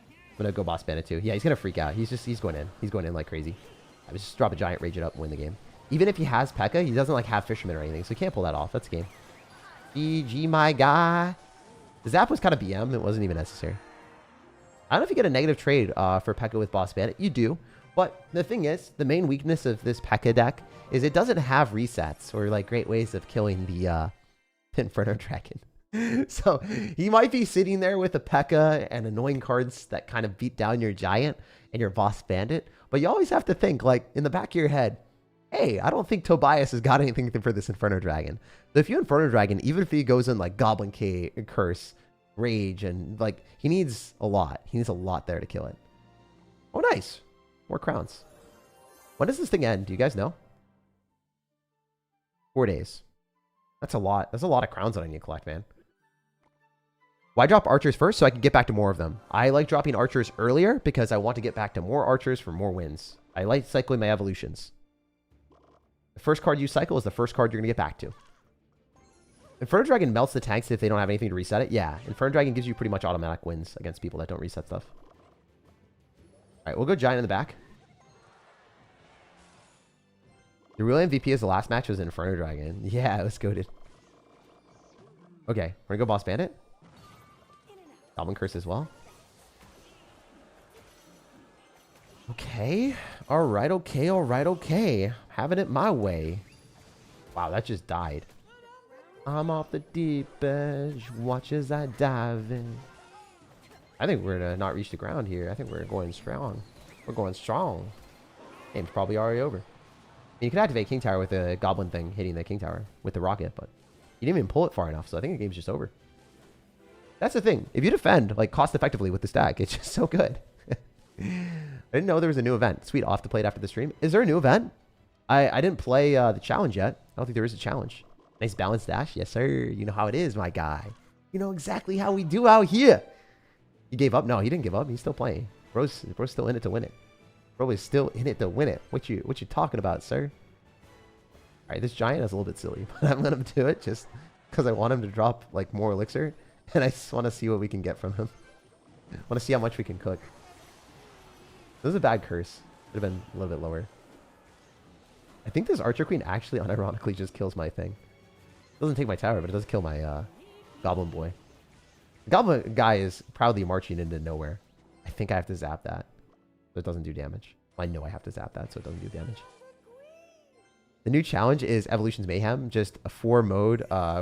I'm going to go Boss Bandit too. Yeah, he's going to freak out. He's going in. He's going in like crazy. I just drop a giant, rage it up, and win the game. Even if he has P.E.K.K.A, he doesn't like have Fisherman or anything, so he can't pull that off. That's the game. GG, my guy. The zap was kind of BM. It wasn't even necessary. I don't know if you get a negative trade for P.E.K.K.A with Boss Bandit. You do. But the thing is, the main weakness of this P.E.K.K.A deck is it doesn't have resets or like great ways of killing the Inferno Dragon. So he might be sitting there with a P.E.K.K.A and annoying cards that kind of beat down your giant and your Boss Bandit. But you always have to think, like, in the back of your head, hey, I don't think Tobias has got anything for this Inferno Dragon. So if you Inferno Dragon, even if he goes in like Goblin Curse, Rage, and like, he needs a lot. He needs a lot there to kill it. Oh, nice. More crowns. When does this thing end? Do you guys know? 4 days. That's a lot. That's a lot of crowns that I need to collect, man. Why drop archers first? So I can get back to more of them. I like dropping archers earlier because I want to get back to more archers for more wins. I like cycling my evolutions. The first card you cycle is the first card you're going to get back to. Inferno Dragon melts the tanks if they don't have anything to reset it. Yeah, Inferno Dragon gives you pretty much automatic wins against people that don't reset stuff. Alright, we'll go Giant in the back. The real MVP of the last match was Inferno Dragon. Yeah, it was goated. Okay, we're going to go Boss Bandit. Goblin Curse as well. Okay. Alright, okay, alright, okay. Having it my way. Wow, that just died. I'm off the deep edge. Watch as I dive in. I think we're going to not reach the ground here. I think we're going strong. We're going strong. Game's probably already over. You can activate King Tower with a Goblin thing hitting the King Tower with the rocket, but you didn't even pull it far enough, so I think the game's just over. That's the thing. If you defend like cost effectively with the stack, it's just so good. I didn't know there was a new event. Sweet, I'll have to play it after the stream. Is there a new event? I didn't play the challenge yet. I don't think there is a challenge. Nice balanced dash. Yes, sir. You know how it is, my guy. You know exactly how we do out here. He gave up? No, he didn't give up. He's still playing. Bro's still in it to win it. Bro is still in it to win it. What you talking about, sir? All right, this giant is a little bit silly, but I'm going to do it just because I want him to drop like more elixir. And I just want to see what we can get from him. I want to see how much we can cook. This is a bad curse. Should have been a little bit lower. I think this Archer Queen actually unironically just kills my thing. It doesn't take my tower, but it does kill my Goblin Boy. The Goblin guy is proudly marching into nowhere. I think I have to zap that. So it doesn't do damage. I know I have to zap that so it doesn't do damage. The new challenge is Evolutions Mayhem, just a 4 mode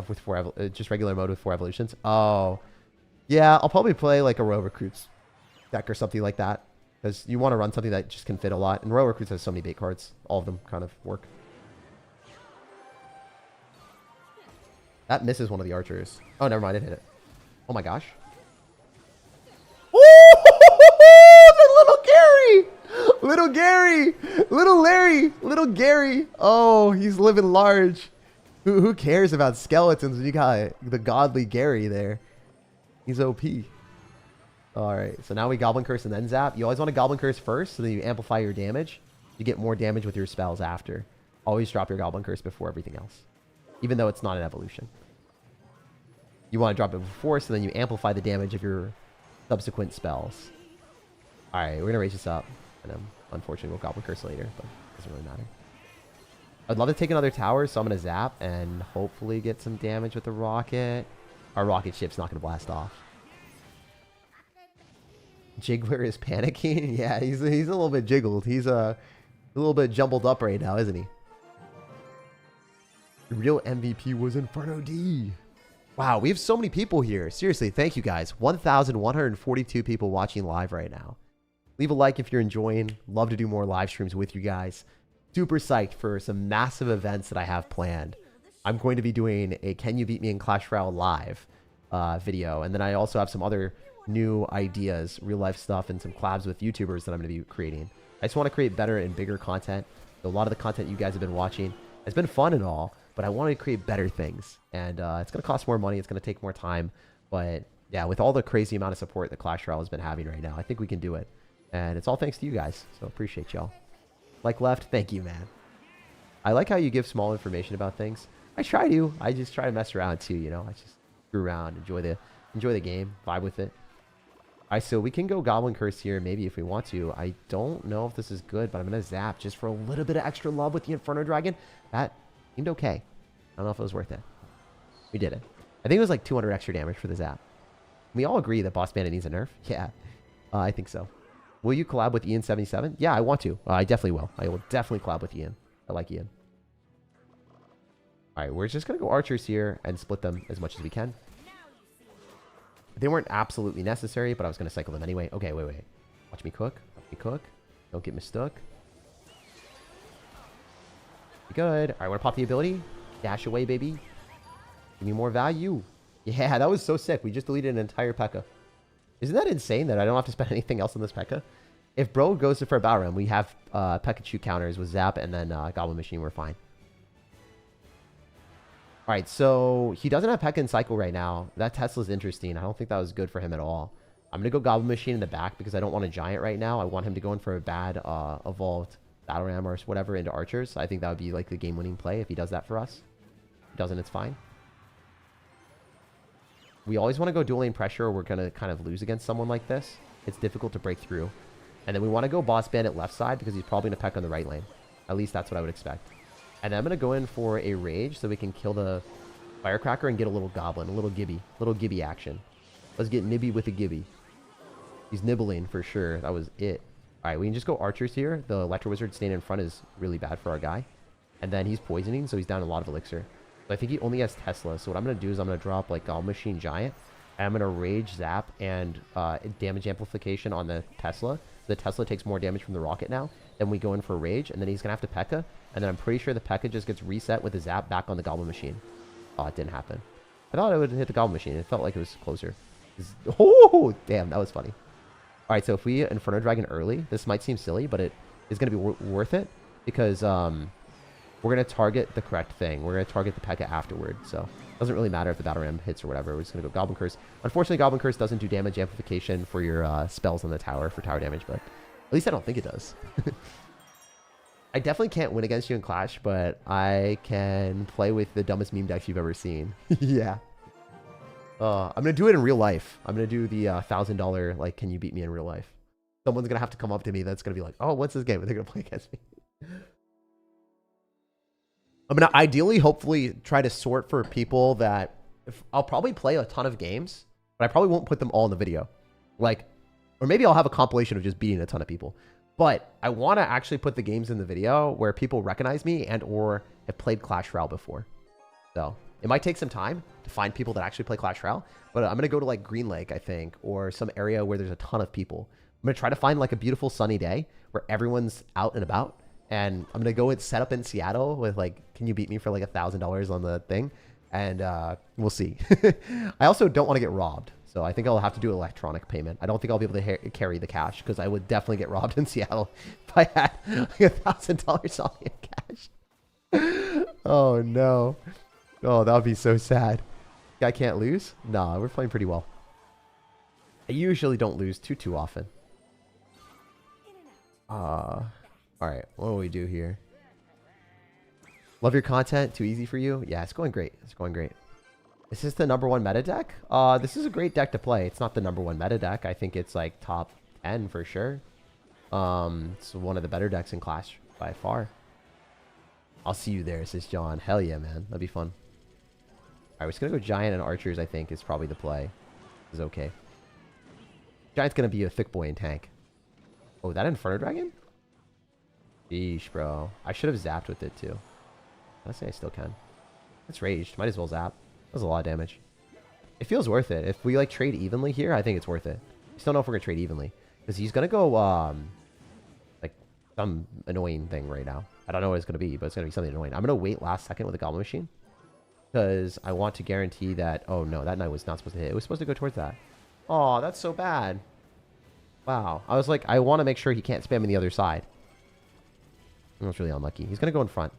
with 4 just regular mode with 4 evolutions. Oh, yeah, I'll probably play like a Row Recruits deck or something like that. Because you want to run something that just can fit a lot. And Royal Recruits has so many bait cards. All of them kind of work. That misses one of the archers. Oh, never mind. It hit it. Oh my gosh. Little Gary! Little Gary! Little Larry! Little Gary! Oh, he's living large. Who cares about skeletons when you got the godly Gary there? He's OP. Alright, so now we Goblin Curse and then Zap. You always want to Goblin Curse first, so that you amplify your damage. You get more damage with your spells after. Always drop your Goblin Curse before everything else. Even though it's not an evolution. You want to drop it before, so then you amplify the damage of your subsequent spells. Alright, we're going to raise this up. And then, unfortunately, we'll Goblin Curse later, but it doesn't really matter. I'd love to take another tower, so I'm going to Zap and hopefully get some damage with the rocket. Our rocket ship's not going to blast off. Jiggler is panicking. Yeah, he's a little bit jiggled. He's a little bit jumbled up right now, isn't he? The real MVP was Inferno D. Wow, we have so many people here. Seriously, thank you guys. 1,142 people watching live right now. Leave a like if you're enjoying. Love to do more live streams with you guys. Super psyched for some massive events that I have planned. I'm going to be doing a Can You Beat Me in Clash Royale live video. And then I also have some other new ideas, real life stuff, and some collabs with YouTubers that I'm going to be creating. I just want to create better and bigger content. So a lot of the content you guys have been watching has been fun and all, but I want to create better things. And it's going to cost more money. It's going to take more time. But yeah, with all the crazy amount of support that Clash Royale has been having right now, I think we can do it. And it's all thanks to you guys. So appreciate y'all. Like left, thank you, man. I like how you give small information about things. I try to. I just try to mess around too, you know. I just screw around, enjoy the game, vibe with it. Alright, so we can go Goblin Curse here, maybe if we want to. I don't know if this is good, but I'm going to Zap just for a little bit of extra love with the Inferno Dragon. That seemed okay. I don't know if it was worth it. We did it. I think it was like 200 extra damage for the Zap. We all agree that Boss Bandit needs a nerf? Yeah, I think so. Will you collab with Ian77? Yeah, I want to. I definitely will. I will definitely collab with Ian. I like Ian. Alright, we're just going to go archers here and split them as much as we can. They weren't absolutely necessary, but I was going to cycle them anyway. Okay, wait. Watch me cook. Watch me cook. Don't get mistook. Good. Alright, want to pop the ability? Dash away, baby. Give me more value. Yeah, that was so sick. We just deleted an entire P.E.K.K.A. Isn't that insane that I don't have to spend anything else on this P.E.K.K.A? If Bro goes for a Battle Ram, we have P.E.K.K.A counters with Zap and then Goblin Machine. We're fine. Alright, so he doesn't have P.E.K.K.A in cycle right now. That Tesla's interesting. I don't think that was good for him at all. I'm going to go Goblin Machine in the back because I don't want a Giant right now. I want him to go in for a bad evolved Battle Ram or whatever into Archers. I think that would be like the game-winning play if he does that for us. If he doesn't, it's fine. We always want to go dual lane pressure or we're going to kind of lose against someone like this. It's difficult to break through. And then we want to go Boss Bandit left side because he's probably going to P.E.K.K.A on the right lane. At least that's what I would expect. And I'm going to go in for a Rage so we can kill the Firecracker and get a little Goblin, a little Gibby action. Let's get Nibby with a Gibby. He's nibbling for sure. That was it. Alright, we can just go Archers here. The Electro Wizard staying in front is really bad for our guy. And then he's poisoning, so he's down a lot of Elixir. So I think he only has Tesla. So what I'm going to do is I'm going to drop like Goblin Machine Giant. And I'm going to Rage, Zap, and damage amplification on the Tesla. The Tesla takes more damage from the rocket now. Then we go in for Rage, and then he's going to have to P.E.K.K.A. And then I'm pretty sure the P.E.K.K.A just gets reset with the Zap back on the Goblin Machine. Oh, it didn't happen. I thought it would hit the Goblin Machine. It felt like it was closer. Oh, damn, that was funny. Alright, so if we Inferno Dragon early, this might seem silly, but it is going to be worth it. Because we're going to target the correct thing. We're going to target the P.E.K.K.A afterward. So it doesn't really matter if the Battle Ram hits or whatever. We're just going to go Goblin Curse. Unfortunately, Goblin Curse doesn't do damage amplification for your spells on the tower for tower damage, but at least I don't think it does. I definitely can't win against you in Clash, but I can play with the dumbest meme decks you've ever seen. Yeah. I'm going to do it in real life. I'm going to do the $1,000, like, can you beat me in real life? Someone's going to have to come up to me that's going to be like, oh, what's this game? And they're going to play against me. I'm going to ideally, hopefully, try to sort for people that... I'll probably play a ton of games, but I probably won't put them all in the video. Like, or maybe I'll have a compilation of just beating a ton of people. But I want to actually put the games in the video where people recognize me and or have played Clash Royale before. So it might take some time to find people that actually play Clash Royale, but I'm going to go to like Green Lake, I think, or some area where there's a ton of people. going to try to find like a beautiful sunny day where everyone's out and about. And I'm going to go and set up in Seattle with like, can you beat me for like $1,000 on the thing? And we'll see. I also don't want to get robbed. So I think I'll have to do electronic payment. I don't think I'll be able to carry the cash because I would definitely get robbed in Seattle if I had like $1,000 on me in cash. Oh, no. Oh, that would be so sad. Guy can't lose? Nah, we're playing pretty well. I usually don't lose too often. All right, what do we do here? Love your content. Too easy for you? Yeah, it's going great. It's going great. Is this the #1 meta deck? This is a great deck to play. It's not the #1 meta deck. I think it's like top 10 for sure. It's one of the better decks in Clash by far. I'll see you there, says John. Hell yeah, man. That'd be fun. All right, we're just going to go Giant and Archers, I think, is probably the play. Is okay. Giant's going to be a thick boy in tank. Oh, that Inferno Dragon? Sheesh, bro. I should have zapped with it, too. Let's say I still can. It's raged. Might as well zap. That's a lot of damage. It feels worth it. If we, like, trade evenly here, I think it's worth it. I just don't know if we're going to trade evenly. Because he's going to go, like, some annoying thing right now. I don't know what it's going to be, but it's going to be something annoying. I'm going to wait last second with the Goblin Machine. Because I want to guarantee that... Oh, no. That knight was not supposed to hit. It was supposed to go towards that. Oh, that's so bad. Wow. I was like, I want to make sure he can't spam on the other side. That was really unlucky. He's going to go in front.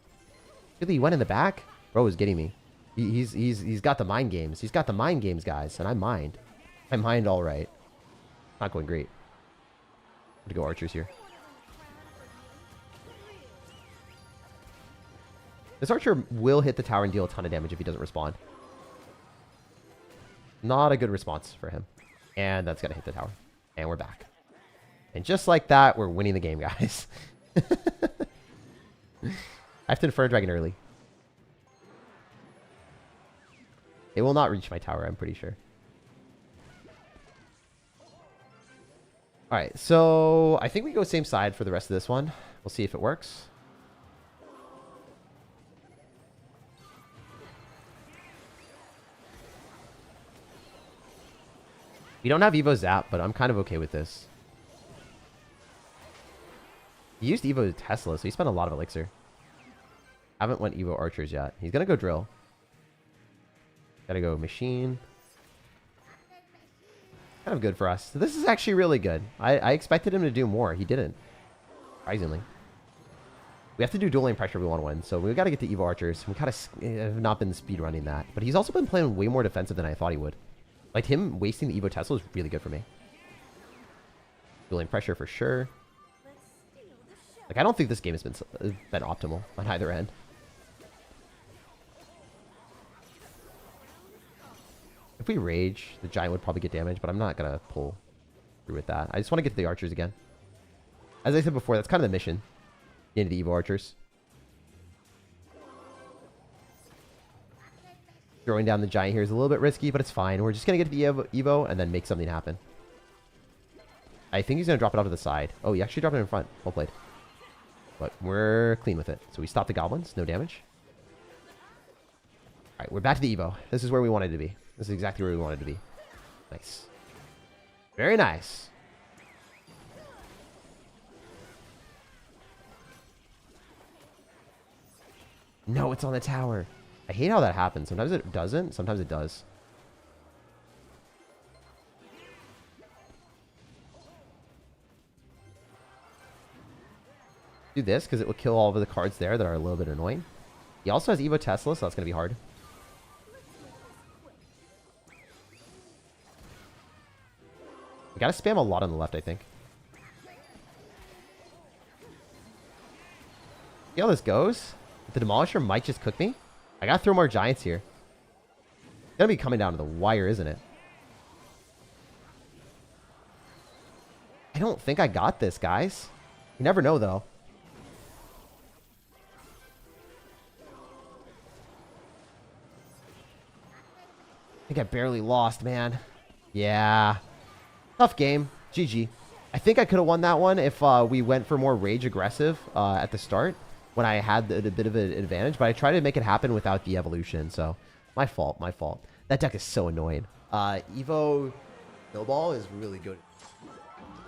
Really, he went in the back? Bro is getting me. He's got the mind games. He's got the mind games, guys. And I mind. I mind all right. Not going great. I'm going to go Archers here. This Archer will hit the tower and deal a ton of damage if he doesn't respond. Not a good response for him. And that's going to hit the tower. And we're back. And just like that, we're winning the game, guys. I have to Inferno Dragon early. It will not reach my tower, I'm pretty sure. Alright, so I think we go same side for the rest of this one. We'll see if it works. We don't have Evo Zap, but I'm kind of okay with this. He used Evo Tesla, so he spent a lot of Elixir. Haven't went Evo Archers yet. He's going to go Drill. Gotta go Machine. Kind of good for us. So this is actually really good. I expected him to do more. He didn't. Surprisingly. We have to do dual lane pressure if we want to win. So we got to get the Evo Archers. We kind of have not been speedrunning that. But he's also been playing way more defensive than I thought he would. Like him wasting the Evo Tesla is really good for me. Dual lane pressure for sure. Like I don't think this game has been optimal on either end. If we rage, the Giant would probably get damage, but I'm not going to pull through with that. I just want to get to the Archers again. As I said before, that's kind of the mission. Get into the Evo Archers. Throwing down the Giant here is a little bit risky, but it's fine. We're just going to get to the Evo and then make something happen. I think he's going to drop it off to the side. Oh, he actually dropped it in front. Well played. But we're clean with it. So we stop the Goblins. No damage. All right, we're back to the Evo. This is where we wanted to be. This is exactly where we wanted to be. Nice. Very nice. No, it's on the tower. I hate how that happens. Sometimes it doesn't. Sometimes it does. Do this because it will kill all of the cards there that are a little bit annoying. He also has Evo Tesla, so that's going to be hard. We gotta spam a lot on the left, I think. See how this goes? The Demolisher might just cook me. I gotta throw more Giants here. It's gonna be coming down to the wire, isn't it? I don't think I got this, guys. You never know, though. I think I barely lost, man. Yeah. Tough game. GG. I think I could have won that one if we went for more rage aggressive at the start when I had a bit of an advantage. But I tried to make it happen without the evolution. So my fault. My fault. That deck is so annoying. Evo Snowball is really good.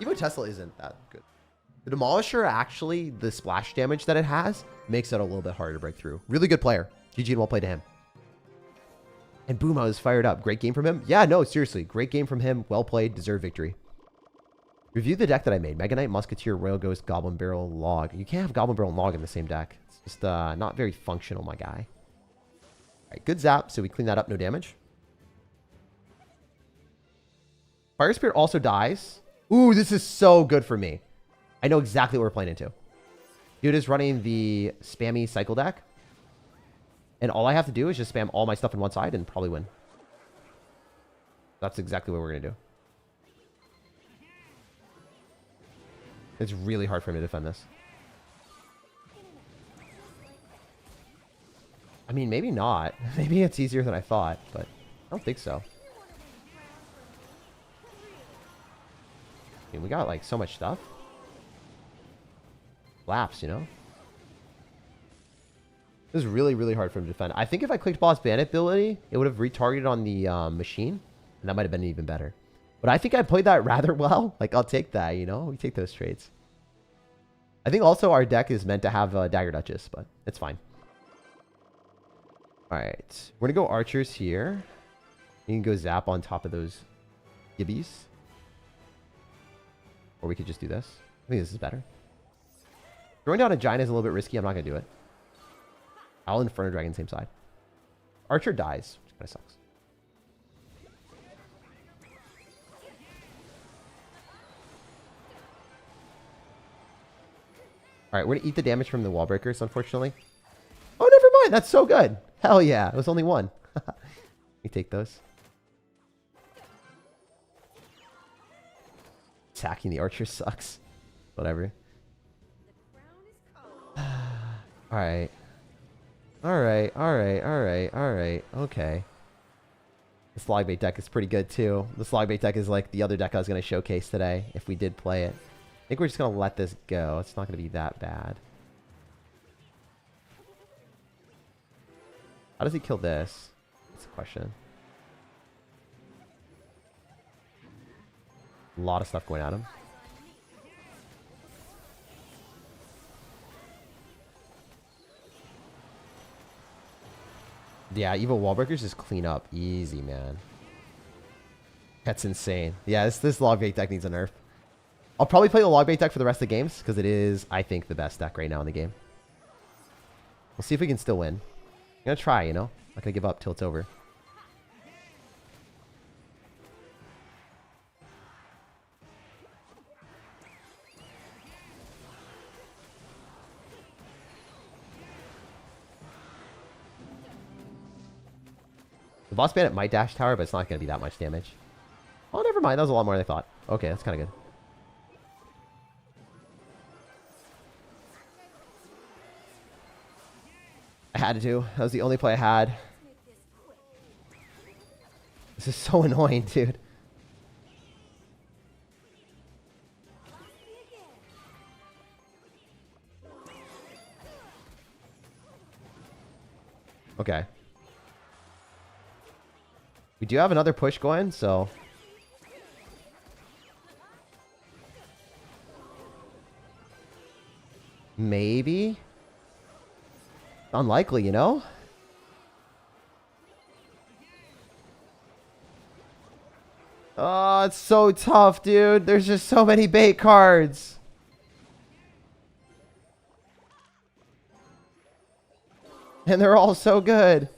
Evo Tesla isn't that good. The Demolisher, actually, the splash damage that it has makes it a little bit harder to break through. Really good player. GG and well played to him. And boom, I was fired up. Great game from him. Yeah, no, seriously. Great game from him. Well played. Deserved victory. Review the deck that I made. Mega Knight, Musketeer, Royal Ghost, Goblin Barrel, Log. You can't have Goblin Barrel and Log in the same deck. It's just not very functional, my guy. All right, good zap. So we clean that up. No damage. Fire Spirit also dies. Ooh, this is so good for me. I know exactly what we're playing into. Dude is running the spammy cycle deck. And all I have to do is just spam all my stuff on one side and probably win. That's exactly what we're going to do. It's really hard for him to defend this. I mean, maybe not. Maybe it's easier than I thought, but I don't think so. I mean, we got like so much stuff. Laps, you know? This is really, really hard for him to defend. I think if I clicked Boss Bandit ability, it would have retargeted on the machine. And that might have been even better. But I think I played that rather well. Like, I'll take that, you know? We take those trades. I think also our deck is meant to have Dagger Duchess, but it's fine. Alright. We're going to go Archers here. You can go Zap on top of those Gibbies. Or we could just do this. I think this is better. Throwing down a Giant is a little bit risky. I'm not going to do it. I'll Inferno Dragon same side. Archer dies, which kind of sucks. Alright, we're going to eat the damage from the wall breakers, unfortunately. Oh, never mind. That's so good. Hell yeah. It was only one. We take those. Attacking the archer sucks. Whatever. Alright. Alright, alright, alright, alright. Okay. This Logbait deck is pretty good too. This Logbait deck is like the other deck I was going to showcase today if we did play it. I think we're just going to let this go. It's not going to be that bad. How does he kill this? That's the question. A lot of stuff going at him. Yeah, Evil Wallbreakers just clean up. Easy, man. That's insane. Yeah, this Logbait deck needs a nerf. I'll probably play the Logbait deck for the rest of the games, because it is, I think, the best deck right now in the game. We'll see if we can still win. I'm going to try, you know? I'm not going to give up till it's over. The Boss Bandit might dash tower, but it's not going to be that much damage. Oh, never mind. That was a lot more than I thought. Okay, that's kind of good. I had to. That was the only play I had. This is so annoying, dude. Okay. We do have another push going, so... maybe? Unlikely, you know? Oh, it's so tough, dude. There's just so many bait cards. And they're all so good.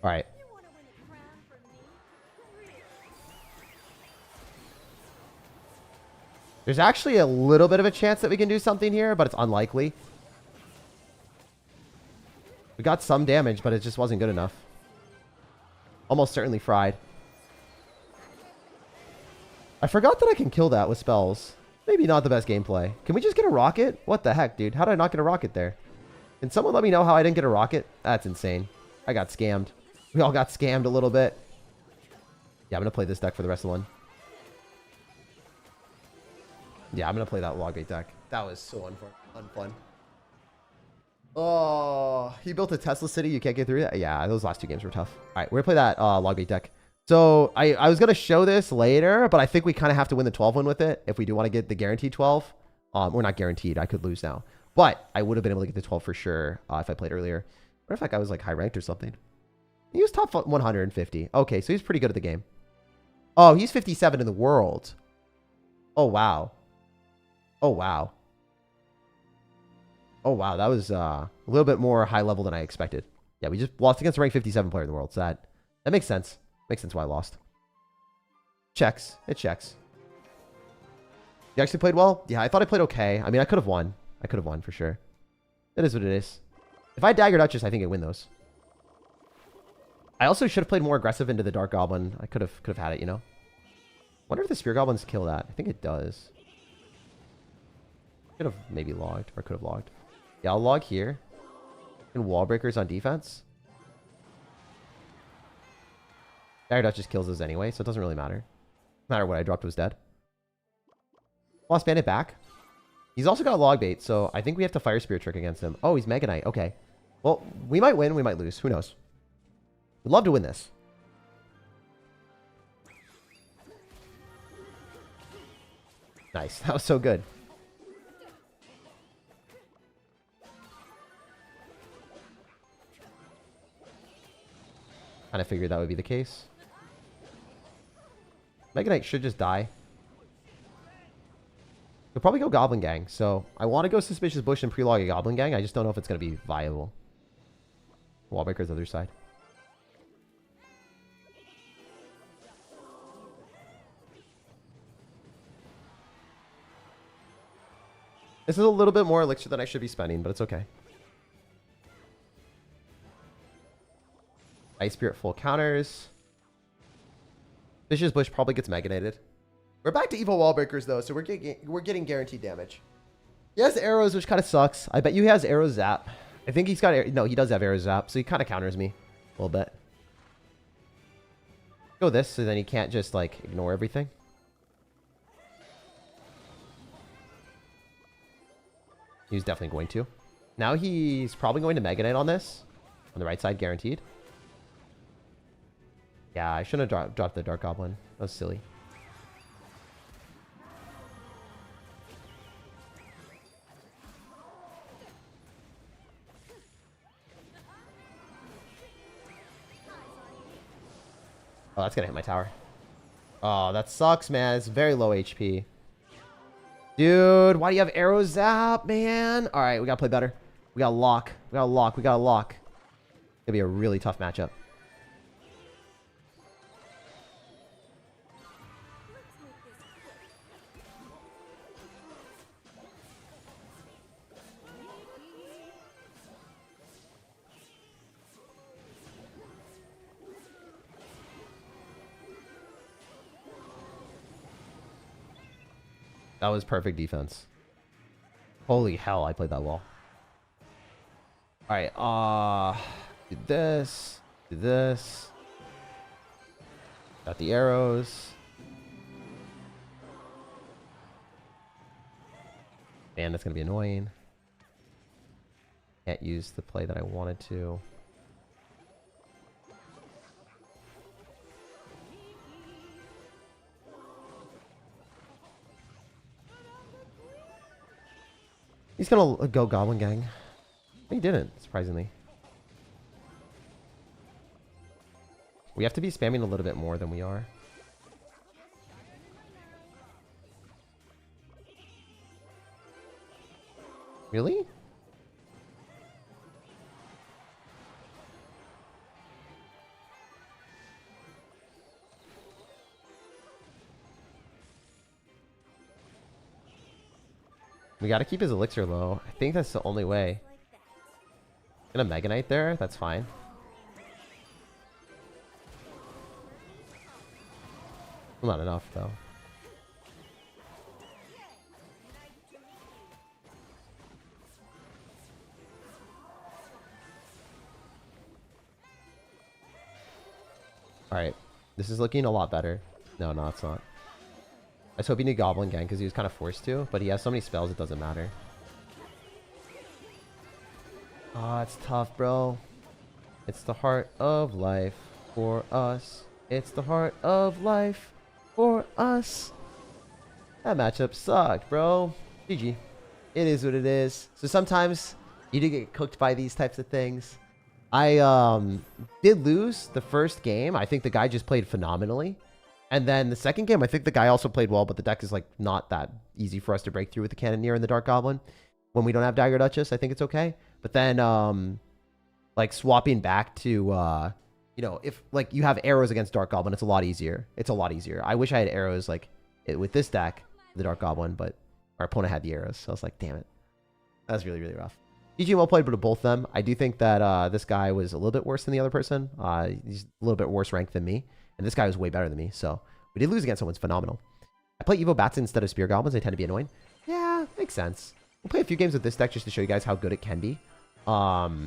All right. There's actually a little bit of a chance that we can do something here, but it's unlikely. We got some damage, but it just wasn't good enough. Almost certainly fried. I forgot that I can kill that with spells. Maybe not the best gameplay. Can we just get a rocket? What the heck, dude? How did I not get a rocket there? Can someone let me know how I didn't get a rocket? That's insane. I got scammed. We all got scammed a little bit. Yeah, I'm going to play this deck for the rest of the one. Yeah, I'm going to play that Logbait deck. That was so unfun. Oh, he built a Tesla city. You can't get through that? Yeah, those last two games were tough. All right, we're going to play that Logbait deck. So I was going to show this later, but I think we kind of have to win the 12 win with it if we do want to get the guaranteed 12. We're not guaranteed. I could lose now. But I would have been able to get the 12 for sure if I played earlier. What if that guy was like high ranked or something? He was top 150. Okay, so he's pretty good at the game. Oh, he's 57 in the world. Oh, wow. Oh, wow. Oh, wow. That was a little bit more high level than I expected. Yeah, we just lost against a ranked 57 player in the world. So that makes sense. Makes sense why I lost. Checks. It checks. You actually played well? Yeah, I thought I played okay. I mean, I could have won. I could have won for sure. It is what it is. If I dagger Duchess, I think I win those. I also should have played more aggressive into the Dark Goblin. I could have had it, you know? Wonder if the Spear Goblins kill that. I think it does. Could have maybe logged, or could have logged. Yeah, I'll log here. And wall breakers on defense. Dagger Duchess kills those anyway, so it doesn't really matter. No matter what I dropped was dead. Lost Bandit back. He's also got log bait, so I think we have to Fire Spirit trick against him. Oh, he's Mega Knight. Okay. Well, we might win, we might lose. Who knows? We'd love to win this. Nice. That was so good. Kind of figured that would be the case. Mega Knight should just die. We'll probably go Goblin Gang. So I want to go Suspicious Bush and pre-log a Goblin Gang. I just don't know if it's going to be viable. Wallbreaker's the other side. This is a little bit more elixir than I should be spending, but it's okay. Ice Spirit full counters. Suspicious Bush probably gets Meganated. We're back to evil wall breakers though, so we're getting guaranteed damage. He has arrows, which kind of sucks. I bet you he has arrow zap. I think he's got no, he does have arrow zap, so he kind of counters me a little bit. Go this, so then he can't just like ignore everything. He's definitely going to. Now he's probably going to Mega Knight on this. On the right side, guaranteed. Yeah, I shouldn't have dropped the Dark Goblin. That was silly. Oh, that's gonna hit my tower. Oh, that sucks, man. It's very low HP. Dude, why do you have arrow zap, man? All right, we gotta play better. We gotta lock. We gotta lock. We gotta lock. It's gonna be a really tough matchup. That was perfect defense. Holy hell, I played that well. Alright, do this. Do this. Got the arrows. Man, that's gonna be annoying. Can't use the play that I wanted to. He's gonna go Goblin Gang. He didn't, surprisingly. We have to be spamming a little bit more than we are. Really? We gotta keep his elixir low. I think that's the only way. Gonna Mega Knight there? That's fine. Well, not enough, though. Alright. This is looking a lot better. No, it's not. I was hoping to Goblin Gang because he was kind of forced to, but he has so many spells it doesn't matter. Ah, it's tough, bro. It's the heart of life for us. It's the heart of life for us. That matchup sucked, bro. GG. It is what it is. So sometimes you do get cooked by these types of things. I did lose the first game. I think the guy just played phenomenally. And then the second game, I think the guy also played well, but the deck is like not that easy for us to break through with the Cannoneer and the Dark Goblin. When we don't have Dagger Duchess, I think it's okay. But then like swapping back to you know, if like you have arrows against Dark Goblin, it's a lot easier. It's a lot easier. I wish I had arrows like with this deck, the Dark Goblin, but our opponent had the arrows. So I was like, damn it. That's really, really rough. GG, well played, but to both of them. I do think that this guy was a little bit worse than the other person. He's a little bit worse ranked than me. And this guy was way better than me. So we did lose against someone's phenomenal. I play Evo Bats instead of Spear Goblins. They tend to be annoying. Yeah, makes sense. We'll play a few games with this deck just to show you guys how good it can be. Yeah,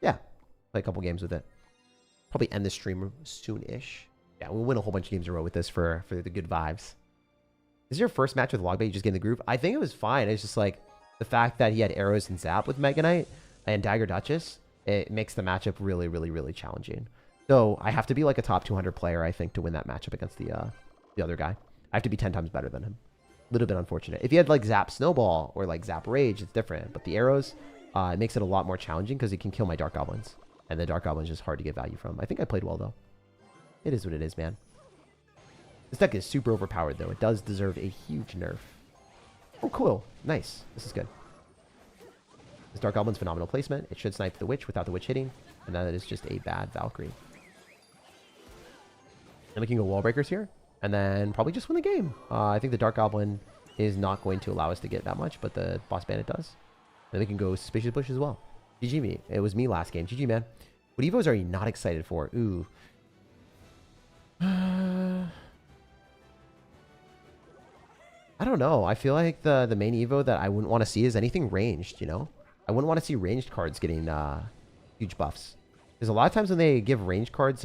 play a couple games with it. Probably end the stream soon-ish. Yeah, we'll win a whole bunch of games in a row with this for the good vibes. This is your first match with Logbait. You just get in the groove. I think it was fine. It's just like the fact that he had arrows and zap with Mega Knight and Dagger Duchess. It makes the matchup really, really, really challenging. So I have to be like a top 200 player, I think, to win that matchup against the other guy. I have to be 10 times better than him. A little bit unfortunate. If he had like Zap Snowball or like Zap Rage, it's different. But the arrows, it makes it a lot more challenging because he can kill my Dark Goblins. And the Dark Goblin is just hard to get value from. I think I played well, though. It is what it is, man. This deck is super overpowered, though. It does deserve a huge nerf. Oh, cool. Nice. This is good. This Dark Goblin's phenomenal placement. It should snipe the Witch without the Witch hitting. And that is just a bad Valkyrie. And we can go Wall Breakers here. And then probably just win the game. I think the Dark Goblin is not going to allow us to get that much, but the Boss Bandit does. Then we can go Suspicious Bush as well. GG me. It was me last game. GG, man. What Evos are you not excited for? Ooh. I don't know. I feel like the main Evo that I wouldn't want to see is anything ranged, you know? I wouldn't want to see ranged cards getting huge buffs. Because a lot of times when they give ranged cards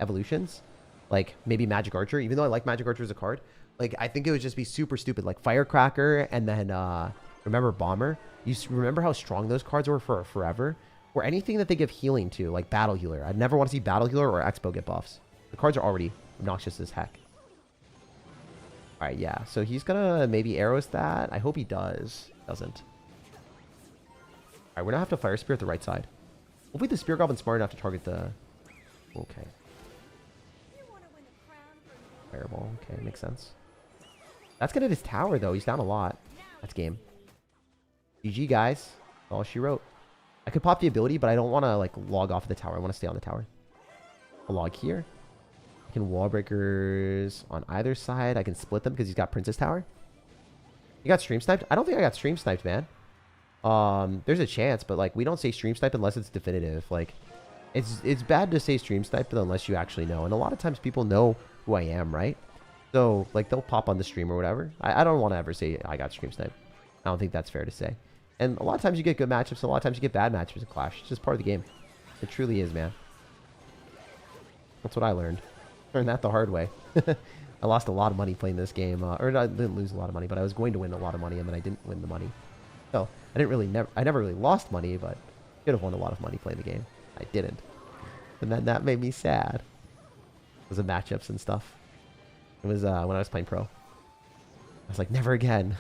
evolutions, like maybe Magic Archer, even though I like Magic Archer as a card, like I think it would just be super stupid. Like Firecracker and then remember Bomber? You remember how strong those cards were for forever? Or anything that they give healing to, like Battle Healer. I'd never want to see Battle Healer or Expo get buffs. The cards are already obnoxious as heck. Alright, yeah. So he's gonna maybe arrows that. I hope he does. Doesn't. Alright, we're gonna have to Fire Spear at the right side. Hopefully the Spear Goblin's smart enough to target the... Okay. Fireball. Okay, makes sense. That's gonna hit his tower, though. He's down a lot. That's game. GG, guys. That's all she wrote. I could pop the ability, but I don't want to, like, log off of the tower. I want to stay on the tower. I'll log here. I can wall breakers on either side. I can split them because he's got Princess Tower. You got stream sniped? I don't think I got stream sniped, man. There's a chance, but, like, we don't say stream sniped unless it's definitive. Like, it's bad to say stream sniped unless you actually know. And a lot of times people know who I am, right? So, like, they'll pop on the stream or whatever. I don't want to ever say I got stream sniped. I don't think that's fair to say. And a lot of times you get good matchups, a lot of times you get bad matchups in Clash. It's just part of the game. It truly is, man. That's what I learned. Learned that the hard way. I lost a lot of money playing this game. Or I didn't lose a lot of money, but I was going to win a lot of money, and then I didn't win the money. So, I never really lost money, but could have won a lot of money playing the game. I didn't. And then that made me sad. It was the matchups and stuff. It was when I was playing pro. I was like, never again.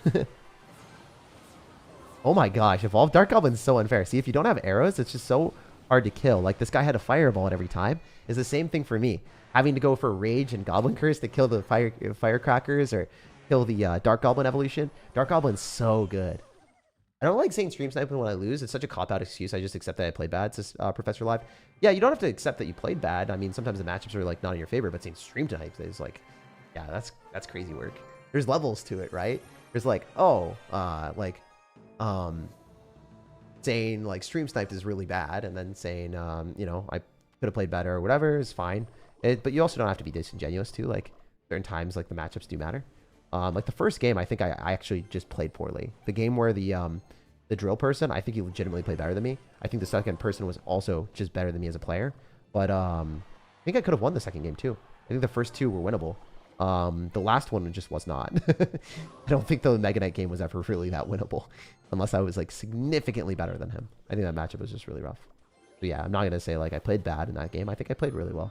Oh my gosh, Evolved Dark Goblin is so unfair. See, if you don't have arrows, it's just so hard to kill. Like, this guy had a Fireball at every time. It's the same thing for me. Having to go for Rage and Goblin Curse to kill the Firecrackers or kill the Dark Goblin evolution. Dark Goblin's so good. I don't like saying stream sniping when I lose. It's such a cop-out excuse. I just accept that I played bad, says Professor Live. Yeah, you don't have to accept that you played bad. I mean, sometimes the matchups are, like, not in your favor, but saying stream snipe is, like, yeah, that's crazy work. There's levels to it, right? There's, like, saying like stream sniped is really bad, and then saying you know, I could have played better or whatever is fine. But you also don't have to be disingenuous too. Like, certain times, like, the matchups do matter. Like the first game, I think I actually just played poorly. The game where the drill person, I think he legitimately played better than me. I think the second person was also just better than me as a player. But I think I could have won the second game too. I think the first two were winnable. The last one just was not. I don't think the Mega Knight game was ever really that winnable, unless I was, like, significantly better than him. I think that matchup was just really rough. But yeah, I'm not gonna say like I played bad in that game. I think I played really well.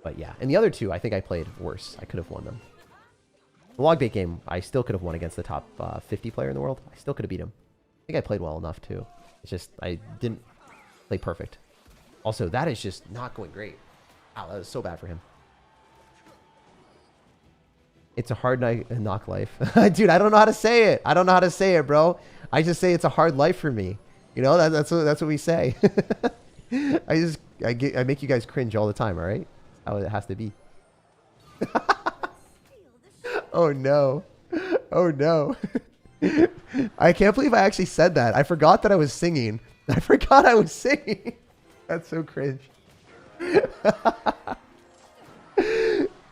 But yeah, and the other two, I think I played worse. I could have won them. The log bait game, I still could have won against the top 50 player in the world. I still could have beat him. I think I played well enough too. It's just I didn't play perfect. Also, that is just not going great. Wow, that was so bad for him. It's a hard knock life. Dude, I don't know how to say it. I don't know how to say it, bro. I just say it's a hard life for me. You know, that's what we say. I make you guys cringe all the time, all right? That's how it has to be. Oh no. Oh no. I can't believe I actually said that. I forgot that I was singing. I forgot I was singing. That's so cringe.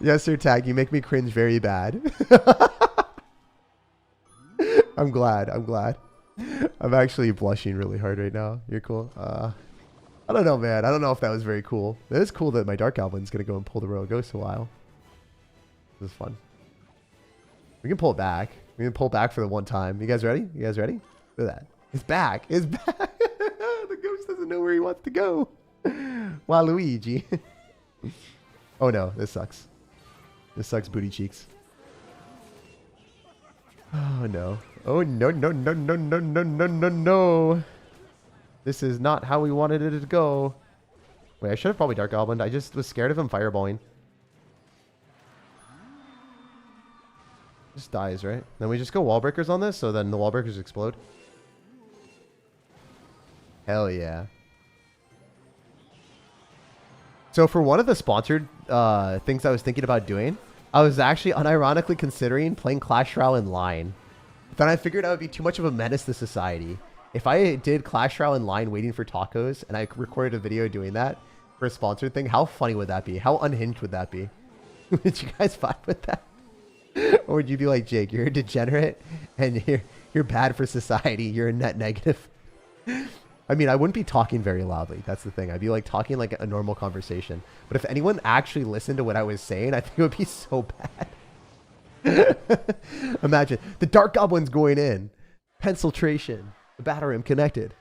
Yes, sir, Tag. You make me cringe very bad. I'm glad. I'm glad. I'm actually blushing really hard right now. You're cool. I don't know, man. I don't know if that was very cool. It is cool that my Dark Goblin's going to go and pull the Royal Ghost a while. This is fun. We can pull it back. We can pull it back for the one time. You guys ready? You guys ready? Look at that. It's back. It's back. The ghost doesn't know where he wants to go. Waluigi. Oh no, this sucks. This sucks booty cheeks. Oh no. Oh no, no, no, no, no, no, no, no, no. This is not how we wanted it to go. Wait, I should have probably Dark Goblin. I just was scared of him fireballing. Just dies, right? Then we just go wall breakers on this, so then the wall breakers explode. Hell yeah. So for one of the sponsored things I was thinking about doing, I was actually unironically considering playing Clash Royale in line. But then I figured I would be too much of a menace to society. If I did Clash Royale in line waiting for tacos and I recorded a video doing that for a sponsored thing, how funny would that be? How unhinged would that be? Would you guys vibe with that? Or would you be like, Jake, you're a degenerate and you're bad for society. You're a net negative. I mean, I wouldn't be talking very loudly. That's the thing. I'd be like talking like a normal conversation. But if anyone actually listened to what I was saying, I think it would be so bad. Imagine the Dark Goblin's going in. Penciltration. The battle rim connected.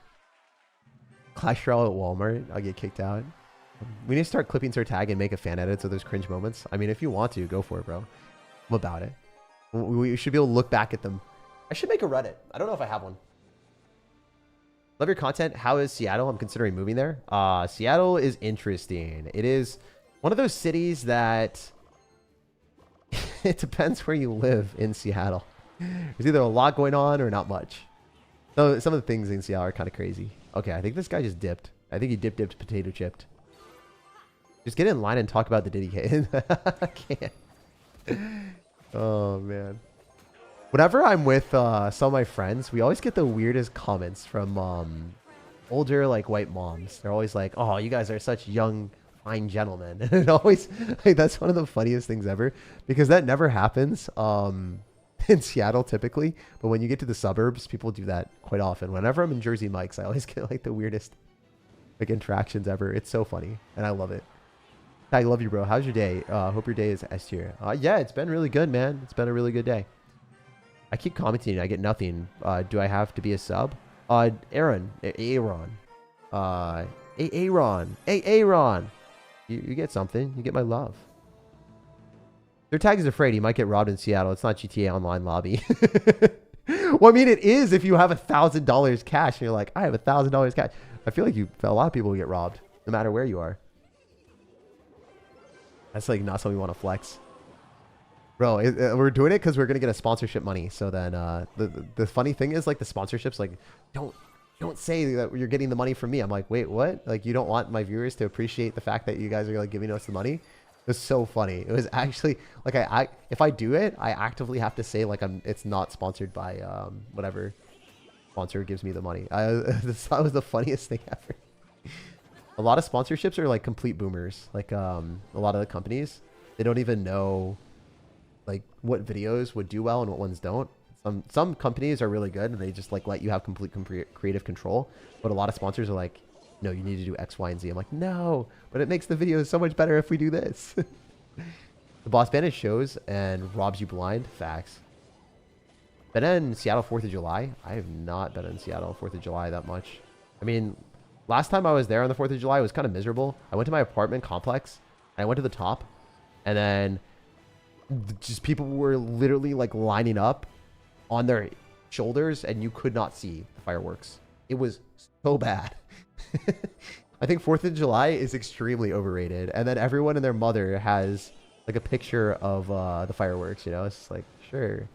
Clash Royale at Walmart. I'll get kicked out. We need to start clipping SirTag and make a fan edit so there's cringe moments. I mean, if you want to, go for it, bro. I'm about it. We should be able to look back at them. I should make a Reddit. I don't know if I have one. Love your content. How is Seattle? I'm considering moving there. Seattle is interesting. It is one of those cities that it depends where you live in Seattle. There's either a lot going on or not much. So some of the things in Seattle are kind of crazy. Okay, I think this guy just dipped. I think he dipped, potato chipped. Just get in line and talk about the Diddy case. I can't. Oh, man. Whenever I'm with some of my friends, we always get the weirdest comments from older, like, white moms. They're always like, oh, you guys are such young, fine gentlemen. And it always, like, that's one of the funniest things ever. Because that never happens in Seattle, typically. But when you get to the suburbs, people do that quite often. Whenever I'm in Jersey Mike's, I always get, like, the weirdest, like, interactions ever. It's so funny. And I love it. I love you, bro. How's your day? Hope your day is S tier. Yeah, it's been really good, man. It's been a really good day. I keep commenting. I get nothing. Do I have to be a sub? Aaron. Aaron. Aaron. You get something. You get my love. SirTag is afraid he might get robbed in Seattle. It's not GTA Online lobby. Well, I mean, it is if you have $1,000 cash and you're like, I have $1,000 cash. I feel like a lot of people get robbed no matter where you are. That's like not something we want to flex. Bro, we're doing it because we're going to get a sponsorship money. So then the funny thing is, like, the sponsorships, like, don't say that you're getting the money from me. I'm like, wait, what? Like, you don't want my viewers to appreciate the fact that you guys are, like, giving us the money? It was so funny. It was actually, like, if I do it, I actively have to say, like, it's not sponsored by whatever sponsor gives me the money. That was the funniest thing ever. A lot of sponsorships are, like, complete boomers. Like, a lot of the companies, they don't even know, like, what videos would do well and what ones don't. Some companies are really good and they just, like, let you have complete creative control. But a lot of sponsors are like, no, you need to do X, Y, and Z. I'm like, no, but it makes the videos so much better if we do this. The boss bandit shows and robs you blind. Facts. Been in Seattle 4th of July? I have not been in Seattle 4th of July that much. I mean, last time I was there on the 4th of July, it was kind of miserable. I went to my apartment complex I went to the top, and then just people were literally like lining up on their shoulders, and you could not see the fireworks. It was so bad. I think 4th of July is extremely overrated, and then everyone and their mother has like a picture of the fireworks. You know, it's just like, sure,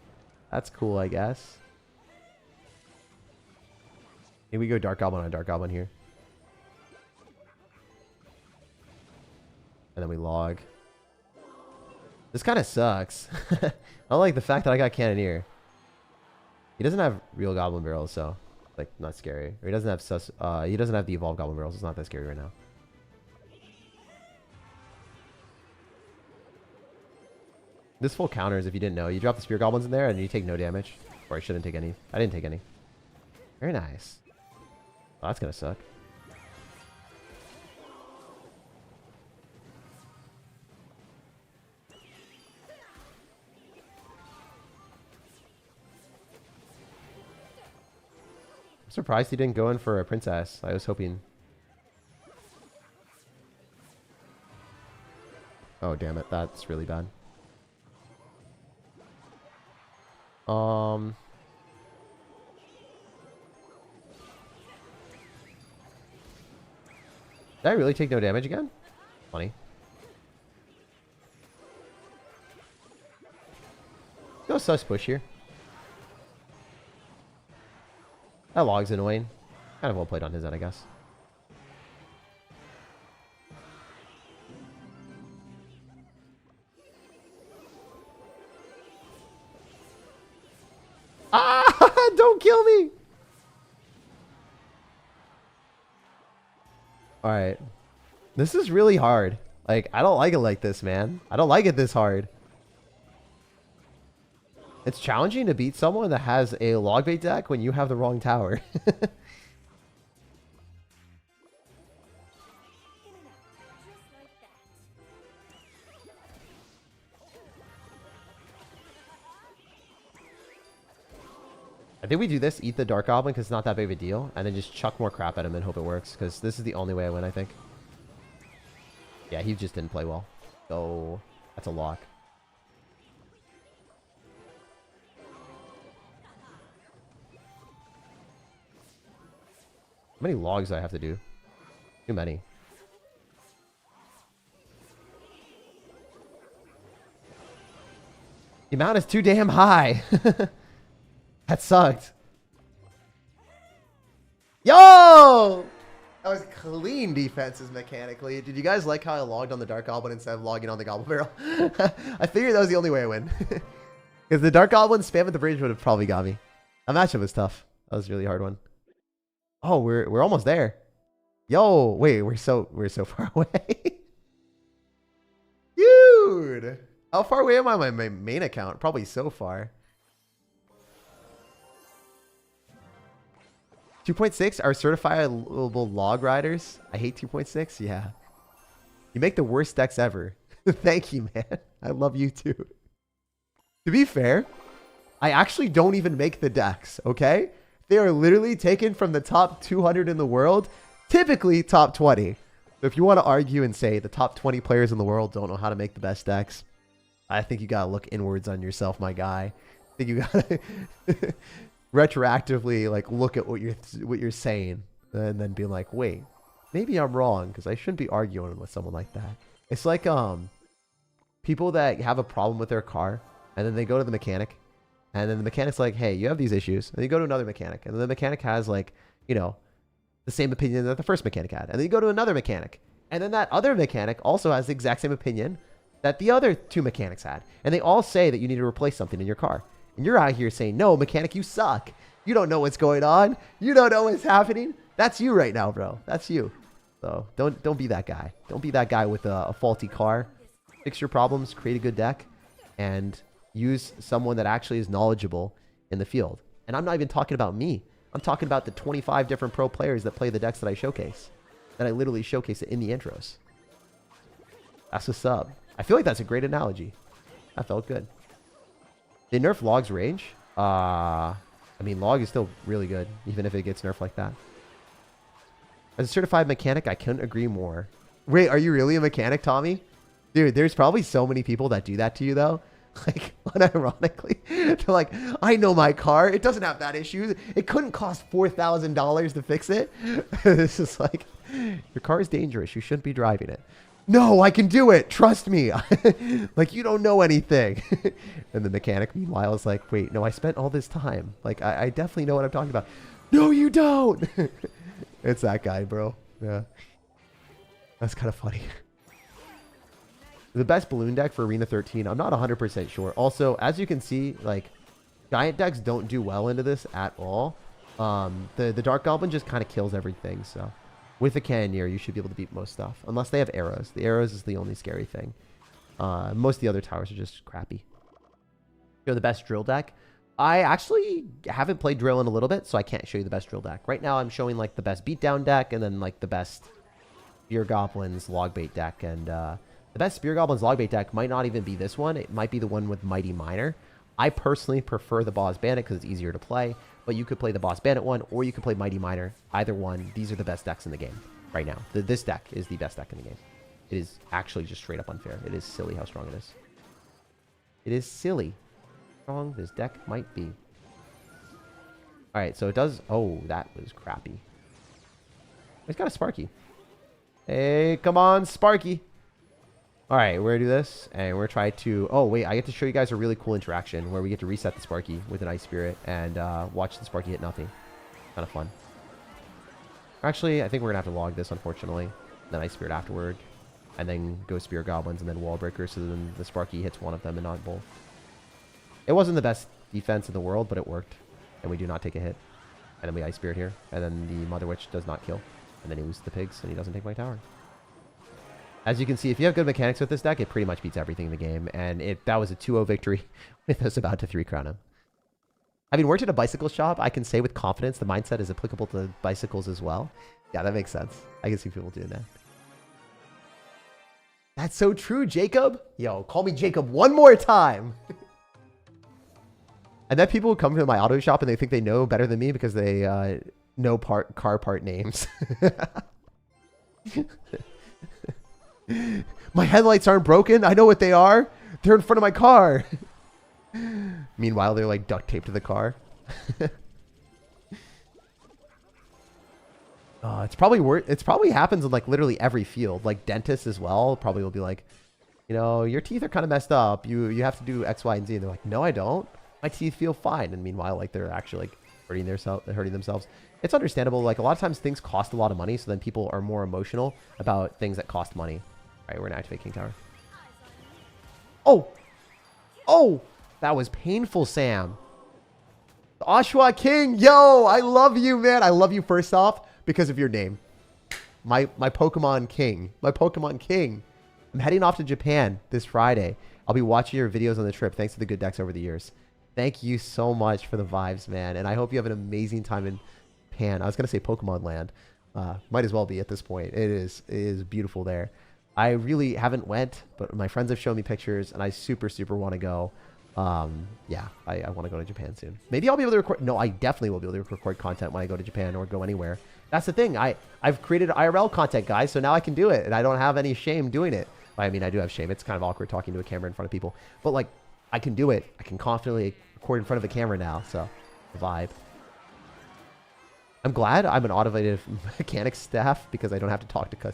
that's cool, I guess. Maybe we go Dark Goblin on Dark Goblin here. And then we log. This kind of sucks. I don't like the fact that I got Cannoneer. He doesn't have real Goblin Barrels, so like not scary. Or he doesn't have he doesn't have the evolved Goblin Barrels. It's not that scary right now. This full counters, if you didn't know, you drop the Spear Goblins in there and you take no damage. Or I shouldn't take any. I didn't take any. Very nice. Oh, that's gonna suck. I'm surprised he didn't go in for a princess. I was hoping. Oh, damn it. That's really bad. Did I really take no damage again? Funny. Go sus push here. That log's annoying. Kind of well played on his end, I guess. Ah! Don't kill me! Alright. This is really hard. Like, I don't like it like this, man. I don't like it this hard. It's challenging to beat someone that has a log bait deck when you have the wrong tower. I think we do this, eat the Dark Goblin because it's not that big of a deal, and then just chuck more crap at him and hope it works, because this is the only way I win, I think. Yeah, he just didn't play well. So, that's a lock. How many logs do I have to do? Too many. The amount is too damn high. That sucked. Yo! That was clean defenses mechanically. Did you guys like how I logged on the Dark Goblin instead of logging on the Goblin Barrel? I figured that was the only way I win. Because the Dark Goblin spam at the bridge would have probably got me. That matchup was tough. That was a really hard one. Oh, we're almost there. Yo, wait, we're so far away. Dude! How far away am I on my main account? Probably so far. 2.6 are certifiable log riders. I hate 2.6. Yeah. You make the worst decks ever. Thank you, man. I love you too. To be fair, I actually don't even make the decks, okay? They are literally taken from the top 200 in the world, typically top 20. So if you want to argue and say the top 20 players in the world don't know how to make the best decks, I think you got to look inwards on yourself, my guy. I think you got to retroactively like look at what you're saying and then be like, wait, maybe I'm wrong because I shouldn't be arguing with someone like that. It's like people that have a problem with their car and then they go to the mechanic and then the mechanic's like, hey, you have these issues, and you go to another mechanic and then the mechanic has like, you know, the same opinion that the first mechanic had, and then you go to another mechanic and then that other mechanic also has the exact same opinion that the other two mechanics had, and they all say that you need to replace something in your car. And you're out here saying, no, mechanic, you suck. You don't know what's going on. You don't know what's happening. That's you right now, bro. That's you. So don't be that guy. Don't be that guy with a faulty car. Fix your problems, create a good deck, and use someone that actually is knowledgeable in the field. And I'm not even talking about me. I'm talking about the 25 different pro players that play the decks that I showcase. That I literally showcase it in the intros. That's what's up. I feel like that's a great analogy. That felt good. They nerf Log's range. I mean, Log is still really good, even if it gets nerfed like that. As a certified mechanic, I couldn't agree more. Wait, are you really a mechanic, Tommy? Dude, there's probably so many people that do that to you though. Like, unironically, they're like, I know my car. It doesn't have that issue. It couldn't cost $4,000 to fix it. It's just like, your car is dangerous. You shouldn't be driving it. No, I can do it. Trust me. Like, you don't know anything. And the mechanic, meanwhile, is like, wait, no, I spent all this time. Like, I definitely know what I'm talking about. No, you don't. It's that guy, bro. Yeah. That's kind of funny. The best balloon deck for Arena 13, I'm not 100% sure. Also, as you can see, like, giant decks don't do well into this at all. The Dark Goblin just kind of kills everything, so with a Cannoneer, you should be able to beat most stuff. Unless they have arrows. The arrows is the only scary thing. Most of the other towers are just crappy. Show the best drill deck. I actually haven't played drill in a little bit, so I can't show you the best drill deck. Right now, I'm showing, like, the best beatdown deck, and then, like, the best Spear Goblins log bait deck, and, the best Spear Goblins Logbait deck might not even be this one. It might be the one with Mighty Miner. I personally prefer the Boss Bandit because it's easier to play, but you could play the Boss Bandit one, or you could play Mighty Miner. Either one. These are the best decks in the game right now. This deck is the best deck in the game. It is actually just straight up unfair. It is silly how strong it is. It is silly how strong this deck might be. All right, so it does... Oh, that was crappy. It's got a Sparky. Hey, come on, Sparky. All right, we're going to do this, and we're trying to... Oh, wait, I get to show you guys a really cool interaction where we get to reset the Sparky with an Ice Spirit and watch the Sparky hit nothing. Kind of fun. Actually, I think we're going to have to log this, unfortunately. Then Ice Spirit afterward, and then go Spear Goblins and then Wall Breaker, so then the Sparky hits one of them and not both. It wasn't the best defense in the world, but it worked, and we do not take a hit. And then we Ice Spirit here, and then the Mother Witch does not kill. And then he loses the pigs, and he doesn't take my tower. As you can see, if you have good mechanics with this deck, it pretty much beats everything in the game. And that was a 2-0 victory with us about to 3-crown him. Having worked at a bicycle shop, I can say with confidence the mindset is applicable to bicycles as well. Yeah, that makes sense. I can see people doing that. That's so true, Jacob. Yo, call me Jacob one more time. And then people come to my auto shop and they think they know better than me because they know car part names. My headlights aren't broken. I know what they are. They're in front of my car. Meanwhile, they're like duct taped to the car. It's probably happens in like literally every field. Like dentists as well probably will be like, you know, your teeth are kind of messed up. You have to do X, Y, and Z. And they're like, no, I don't. My teeth feel fine. And meanwhile, like they're actually like hurting themselves. It's understandable. Like a lot of times things cost a lot of money, so then people are more emotional about things that cost money. All right, we're gonna activate King Tower. Oh, that was painful, Sam. The Oshawa King, yo, I love you, man. I love you first off because of your name. My Pokemon King. My Pokemon King. I'm heading off to Japan this Friday. I'll be watching your videos on the trip. Thanks to the good decks over the years. Thank you so much for the vibes, man. And I hope you have an amazing time in Japan. I was gonna say Pokemon Land. Might as well be at this point. It is beautiful there. I really haven't went, but my friends have shown me pictures, and I super want to go. Yeah, I want to go to Japan soon. Maybe I'll be able to record. No, I definitely will be able to record content when I go to Japan or go anywhere. That's the thing. I've created IRL content, guys, so now I can do it, and I don't have any shame doing it. I mean, I do have shame. It's kind of awkward talking to a camera in front of people, but like, I can do it. I can confidently record in front of a camera now, so vibe. I'm glad I'm an automated mechanics staff because I don't have to talk to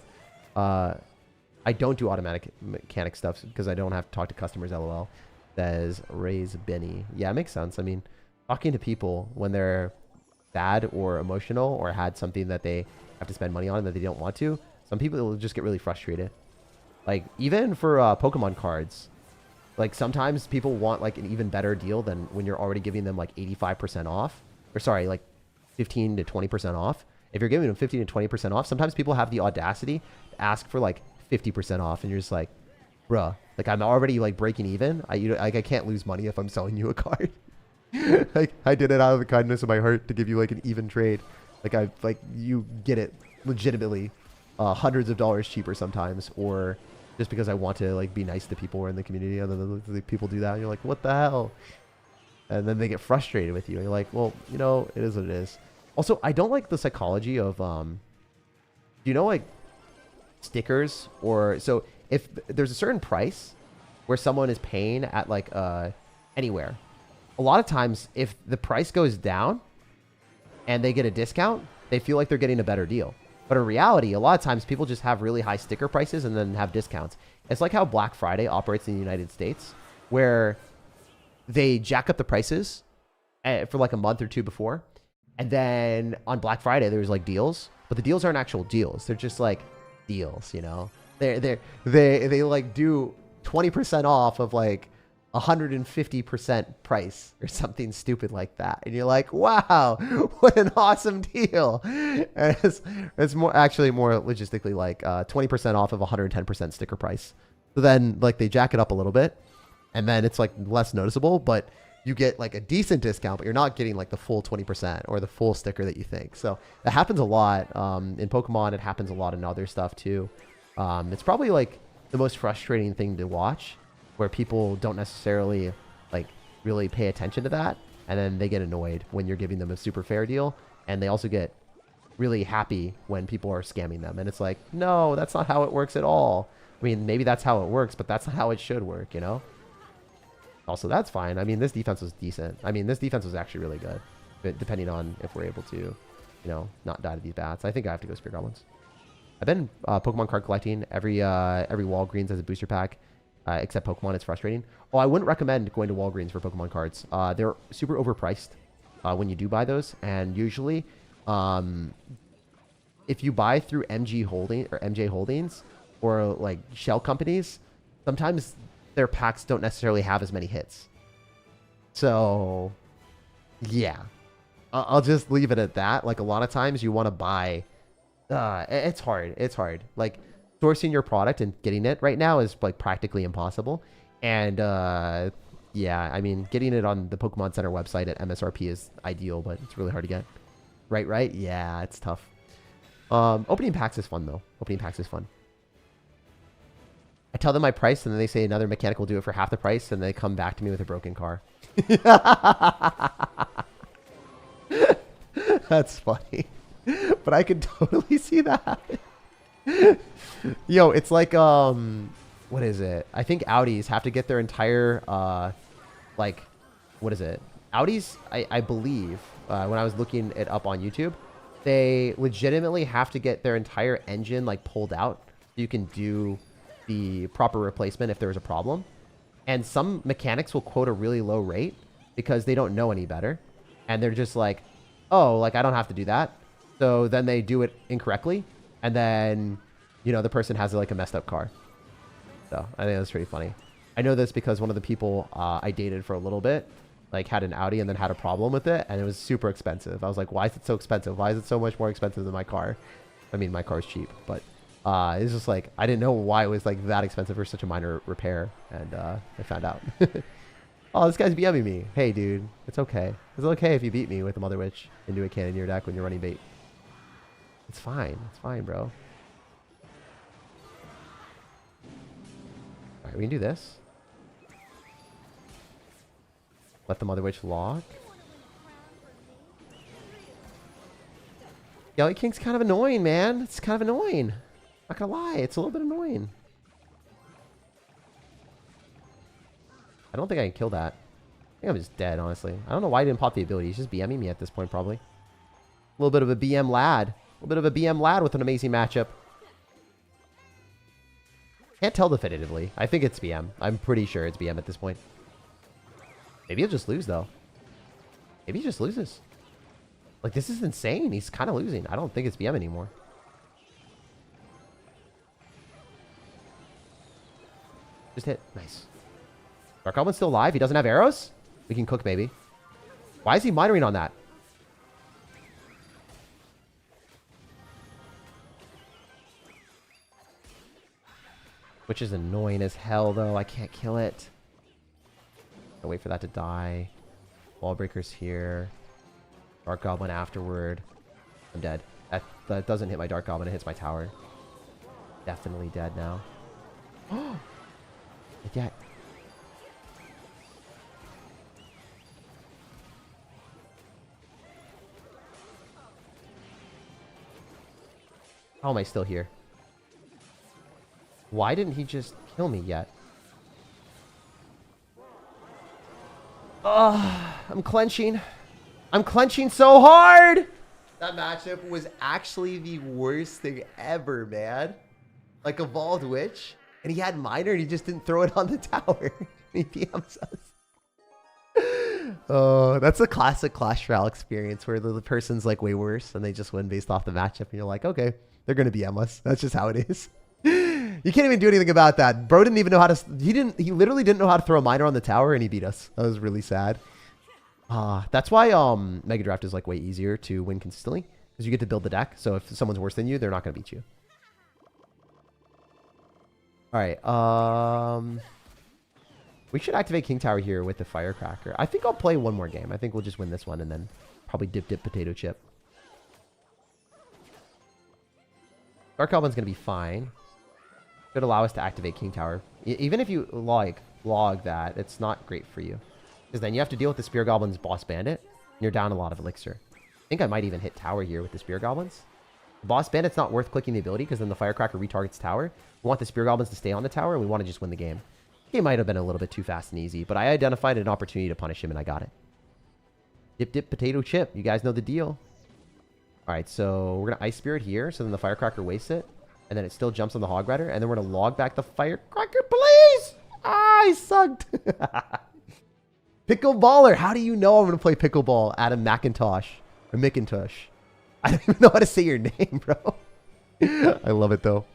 I don't do automatic mechanic stuff because I don't have to talk to customers, lol. Says Raise Benny. Yeah, it makes sense. I mean, talking to people when they're sad or emotional or had something that they have to spend money on that they don't want to, some people will just get really frustrated. Like, even for Pokemon cards, like, sometimes people want, like, an even better deal than when you're already giving them, like, 85% off. Or, sorry, like, 15 to 20% off. If you're giving them 15 to 20% off, sometimes people have the audacity to ask for, like, 50% off, and you're just like, bruh, like I'm already like breaking even. I can't lose money if I'm selling you a card. Like I did it out of the kindness of my heart to give you like an even trade. Like you get it legitimately hundreds of dollars cheaper sometimes, or just because I want to like be nice to people or in the community, and then the people do that, and you're like, what the hell? And then they get frustrated with you, and you're like, well, you know, it is what it is. Also, I don't like the psychology of you know, like stickers, or so if there's a certain price where someone is paying at like anywhere, a lot of times if the price goes down and they get a discount, they feel like they're getting a better deal. But in reality, a lot of times people just have really high sticker prices and then have discounts. It's like how Black Friday operates in the United States, where they jack up the prices for like a month or two before. And then on Black Friday, there's like deals, but the deals aren't actual deals. They're just like deals, you know? They like do 20% off of like 150% price or something stupid like that. And you're like, wow, what an awesome deal. And it's more actually more logistically like 20% off of 110% sticker price. So then like they jack it up a little bit and then it's like less noticeable, but you get like a decent discount, but you're not getting like the full 20% or the full sticker that you think. So that happens a lot in Pokemon. It happens a lot in other stuff too. It's probably like the most frustrating thing to watch, where people don't necessarily like really pay attention to that. And then they get annoyed when you're giving them a super fair deal. And they also get really happy when people are scamming them. And it's like, no, that's not how it works at all. I mean, maybe that's how it works, but that's not how it should work, you know? Also, that's fine. I mean, this defense was decent. I mean, this defense was actually really good, but depending on if we're able to, you know, not die to these bats. I think I have to go Spear Goblins. I've been Pokemon card collecting. Every Walgreens has a booster pack. Except Pokemon, it's frustrating. Oh, I wouldn't recommend going to Walgreens for Pokemon cards. They're super overpriced when you do buy those. And usually, if you buy through MG Holdings or like shell companies, sometimes their packs don't necessarily have as many hits. So, yeah. I'll just leave it at that. Like a lot of times you want to buy... it's hard. It's hard. Like... sourcing your product and getting it right now is like practically impossible. And yeah, I mean, getting it on the Pokemon Center website at MSRP is ideal, but it's really hard to get. Right? Yeah, it's tough. Opening packs is fun though. Opening packs is fun. I tell them my price and then they say another mechanic will do it for half the price and they come back to me with a broken car. That's funny. But I could totally see that happen. Yo, it's like what is it? I think Audis have to get their entire like what is it? Audis, I believe, when I was looking it up on YouTube, they legitimately have to get their entire engine like pulled out so you can do the proper replacement if there's a problem. And some mechanics will quote a really low rate because they don't know any better. And they're just like, oh, like I don't have to do that. So then they do it incorrectly. And then, you know, the person has like a messed up car. So I think that's pretty funny. I know this because one of the people I dated for a little bit, like had an Audi and then had a problem with it. And it was super expensive. I was like, why is it so expensive? Why is it so much more expensive than my car? I mean, my car's cheap, but it's just like, I didn't know why it was like that expensive for such a minor repair. And I found out. Oh, this guy's BMing me. Hey, dude, it's okay. It's okay if you beat me with the Mother Witch into a cannon in your deck when you're running bait. It's fine. It's fine, bro. All right, we can do this. Let the Mother Witch lock. Yelly King's kind of annoying, man. It's kind of annoying. Not gonna lie, it's a little bit annoying. I don't think I can kill that. I think I'm just dead, honestly. I don't know why he didn't pop the ability. He's just BMing me at this point, probably. A little bit of a BM lad. A little bit of a BM lad with an amazing matchup. Can't tell definitively. I think it's BM. I'm pretty sure it's BM at this point. Maybe he'll just lose, though. Maybe he just loses. Like, this is insane. He's kind of losing. I don't think it's BM anymore. Just hit. Nice. Dark Goblin's still alive. He doesn't have arrows? We can cook, baby. Why is he minoring on that? Which is annoying as hell, though. I can't kill it. I'll wait for that to die. Wall breaker's here. Dark Goblin afterward. I'm dead. That doesn't hit my Dark Goblin. It hits my tower. Definitely dead now. Oh! Yeah. How am I still here? Why didn't he just kill me yet? I'm clenching. I'm clenching so hard. That matchup was actually the worst thing ever, man. Like Evolved Witch, and he had Miner, and he just didn't throw it on the tower. He PMs us. Oh, that's a classic Clash Royale experience where the person's like way worse, and they just win based off the matchup, and you're like, okay, they're gonna BM us. That's just how it is. You can't even do anything about that. Bro didn't even know how to. He literally didn't know how to throw a Miner on the tower, and he beat us. That was really sad. That's why Mega Draft is like way easier to win consistently, because you get to build the deck. So if someone's worse than you, they're not gonna beat you. All right. We should activate King Tower here with the Firecracker. I think I'll play one more game. I think we'll just win this one and then probably dip potato chip. Dark Goblin's gonna be fine. Should allow us to activate King Tower. Even if you log that, it's not great for you, because then you have to deal with the Spear Goblin's Boss Bandit, and you're down a lot of elixir. I think I might even hit tower here with the Spear Goblins. The Boss Bandit's not worth clicking the ability, because then the Firecracker retargets tower. We want the Spear Goblins to stay on the tower, and we want to just win the game. He might have been a little bit too fast and easy, but I identified an opportunity to punish him, and I got it. Dip, potato, chip. You guys know the deal. All right, so we're going to Ice Spirit here, so then the Firecracker wastes it, and then it still jumps on the Hog Rider, and then we're going to log back the Firecracker, please! Ah, I sucked. Pickleballer. How do you know I'm going to play Pickleball, Adam McIntosh, or McIntosh? I don't even know how to say your name, bro. I love it, though.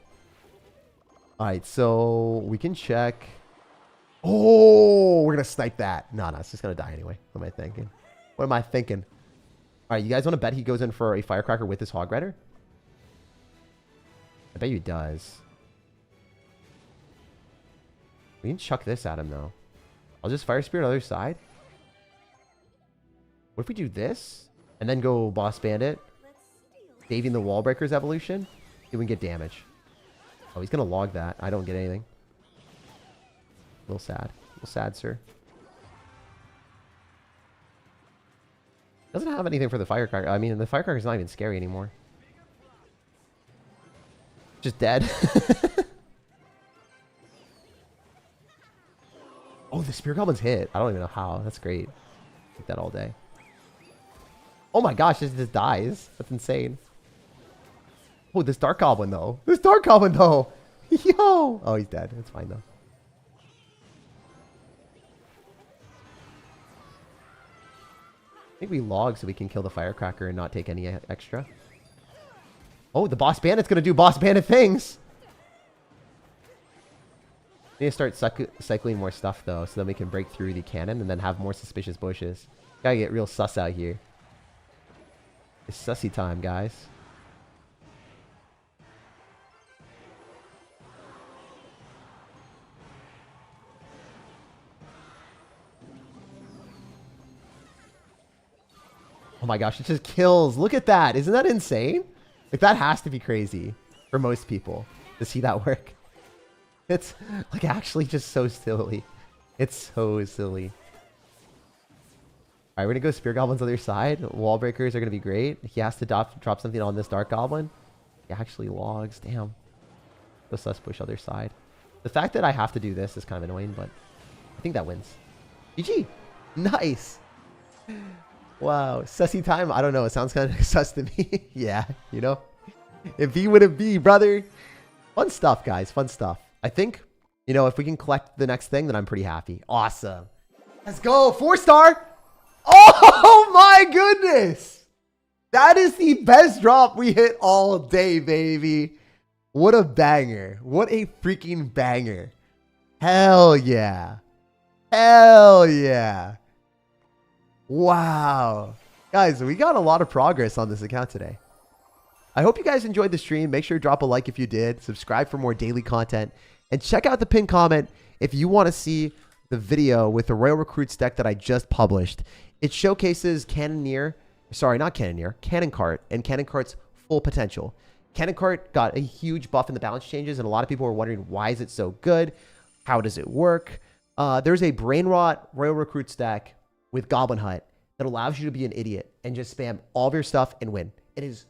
All right, so we can check. Oh, we're going to snipe that. No, it's just going to die anyway. What am I thinking? What am I thinking? All right, you guys want to bet he goes in for a Firecracker with his Hog Rider? I bet you he does. We can chuck this at him, though. I'll just Fire Spirit on the other side. What if we do this? And then go Boss Bandit? Saving the Wall Breaker's evolution? See if we can get damage. Oh, he's going to log that. I don't get anything. A little sad. A little sad, sir. Doesn't have anything for the Firecracker. I mean, the Firecracker's not even scary anymore. Just dead. Oh, the Spear Goblin's hit. I don't even know how. That's great. Take that all day. Oh my gosh, this just dies. That's insane. Oh, this Dark Goblin, though. This Dark Goblin, though. Yo. Oh, he's dead. It's fine, though. I think we log so we can kill the Firecracker and not take any extra. Oh, the Boss Bandit's going to do Boss Bandit things. We need to start cycling more stuff, though, so then we can break through the cannon and then have more suspicious bushes. Gotta get real sus out here. It's sussy time, guys. Oh my gosh, it just kills. Look at that. Isn't that insane? Like, that has to be crazy for most people to see that work. It's like actually just so silly. It's so silly. All right, we're going to go Spear Goblins on the other side. Wall Breakers are going to be great. He has to drop something on this Dark Goblin. He actually logs. Damn. Go sus push other side. The fact that I have to do this is kind of annoying, but I think that wins. GG. Nice. Wow. Sussy time? I don't know. It sounds kind of sus to me. Yeah, you know? If he wouldn't be, brother. Fun stuff, guys. Fun stuff. I think, you know, if we can collect the next thing, then I'm pretty happy. Awesome. Let's go. 4-star. Oh, my goodness. That is the best drop we hit all day, baby. What a banger. What a freaking banger. Hell yeah. Hell yeah. Wow. Guys, we got a lot of progress on this account today. I hope you guys enjoyed the stream. Make sure to drop a like if you did. Subscribe for more daily content. And check out the pinned comment if you want to see the video with the Royal Recruits deck that I just published. It showcases Cannon Cart and Cannon Cart's full potential. Cannon Cart got a huge buff in the balance changes, and a lot of people were wondering, why is it so good? How does it work? There's a Brain Rot Royal Recruits deck with Goblin Hut that allows you to be an idiot and just spam all of your stuff and win. It is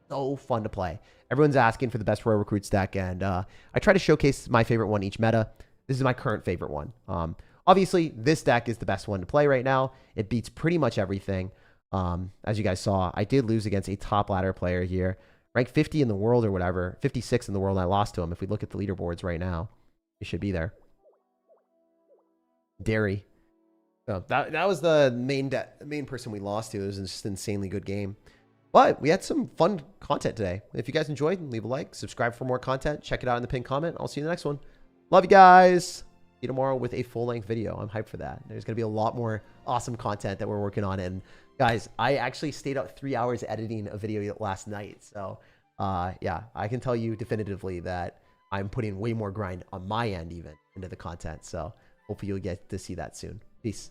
so fun to play. Everyone's asking for the best Royal Recruits deck, and I try to showcase my favorite one each meta. This is my current favorite one. Obviously, this deck is the best one to play right now. It beats pretty much everything. As you guys saw, I did lose against a top ladder player here. Rank 50 in the world or whatever. 56 in the world, and I lost to him. If we look at the leaderboards right now, he should be there. Dairy. So that was the main person we lost to. It was just an insanely good game. But we had some fun content today. If you guys enjoyed, leave a like, subscribe for more content. Check it out in the pinned comment. I'll see you in the next one. Love you guys. See you tomorrow with a full-length video. I'm hyped for that. There's going to be a lot more awesome content that we're working on. And guys, I actually stayed up 3 hours editing a video last night. So yeah, I can tell you definitively that I'm putting way more grind on my end even into the content. So hopefully you'll get to see that soon. Peace.